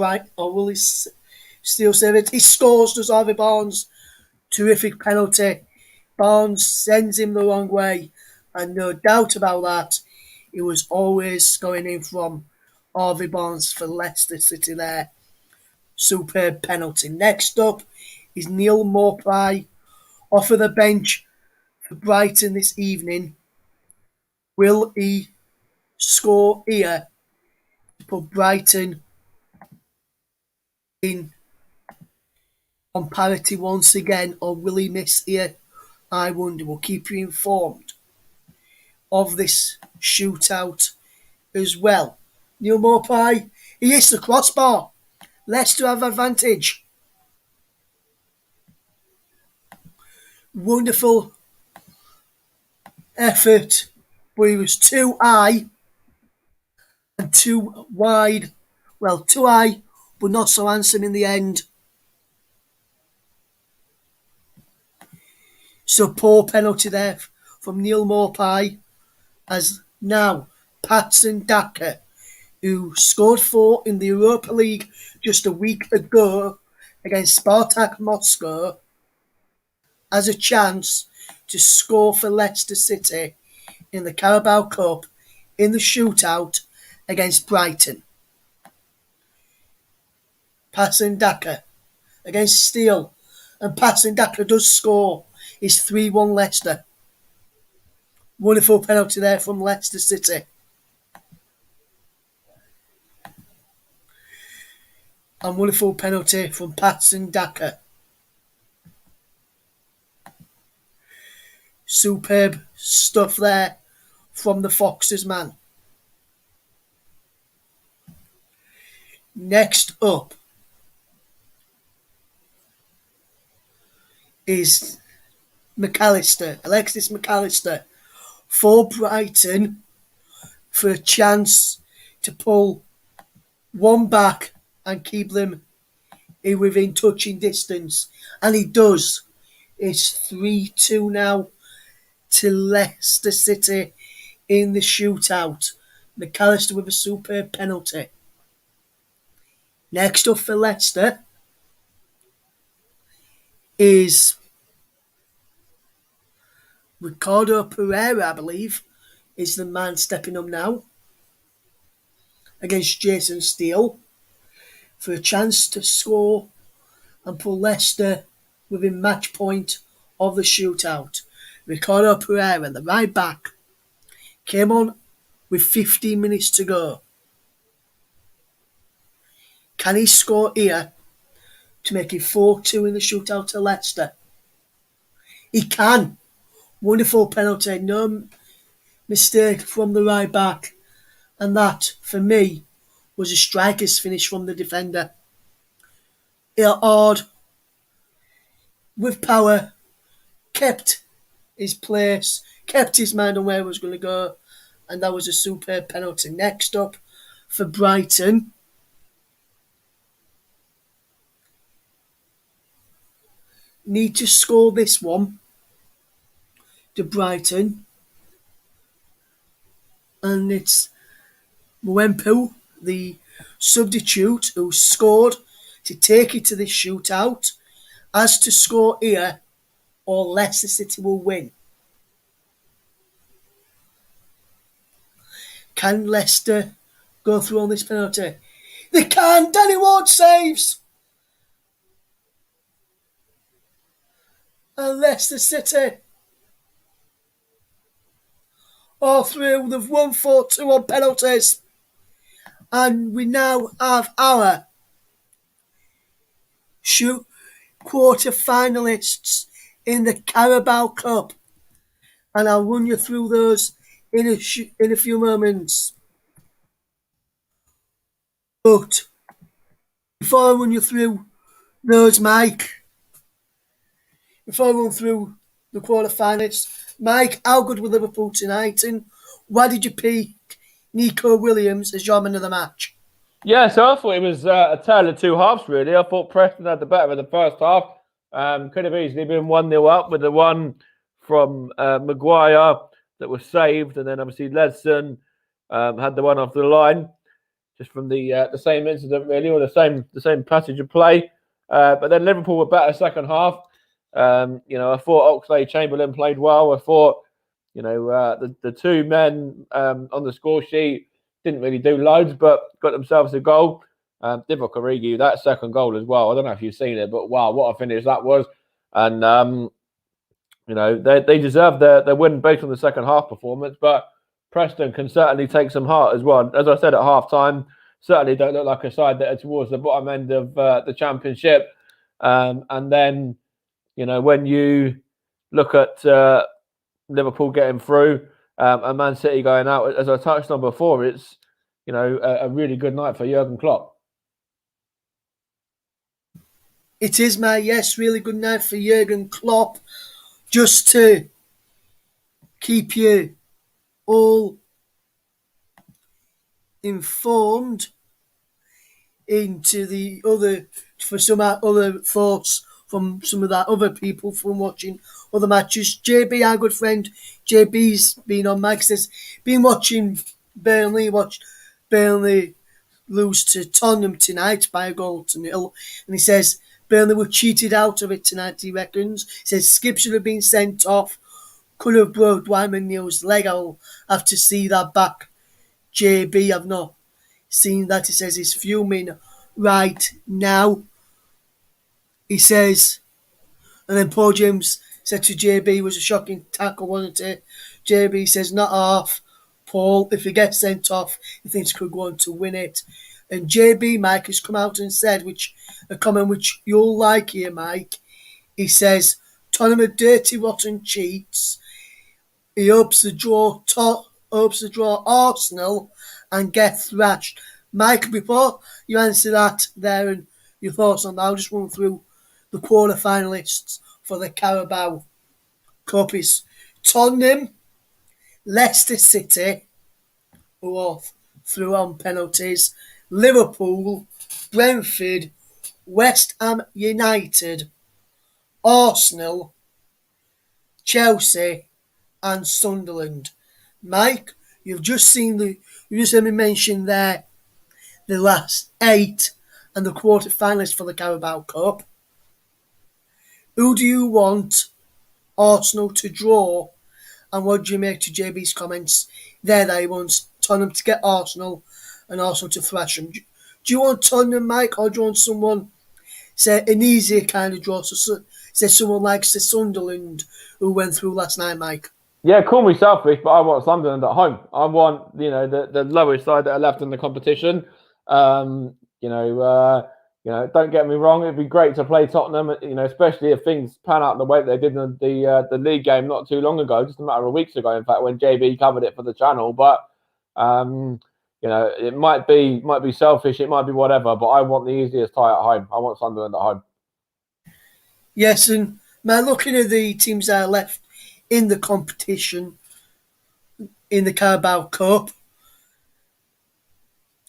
he still save it? He scores, does Harvey Barnes? Terrific penalty. Barnes sends him the wrong way, and no doubt about that, he was always going in from Harvey Barnes for Leicester City there. Superb penalty. Next up is Neil Maupay off of the bench for Brighton this evening. Will he score here to put Brighton in on parity once again, or will he miss here? I wonder. We'll keep you informed of this shootout as well. Neil Maupay, he hits the crossbar. Leicester have advantage. Wonderful effort, but he was too high and too wide. Well, too high, but not so handsome in the end. So poor penalty there from Neil Maupay, as now Patson Daka, who scored 4 in the Europa League just a week ago against Spartak Moscow, has a chance to score for Leicester City in the Carabao Cup in the shootout against Brighton. Preston Daka against Steele, and Preston Daka does score. It's 3-1 Leicester. Wonderful penalty there from Leicester City. And wonderful penalty from Preston Daka. Superb stuff there from the Foxes man. Next up is Alexis McAllister for Brighton for a chance to pull one back and keep them within touching distance. And he does. It's 3-2 now to Leicester City in the shootout. McAllister with a superb penalty. Next up for Leicester is Ricardo Pereira, I believe, is the man stepping up now against Jason Steele for a chance to score and pull Leicester within match point of the shootout. Ricardo Pereira, the right back, came on with 15 minutes to go. Can he score here to make it 4-2 in the shootout to Leicester? He can. Wonderful penalty, no mistake from the right back. And that, for me, was a striker's finish from the defender. Hard, with power, kept his place, kept his mind on where he was going to go, and that was a superb penalty. Next up for Brighton, need to score this one to Brighton, and it's Mwempu, the substitute, who scored to take it to this shootout, has to score here or Leicester City will win. Can Leicester go through on this penalty? They can. Danny Ward saves. And Leicester City all through. They've won 4-2 on penalties. And we now have our quarter finalists in the Carabao Cup. And I'll run you through those in a few moments. But before I run you through those, Mike, before I run through the quarter finalists, Mike, how good were Liverpool tonight? And why did you pick Nico Williams as your man of the match? Yeah, so I thought it was a tale of two halves, really. I thought Preston had the better of the first half. Could have easily been 1-0 up with the one from Maguire that was saved. And then obviously Ledson had the one off the line, just from the same incident, really, or the same passage of play. But then Liverpool were better second half. I thought Oxlade-Chamberlain played well. I thought, the two men on the score sheet didn't really do loads, but got themselves a goal. Divock Origi, that second goal as well. I don't know if you've seen it, but wow, what a finish that was. And, they deserved their win based on the second half performance, but Preston can certainly take some heart as well. As I said at half time, certainly don't look like a side that are towards the bottom end of the Championship. And then, when you look at Liverpool getting through and Man City going out, as I touched on before, it's a really good night for Jurgen Klopp. It is, really good night for Jurgen Klopp. Just to keep you all informed into the other, for some other thoughts from some of that other people from watching other matches. JB, our good friend, JB's been on Mike, says, been watching Burnley lose to Tottenham tonight by 1-0. And he says, Burnley were cheated out of it tonight, he reckons. He says Skip should have been sent off. could have broke Wyman Neal's leg. I'll have to see that back. JB, I've not seen that. He says he's fuming right now. He says, and then Paul James said to JB, it was a shocking tackle, wasn't it? JB says, not half. Paul, if he gets sent off, he thinks he could go on to win it. And JB, Mike, has come out and said, which a comment which you'll like here, Mike. He says, Tottenham are dirty, rotten cheats. He hopes to draw Arsenal and get thrashed. Mike, before you answer that there and your thoughts on that, I'll just run through the quarter finalists for the Carabao Cup. Is Tottenham, Leicester City, who are through on penalties, Liverpool, Brentford, West Ham United, Arsenal, Chelsea, and Sunderland. Mike, you just heard me mention there the last 8 and the quarter finalists for the Carabao Cup. Who do you want Arsenal to draw? And what do you make to JB's comments there that he wants Tottenham to get Arsenal and Arsenal to thrash them? Do you want Tottenham, Mike, or do you want someone, say, an easier kind of draw? So, say someone like Sunderland who went through last night, Mike. Yeah, call me selfish, but I want Sunderland at home. I want, the lowest side that are left in the competition. Don't get me wrong. It'd be great to play Tottenham, especially if things pan out the way that they did in the league game not too long ago, just a matter of weeks ago, in fact, when JB covered it for the channel. But it might be selfish, it might be whatever, but I want the easiest tie at home. I want Sunderland at home. Yes, and man, looking at the teams that are left in the competition in the Carabao Cup,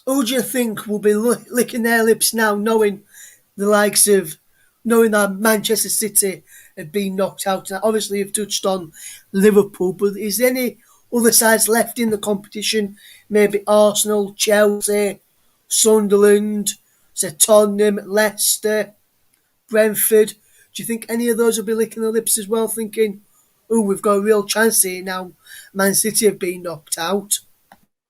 who do you think will be licking their lips now, knowing that Manchester City had been knocked out? Now, obviously, you've touched on Liverpool, but is there any other sides left in the competition? Maybe Arsenal, Chelsea, Sunderland, Tottenham, Leicester, Brentford. Do you think any of those will be licking their lips as well, thinking, oh, we've got a real chance here now Man City have been knocked out?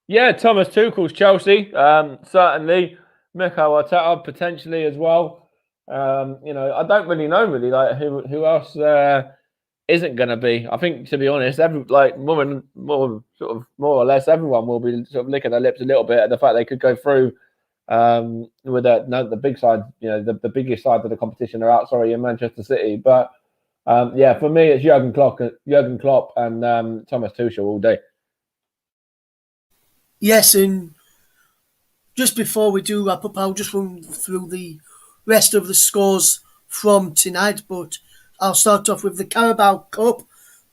Yeah, Thomas Tuchel's Chelsea, certainly. Mikel Arteta potentially as well. I don't really know like who else isn't going to be. I think, to be honest, more or less everyone will be sort of licking their lips a little bit at the fact they could go through with the big side. The biggest side of the competition are out. In Manchester City, but for me it's Jurgen Klopp and Thomas Tuchel all day. Yes, and just before we do wrap up, I'll just run through the rest of the scores from tonight, but I'll start off with the Carabao Cup.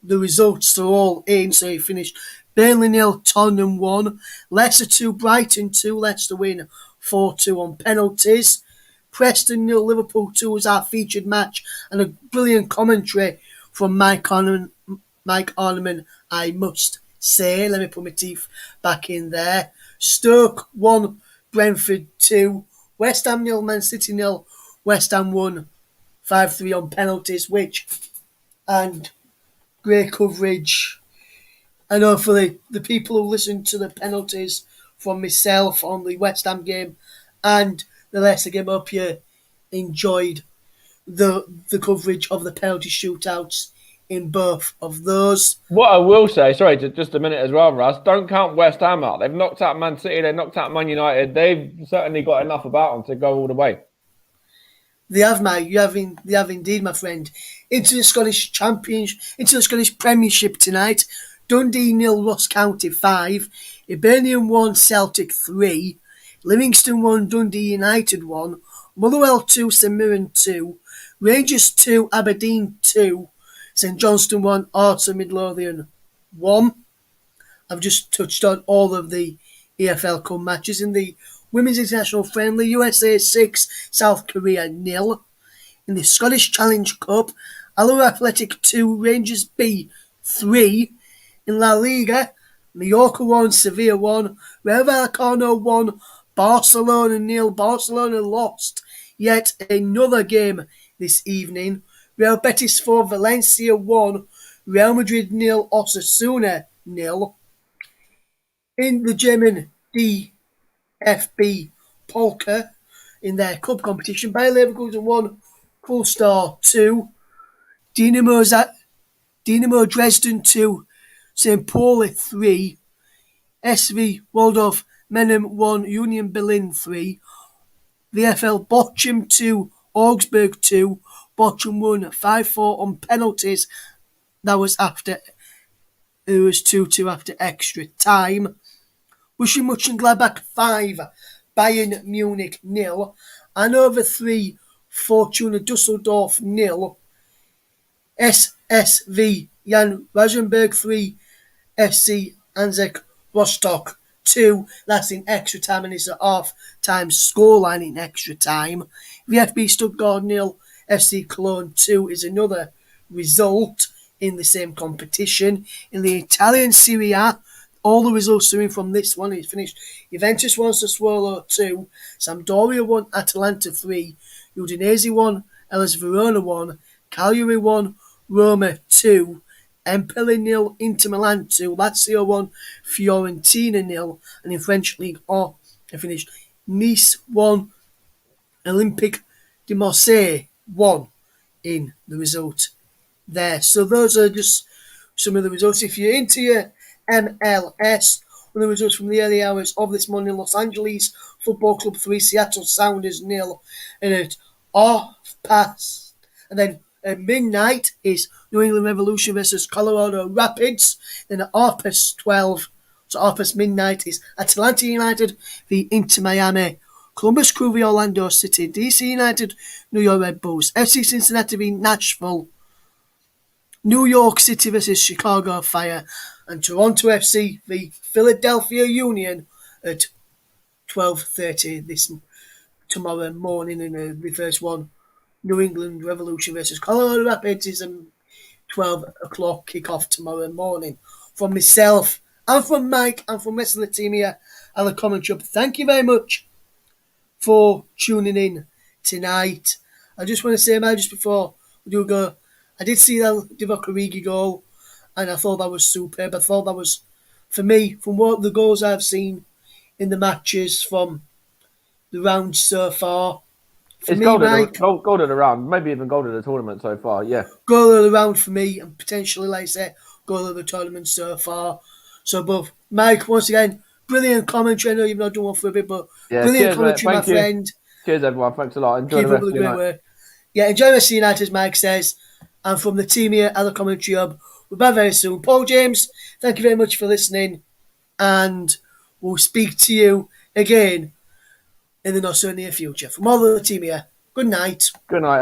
The results are all in, so it finished Burnley 0, Tottenham 1, Leicester 2, Brighton 2, Leicester win 4-2 on penalties. Preston 0, Liverpool 2 was our featured match, and a brilliant commentary from Mike Arneman, I must say. Let me put my teeth back in there. Stoke 1, Brentford 2, West Ham 0, Man City 0, West Ham 1, 5-3 on penalties, and great coverage. And hopefully the people who listened to the penalties from myself on the West Ham game and the Leicester game, up here enjoyed the coverage of the penalty shootouts in both of those. What I will say, just a minute as well, Russ, don't count West Ham out. They've knocked out Man City, they've knocked out Man United. They've certainly got enough about them to go all the way. They have, mate. They have indeed, my friend. Into the Scottish Premiership tonight. Dundee 0, Ross County 5. Hibernian 1, Celtic 3. Livingston 1, Dundee United 1. Motherwell 2, St Mirren 2. Rangers 2, Aberdeen 2. St Johnstone 1, Hearts of Midlothian 1. I've just touched on all of the EFL Cup matches. In the Women's International Friendly, USA 6, South Korea 0. In the Scottish Challenge Cup, Alloa Athletic 2, Rangers B 3. In La Liga, Mallorca 1, Sevilla 1, Rayo Vallecano 1, Barcelona 0. Barcelona lost yet another game this evening. Real Betis 4, Valencia 1, Real Madrid 0, Osasuna 0. In the German DFB Polka, in their cup competition, Bayer Leverkusen 1, Kulstar 2, Dynamo Dresden 2, St. Pauli 3, SV Waldorf Menem 1, Union Berlin 3, VfL Bochum 2, Augsburg 2, Bochum won 5-4 on penalties. That was after it was 2-2 after extra time. Borussia Mönchengladbach 5, Bayern Munich 0, Hannover 3, Fortuna Düsseldorf 0, SSV Jan Rosenberg 3, FC Anzek Rostock 2. That's in extra time, and it's a half-time scoreline in extra time. VfB Stuttgart 0, FC Cologne 2 is another result in the same competition. In the Italian Serie A, all the results are in from this one. It's finished. Juventus 1, Sassuolo 2, Sampdoria 1, Atalanta 3, Udinese 1, Hellas Verona 1, Cagliari 1, Roma 2, Empoli 0, Inter Milan 2, Lazio 1, Fiorentina 0, and in French League A, it finished Nice 1, Olympique de Marseille 1 in the result there. So those are just some of the results. If you're into your MLS, one of the results from the early hours of this morning: Los Angeles Football Club 3, Seattle Sounders 0, and at half past, and then at midnight is New England Revolution versus Colorado Rapids. Then at half past 12, so half past midnight, is Atlanta United v Inter Miami, Columbus Crew v Orlando City, DC United, New York Red Bulls, FC Cincinnati v Nashville, New York City versus Chicago Fire, and Toronto FC v Philadelphia Union at 12:30 this tomorrow morning. And the first one, New England Revolution versus Colorado Rapids, is a 12 o'clock kickoff tomorrow morning. From myself and from Mike and from the rest of the team here at the commentary, thank you very much for tuning in tonight. I just want to say, Mike, just before we do go, I did see that Divock Origi goal, and I thought that was superb. I thought that was, for me, from what the goals I've seen in the matches from the round so far, for It's me, goal Mike, of the round, maybe even goal of the tournament so far, yeah. goal of the round for me, and potentially, like I say, goal of the tournament so far. So, but Mike, once again, brilliant commentary. I know you've not done one for a bit, but Yeah, brilliant cheers, commentary, mate. my friend. Cheers, everyone. Thanks a lot. Enjoy Keep the up rest with of the your great night. work. Yeah, enjoy the rest of United, as Mike says. And from the team here at the Commentary Hub, we'll be back very soon. Paul James, thank you very much for listening, and we'll speak to you again in the not so near future. From all of the team here, good night. Good night.